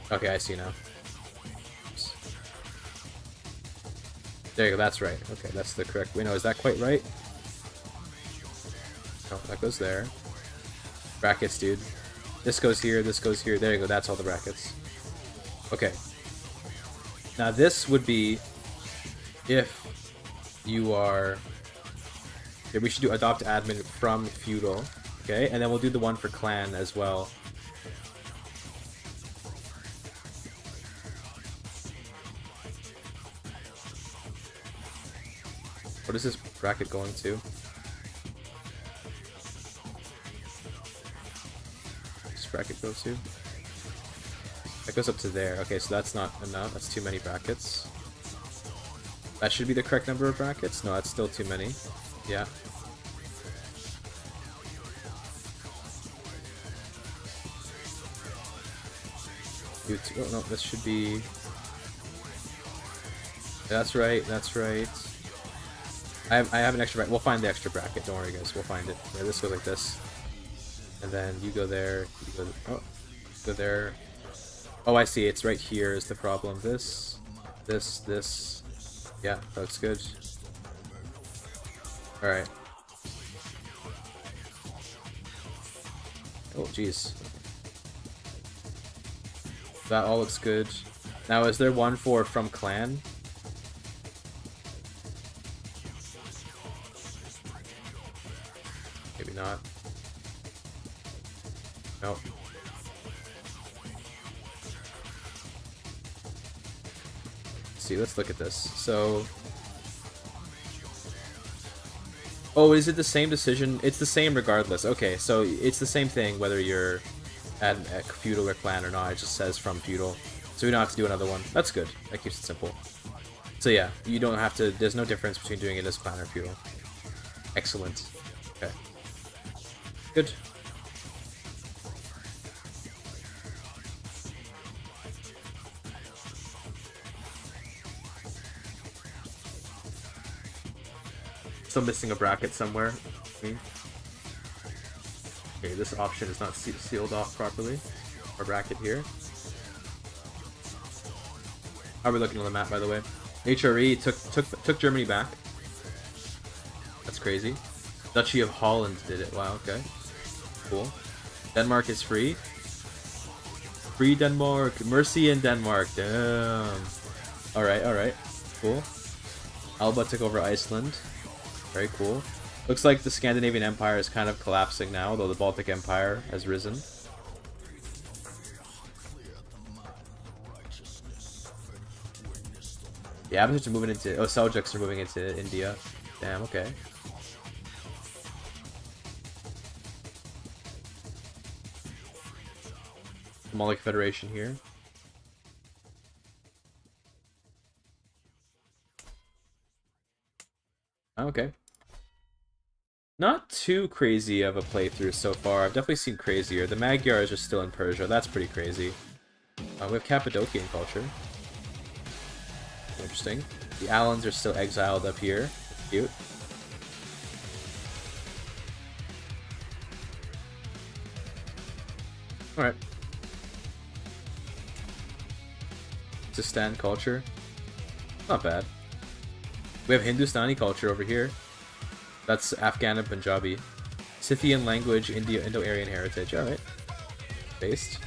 Okay, I see now. Oops. There you go, that's right. Okay, that's the correct... Wait, no, is that quite right? No, that goes there. Brackets, dude. This goes here, this goes here. There you go, that's all the brackets. Okay. Now this would be if you are... Okay, we should do adopt admin from feudal. Okay, and then we'll do the one for clan as well. What is this bracket going to? This bracket goes to? That goes up to there. Okay, so that's not enough. That's too many brackets. That should be the correct number of brackets? No, that's still too many. Yeah. Oh no, this should be... That's right, that's right. I have an extra bracket. We'll find the extra bracket, don't worry guys, we'll find it. Yeah, this goes like this. And then you go there, you go, oh, go there. Oh, I see, it's right here is the problem. This. Yeah, that's good. Alright. Oh, jeez. That all looks good. Now, is there one for from clan? Maybe not. Nope. Let's see, let's look at this. So... Oh, is it the same decision? It's the same regardless. Okay, so it's the same thing whether you're at feudal or clan or not. It just says from feudal. So we don't have to do another one. That's good. That keeps it simple. So yeah, you don't have to... There's no difference between doing it as clan or feudal. Excellent. Okay. Good. Still missing a bracket somewhere. Okay, this option is not sealed off properly. Our bracket here. How are we looking on the map, by the way? HRE took Germany back. That's crazy. Duchy of Holland did it. Wow, okay. Cool. Denmark is free. Free Denmark. Mercy in Denmark. Damn. Alright, alright. Cool. Alba took over Iceland. Very cool. Looks like the Scandinavian Empire is kind of collapsing now, though the Baltic Empire has risen. The Abkhazs are moving into... Oh, Seljuks are moving into India. Damn, okay. Malik Federation here. Okay. Not too crazy of a playthrough so far. I've definitely seen crazier. The Magyars are still in Persia. That's pretty crazy. We have Cappadocian culture. Interesting. The Alans are still exiled up here. That's cute. Alright. Sistan culture. Not bad. We have Hindustani culture over here. That's Afghan and Punjabi. Scythian language, Indo-Aryan heritage. Alright. Based.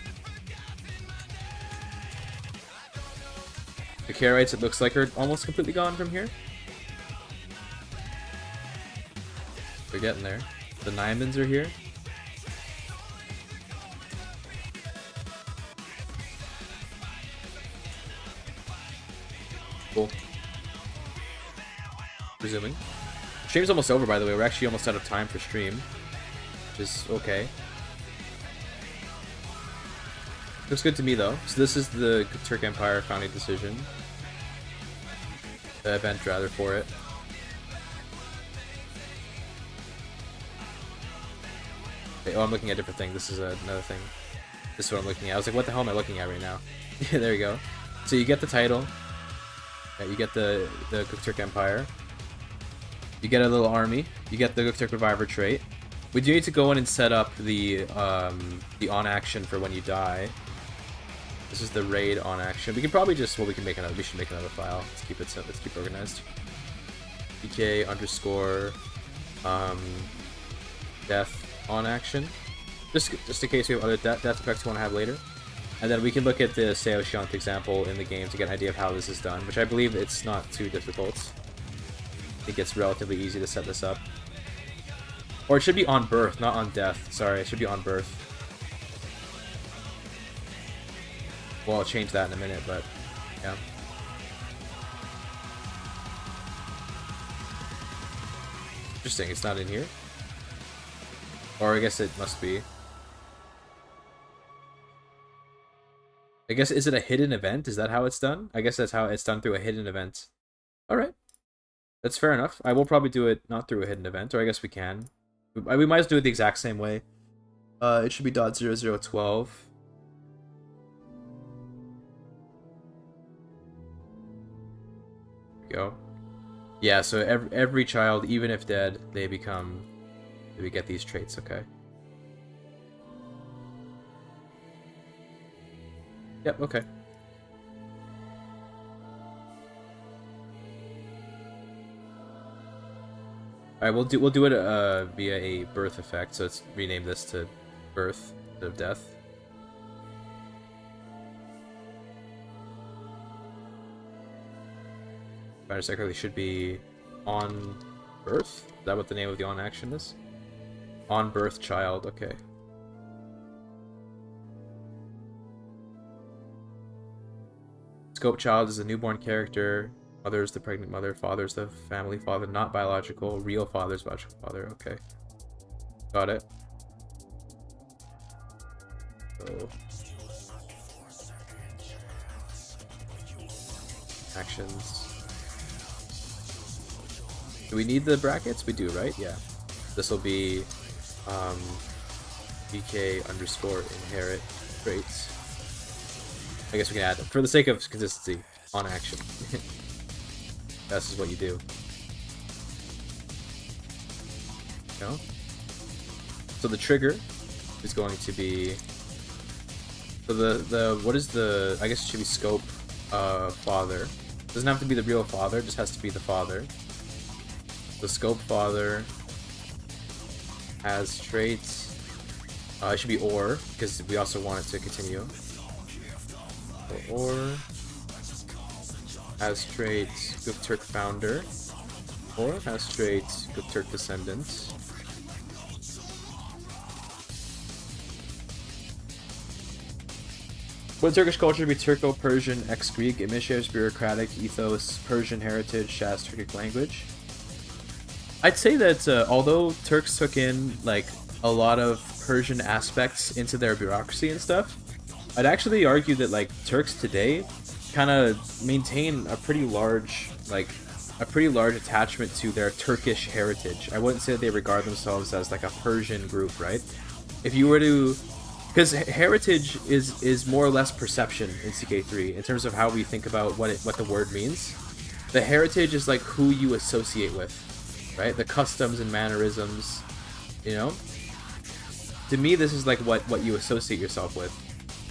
The Karaites, it looks like, are almost completely gone from here. We're getting there. The Naimans are here. Cool. Resuming. Stream's almost over, by the way. We're actually almost out of time for stream. Which is okay. Looks good to me, though. So this is the GökTurk Empire founding decision. The event, rather, for it. Okay, oh, I'm looking at a different thing. This is another thing. This is what I'm looking at. I was like, what the hell am I looking at right now? Yeah, there you go. So you get the title. Yeah, you get the GökTurk Empire. You get a little army. You get the GökTurk Reviver trait. We do need to go in and set up the on action for when you die. This is the raid on action. We can probably just, well, we can make another. We should make another file. Let's keep it simple. Let's keep it organized. PK underscore death on action. Just in case we have other death effects we want to have later. And then we can look at the Seoshiant example in the game to get an idea of how this is done, which I believe it's not too difficult. I think it's relatively easy to set this up. Or it should be on birth, not on death. Sorry, it should be on birth. Well, I'll change that in a minute, but yeah. Interesting, it's not in here. Or I guess it must be. I guess, is it a hidden event? Is that how it's done? I guess that's how it's done, through a hidden event. Alright. That's fair enough. I will probably do it not through a hidden event, or I guess we can. We might as well do it the exact same way. It should be .0012. There we go. Yeah, so every child, even if dead, they get these traits, okay. Yep, okay. Alright, we'll do it via a birth effect, so let's rename this to birth instead of death. If I understand correctly, should be on birth? Is that what the name of the on action is? On birth child, okay. Scope child is a newborn character. Mother is the pregnant mother. Father is the family father, not biological. Real father is biological father. Okay. Got it. So. Actions. Do we need the brackets? We do, right? Yeah. This will be BK underscore inherit traits. I guess we can add them for the sake of consistency on action. This is what you do. No? So the trigger is going to be, so the what is the, I guess it should be scope father. Doesn't have to be the real father, it just has to be the father. The scope father has traits. It should be or, because we also want it to continue. So or has traits GökTurk founder, or has traits GökTurk descendants. Would Turkish culture be Turco-Persian, ex-Greek, emissions, bureaucratic, ethos, Persian heritage, Shas Turkic language? I'd say that although Turks took in like a lot of Persian aspects into their bureaucracy and stuff, I'd actually argue that like Turks today kind of maintain a pretty large attachment to their Turkish heritage. I wouldn't say that they regard themselves as like a Persian group, right? If you were to, because heritage is more or less perception in CK3 in terms of how we think about what the word means. The heritage is like who you associate with, right? The customs and mannerisms, you know? To me, this is like what you associate yourself with.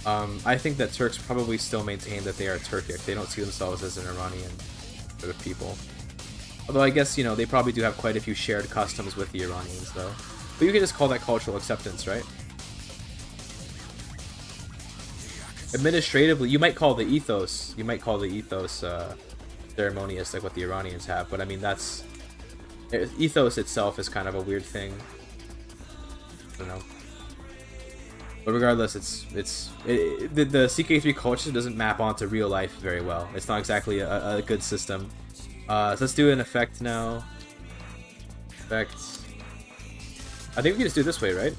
I think that Turks probably still maintain that they are Turkic. They don't see themselves as an Iranian sort of people. Although I guess, you know, they probably do have quite a few shared customs with the Iranians, though. But you can just call that cultural acceptance, right? Administratively, you might call the ethos, ceremonious, like what the Iranians have, but I mean, that's... Ethos itself is kind of a weird thing. I don't know. But regardless, the CK3 culture doesn't map onto real life very well. It's not exactly a good system. So let's do an effect now. Effect. I think we can just do it this way, right?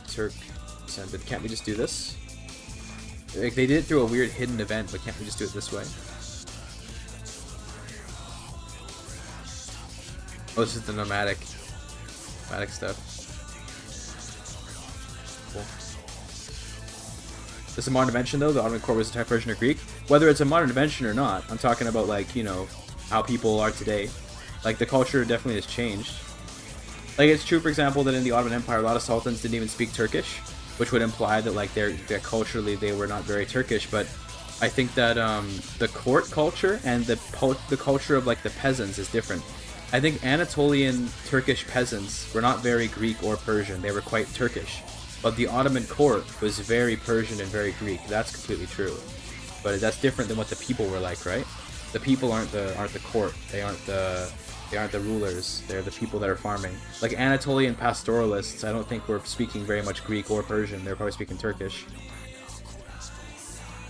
Turk descendant. Can't we just do this? Like, they did it through a weird hidden event, but can't we just do it this way? Oh, this is the nomadic stuff. Cool. This is a modern invention, though. The Ottoman court was a type Persian or Greek. Whether it's a modern invention or not, I'm talking about, like, you know, how people are today. Like, the culture definitely has changed. Like, it's true, for example, that in the Ottoman Empire, a lot of sultans didn't even speak Turkish, which would imply that, like, that culturally they were not very Turkish. But I think that the court culture and the culture of, like, the peasants is different. I think Anatolian Turkish peasants were not very Greek or Persian. They were quite Turkish. But the Ottoman court was very Persian and very Greek. That's completely true. But that's different than what the people were like, right? The people aren't the court. They aren't the rulers. They're the people that are farming. Like Anatolian pastoralists, I don't think were speaking very much Greek or Persian. They're probably speaking Turkish.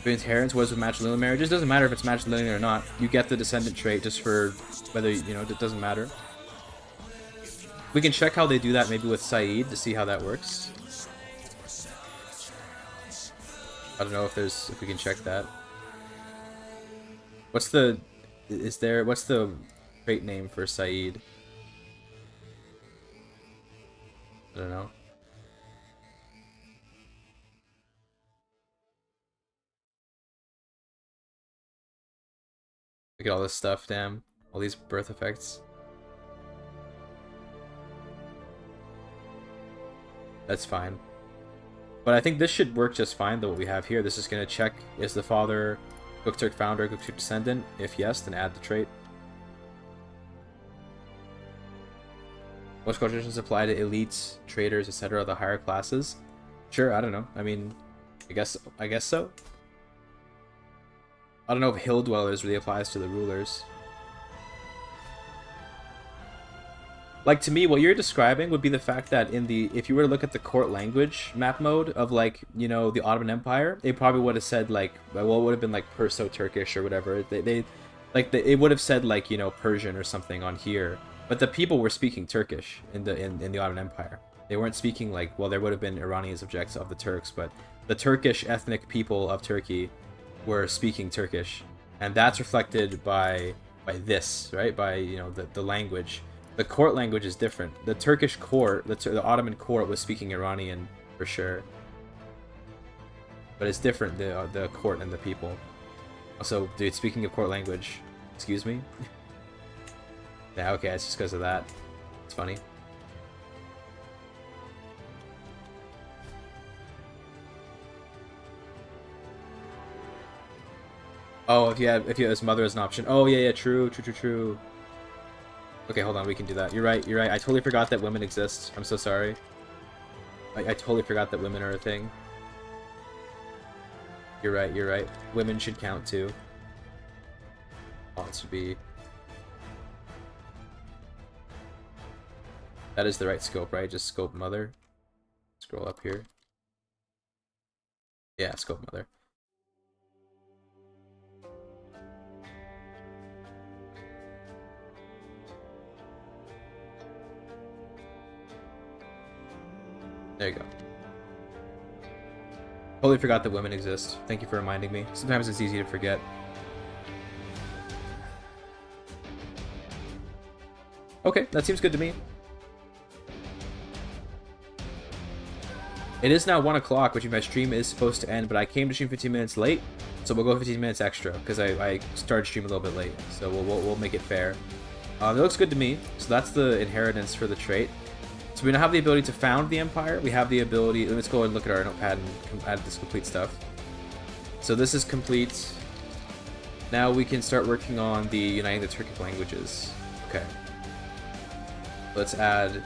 Inheritance was with matrilineal marriages. Doesn't matter if it's matrilineal or not. You get the descendant trait just for whether, you know, it doesn't matter. We can check how they do that maybe with Saeed to see how that works. I don't know if we can check that. What's the trait name for Saeed? I don't know. Look at all this stuff, damn. All these birth effects. That's fine. But I think this should work just fine, though, what we have here. This is going to check, is the father GökTurk founder, GökTurk descendant? If yes, then add the trait. Most conditions apply to elites, traders, etc., the higher classes. Sure, I don't know. I mean, I guess so. I don't know if hill dwellers really applies to the rulers. Like, to me, what you're describing would be the fact that if you were to look at the court language map mode of, like, you know, the Ottoman Empire, they probably would have said, like, well, it would have been, like, Perso-Turkish or whatever. It would have said, like, you know, Persian or something on here. But the people were speaking Turkish in the Ottoman Empire. They weren't speaking, like, well, there would have been Iranian subjects of the Turks, but the Turkish ethnic people of Turkey were speaking Turkish. And that's reflected by this, right? By, you know, the language. The court language is different. The Turkish court, the Ottoman court was speaking Iranian for sure. But it's different, the court and the people. Also, dude, speaking of court language, excuse me? Yeah, okay, it's just because of that. It's funny. Oh, if you have his mother as an option. Oh, yeah, true. Okay, hold on, we can do that. You're right. I totally forgot that women exist. I'm so sorry. I totally forgot that women are a thing. You're right. Women should count too. Wants to be... That is the right scope, right? Just scope mother. Scroll up here. Yeah, scope mother. There you go. Totally forgot that women exist. Thank you for reminding me. Sometimes it's easy to forget. Okay, that seems good to me. It is now 1 o'clock, which means my stream is supposed to end, but I came to stream 15 minutes late, so we'll go 15 minutes extra, because I started stream a little bit late, so we'll make it fair. It looks good to me, so that's the inheritance for the trait. So we now have the ability to found the empire. We have the ability... Let's go and look at our notepad and add this complete stuff. So this is complete. Now we can start working on the uniting the Turkic languages. Okay. Let's add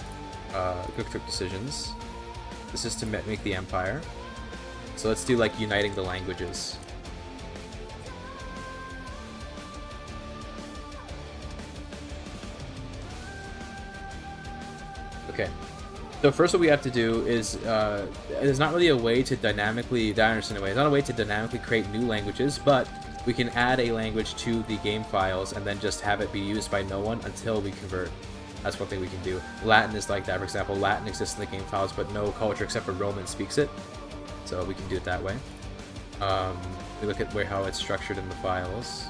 GökTurk decisions. This is to make the empire. So let's do, like, uniting the languages. Okay, so first what we have to do is, there's not really a way to dynamically, that I understand the way, there's not a way to dynamically create new languages, but we can add a language to the game files and then just have it be used by no one until we convert. That's one thing we can do. Latin is like that, for example. Latin exists in the game files, but no culture except for Roman speaks it. So we can do it that way. We look at how it's structured in the files.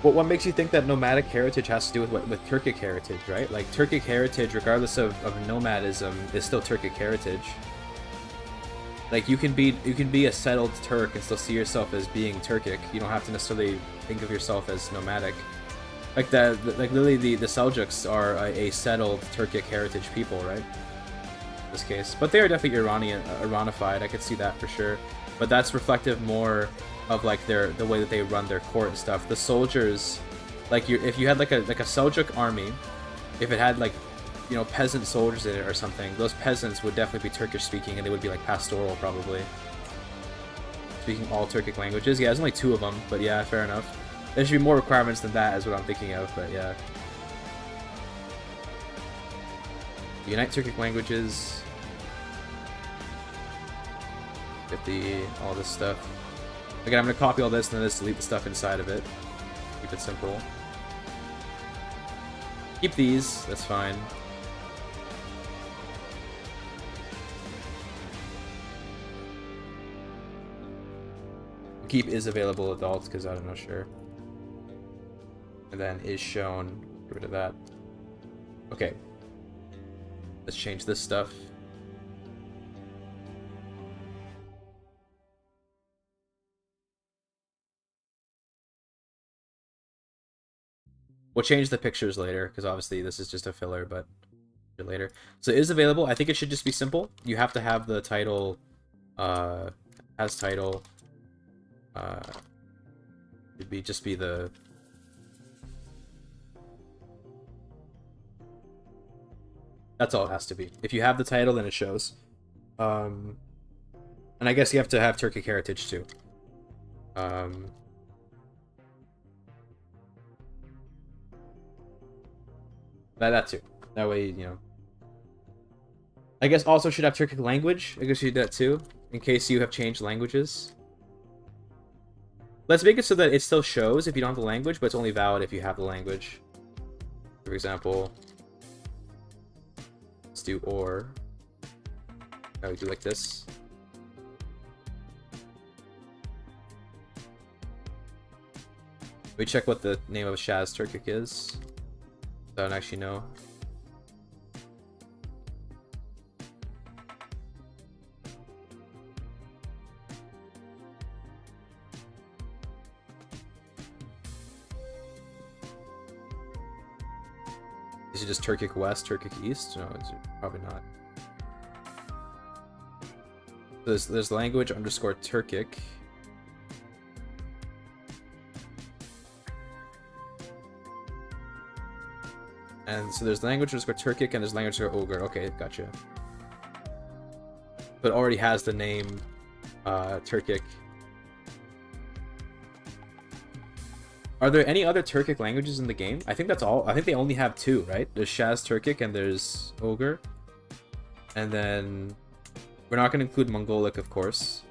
What makes you think that nomadic heritage has to do with Turkic heritage, right? Like, Turkic heritage, regardless of nomadism, is still Turkic heritage. Like, you can be a settled Turk and still see yourself as being Turkic. You don't have to necessarily think of yourself as nomadic. Like literally the Seljuks are a settled Turkic heritage people, right? In this case, but they are definitely Iranified. I could see that for sure. But that's reflective more of like the way that they run their court and stuff. The soldiers, like if you had like a Seljuk army, if it had like, you know, peasant soldiers in it or something, those peasants would definitely be Turkish speaking, and they would be like pastoral probably, speaking all Turkic languages. Yeah, there's only 2 of them, but yeah, fair enough. There should be more requirements than that, is what I'm thinking of. But yeah, unite Turkic languages. Get all this stuff. Again, I'm going to copy all this and then just delete the stuff inside of it. Keep it simple. Keep these, that's fine. Keep is available adults, because I don't know, sure. And then is shown, get rid of that. Okay. Let's change this stuff. We'll change the pictures later, because obviously this is just a filler, but later. So it is available. I think it should just be simple. You have to have the title, as title, it'd just be the... That's all it has to be. If you have the title, then it shows. And I guess you have to have Turkic heritage too. That too. That way, you know. I guess also should have Turkic language. I guess you do that too, in case you have changed languages. Let's make it so that it still shows if you don't have the language, but it's only valid if you have the language. For example, let's do or. How we do like this. We check what the name of Shaz Turkic is. I don't actually know. Is it just Turkic West, Turkic East? No, it's probably not. There's language underscore Turkic. And so there's language underscore Turkic and there's language underscore Ogre. Okay, gotcha. But it already has the name Turkic. Are there any other Turkic languages in the game? I think that's all. I think they only have 2, right? There's Shaz Turkic and there's Ogre. And then we're not going to include Mongolic, of course.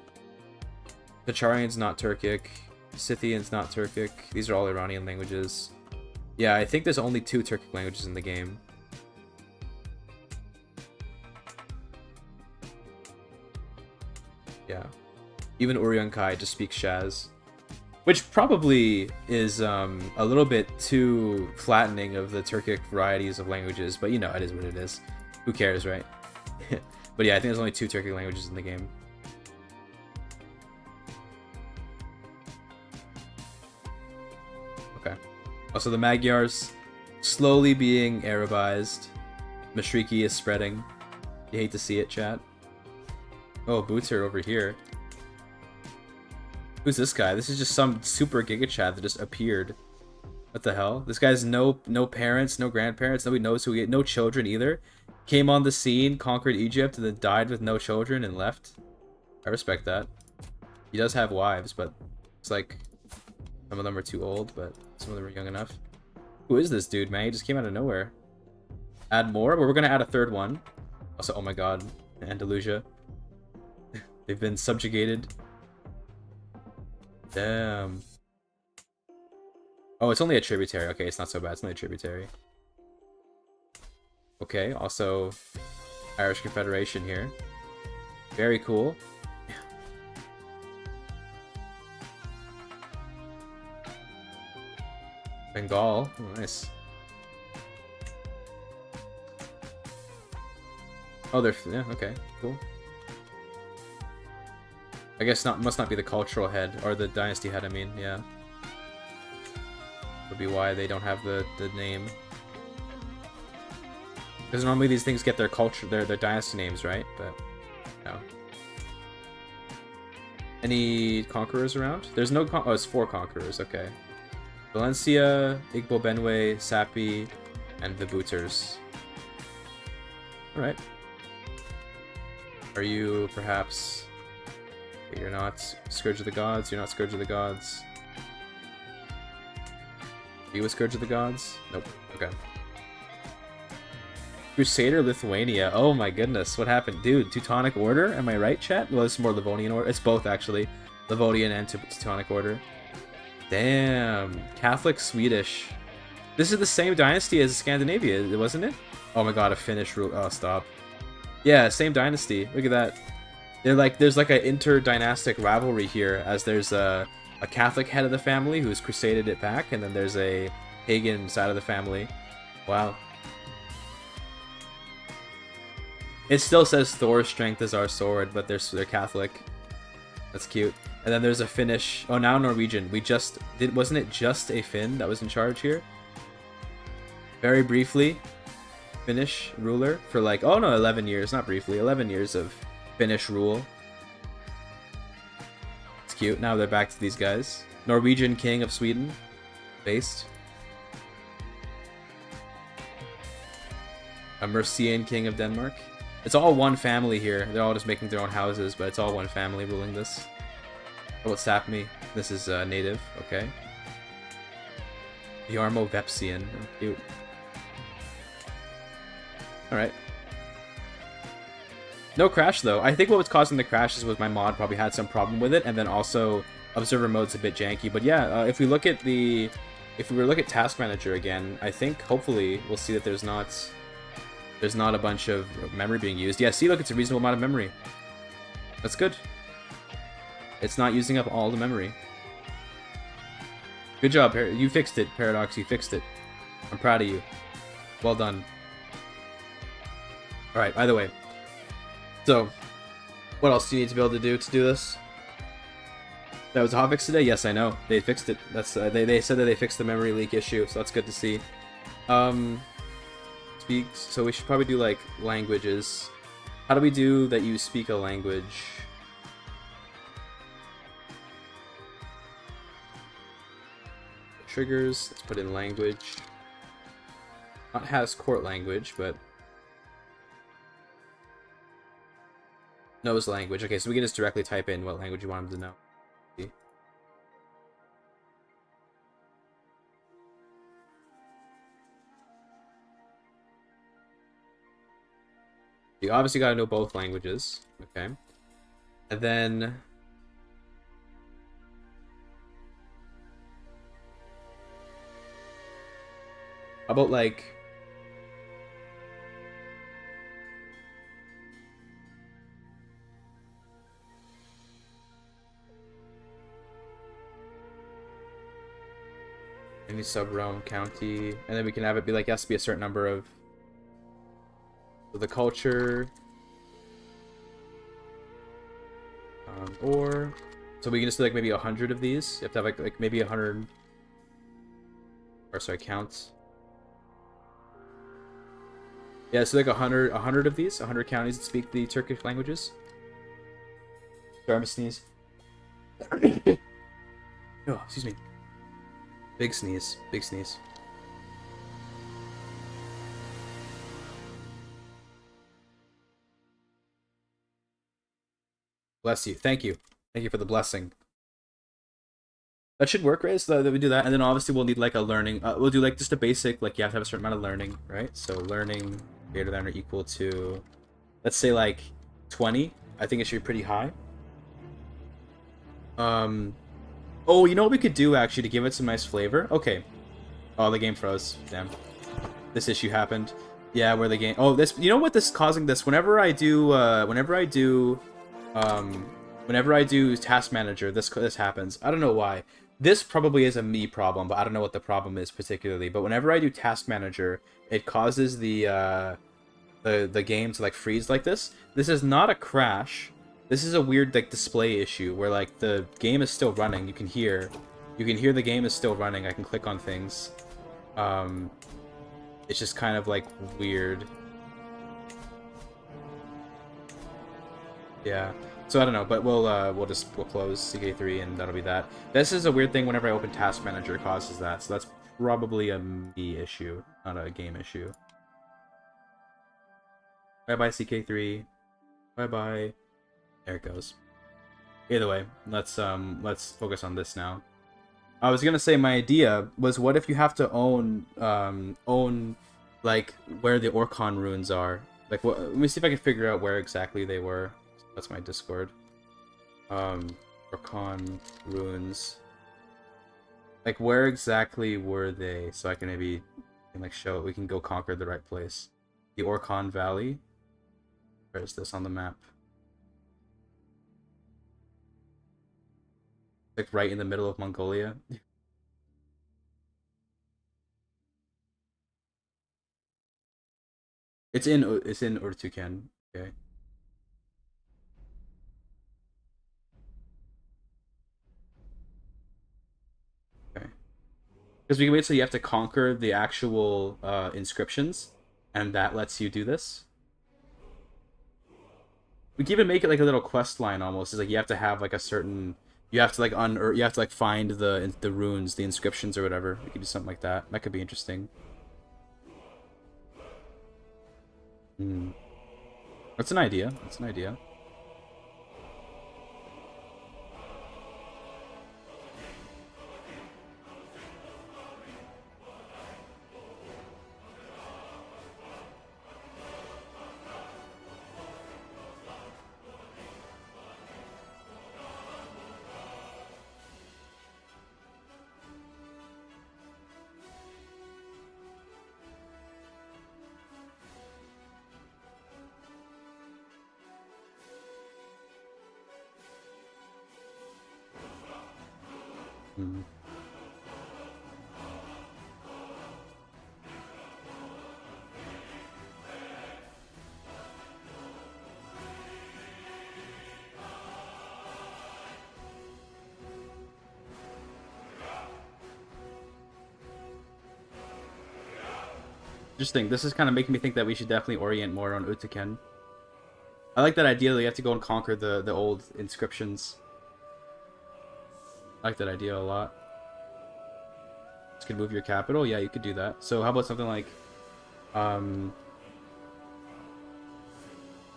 Kacharian's not Turkic. Scythian's not Turkic. These are all Iranian languages. Yeah, I think there's only 2 Turkic languages in the game. Yeah. Even Uryankai just speaks Shaz. Which probably is a little bit too flattening of the Turkic varieties of languages, but you know, it is what it is. Who cares, right? But yeah, I think there's only 2 Turkic languages in the game. Okay. Also, the Magyars slowly being Arabized. Mashriki is spreading. You hate to see it, chat. Oh, Boots are over here. Who's this guy? This is just some super GIGACHD that just appeared. What the hell? This guy has no parents, no grandparents, nobody knows who he is, no children either. Came on the scene, conquered Egypt, and then died with no children and left. I respect that. He does have wives, but it's like some of them are too old, but some of them are young enough. Who is this dude, man? He just came out of nowhere. Add more? Well, we're gonna add a 3rd one. Also, oh my god, Andalusia. They've been subjugated. Damn. Oh, it's only a tributary. Okay, it's not so bad. It's only a tributary. Okay, also Irish Confederation here. Very cool. Bengal. Oh, nice. Oh, they're... yeah, okay, cool. I guess must not be the cultural head, or the dynasty head, I mean, yeah. Would be why they don't have the name. Because normally these things get their culture, their dynasty names, right? But, no. Any conquerors around? There's no oh, it's 4 conquerors, okay. Valencia, Igbo Benue, Sapi, and the Booters. Alright. Are you perhaps... You're not Scourge of the Gods, you're not Scourge of the Gods. Are you a Scourge of the Gods? Nope. Okay. Crusader, Lithuania. Oh my goodness, what happened? Dude, Teutonic Order? Am I right, chat? Well, it's more Livonian Order. It's both, actually. Livonian and Teutonic Order. Damn. Catholic Swedish. This is the same dynasty as Scandinavia, wasn't it? Oh my god, a Finnish rule. Oh, stop. Yeah, same dynasty. Look at that. They're like, there's like an inter-dynastic rivalry here, as there's a Catholic head of the family who's crusaded it back, and then there's a pagan side of the family. Wow. It still says Thor's strength is our sword, but they're Catholic. That's cute. And then there's a Finnish... Oh, now Norwegian. Wasn't it just a Finn that was in charge here? Very briefly. Finnish ruler for like... Oh no, 11 years. Not briefly. 11 years of Finnish rule. It's cute. Now they're back to these guys. Norwegian king of Sweden. Based. A Mercian king of Denmark. It's all one family here. They're all just making their own houses, but it's all one family ruling this. Oh, what's Sapmi? This is native. Okay. Yarmo Vepsian. Oh, cute. Alright. No crash, though. I think what was causing the crashes was my mod probably had some problem with it, and then also observer mode's a bit janky. But yeah, if we look at the... If we were to look at Task Manager again, I think, hopefully, we'll see that there's not a bunch of memory being used. Yeah, see, look, it's a reasonable amount of memory. That's good. It's not using up all the memory. Good job, you fixed it, Paradox, you fixed it. I'm proud of you. Well done. Alright, either way. So, what else do you need to be able to do this? That was a hotfix today? Yes, I know. They fixed it. That's they said that they fixed the memory leak issue, so that's good to see. So we should probably do like languages. How do we do that you speak a language? Triggers, let's put in language. Not has court language, but knows language. Okay, so we can just directly type in what language you want him to know. You obviously gotta know both languages, okay? And then... How about, like... Any sub-realm, county, and then we can have it be like, it has to be a certain number of... So the culture... or... So we can just do like maybe 100 of these. You have to have like maybe 100... Or sorry, count. Yeah, so like 100 of these, 100 counties that speak the Turkish languages. Sorry, I'm gonna sneeze. Oh, excuse me. Big sneeze, big sneeze. Bless you. Thank you. Thank you for the blessing. That should work, right? So that we do that, and then obviously we'll need like a learning. We'll do like just a basic, like you have to have a certain amount of learning, right? So learning greater than or equal to let's say like 20. I think it should be pretty high. Oh, you know what we could do actually to give it some nice flavor? Okay. Oh, the game froze. Damn. This issue happened. Yeah, where the game... Oh, this... You know what this is causing this? Whenever I do Task Manager, this happens. I don't know why. This probably is a me problem, but I don't know what the problem is particularly. But whenever I do Task Manager, it causes the game to like freeze like this. This is not a crash. This is a weird like display issue where like the game is still running. You can hear the game is still running. I can click on things. It's just kind of like weird. Yeah. So I don't know, but we'll close CK3 and that'll be that. This is a weird thing whenever I open Task Manager, it causes that. So that's probably a me issue, not a game issue. Bye bye CK3. Bye bye. There it goes. Either way, let's focus on this now. I was gonna say my idea was, what if you have to own like where the Orkhon runes are? Like, what? Let me see if I can figure out where exactly they were. That's my Discord. Orkhon runes. Like, where exactly were they? So I can maybe like show it. We can go conquer the right place. The Orkhon Valley. Where is this on the map? Like right in the middle of Mongolia. It's in Urtuken. Okay. Okay. Because we can wait till you have to conquer the actual inscriptions, and that lets you do this. We can even make it like a little quest line almost. It's like you have to have like a certain, you have to like you have to like find the runes, the inscriptions or whatever. We could do something like that. That could be interesting. Hmm. That's an idea. That's an idea. Hmm. Interesting. This is kind of making me think that we should definitely orient more on Utuken. I like that idea that you have to go and conquer the old inscriptions. I like that idea a lot. This could move your capital. Yeah, you could do that. So how about something like, I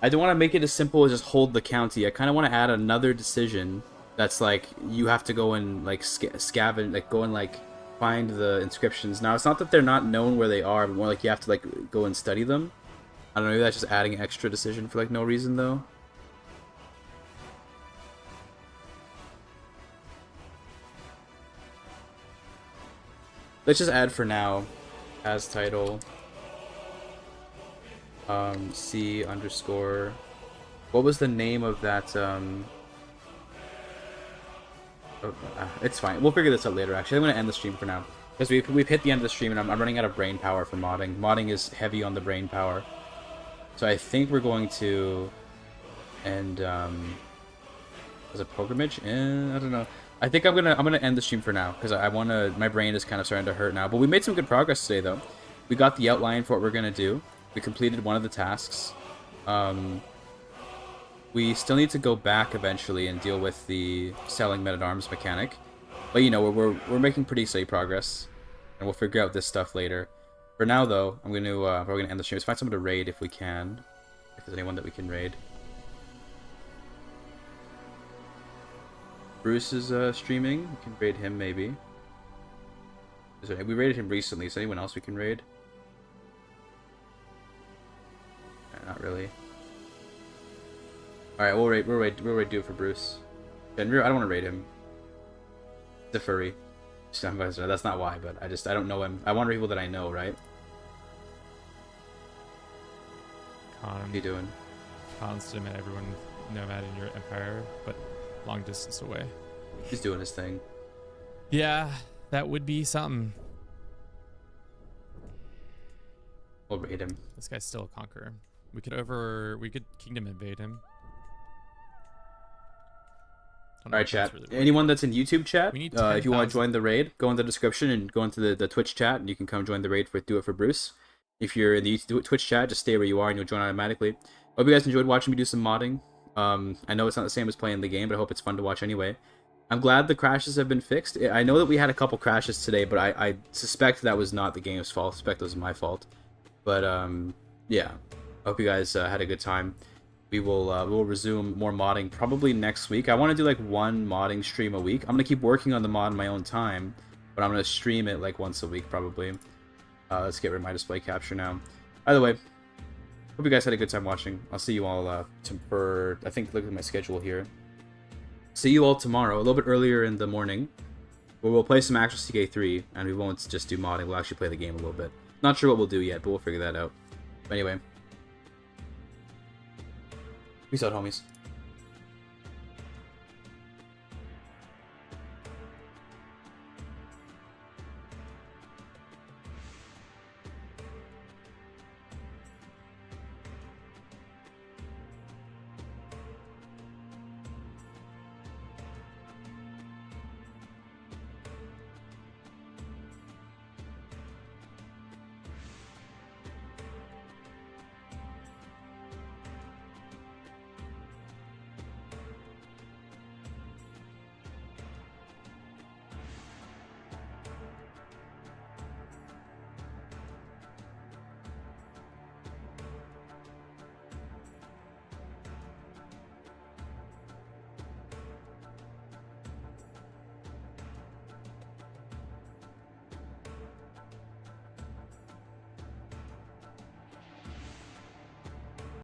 don't want to make it as simple as just hold the county. I kind of want to add another decision that's like you have to go and like scavenge, like go and like find the inscriptions. Now it's not that they're not known where they are, but more like you have to like go and study them. I don't know, maybe that's just adding an extra decision for like no reason though. Let's just add for now as title C underscore, what was the name of that it's fine, we'll figure this out later. Actually, I'm gonna end the stream for now because we've hit the end of the stream and I'm running out of brain power for modding is heavy on the brain power. So I think we're going to end as a pilgrimage. I don't know. I think I'm gonna end the stream for now because I wanna. My brain is kind of starting to hurt now. But we made some good progress today, though. We got the outline for what we're gonna do. We completed one of the tasks. We still need to go back eventually and deal with the selling men-at-arms mechanic. But you know, we're making pretty steady progress, and we'll figure out this stuff later. For now, though, we're gonna end the stream. Let's find someone to raid if we can. If there's anyone that we can raid. Bruce is streaming. We can raid him maybe. We raided him recently. Is there anyone else we can raid? Not really. All right, we'll do it for Bruce. And I don't want to raid him. The furry. That's not why, but I don't know him. I want people that I know, right? What are you doing? Constant everyone nomad in your empire, but long distance away. He's doing his thing. Yeah, that would be something. We'll raid him. This guy's still a conqueror. We could kingdom invade him. All right, chat. Anyone that's in YouTube chat, if you want to join the raid, go in the description and go into the Twitch chat, and you can come join the raid for Do It for Bruce. If you're in the Twitch chat, just stay where you are, and you'll join automatically. Hope you guys enjoyed watching me do some modding. I know it's not the same as playing the game, but I hope it's fun to watch anyway. I'm glad the crashes have been fixed. I know that we had a couple crashes today, but I suspect that was not the game's fault. I suspect it was my fault. But yeah, I hope you guys had a good time. We will resume more modding probably next week. I want to do like one modding stream a week. I'm gonna keep working on the mod in my own time, but I'm gonna stream it like once a week probably. Let's get rid of my display capture now. Either way, hope you guys had a good time watching. I'll see you all I think, look at my schedule here. See you all tomorrow, a little bit earlier in the morning, where we'll play some actual CK3, and we won't just do modding. We'll actually play the game a little bit. Not sure what we'll do yet, but we'll figure that out. But anyway. Peace out, homies.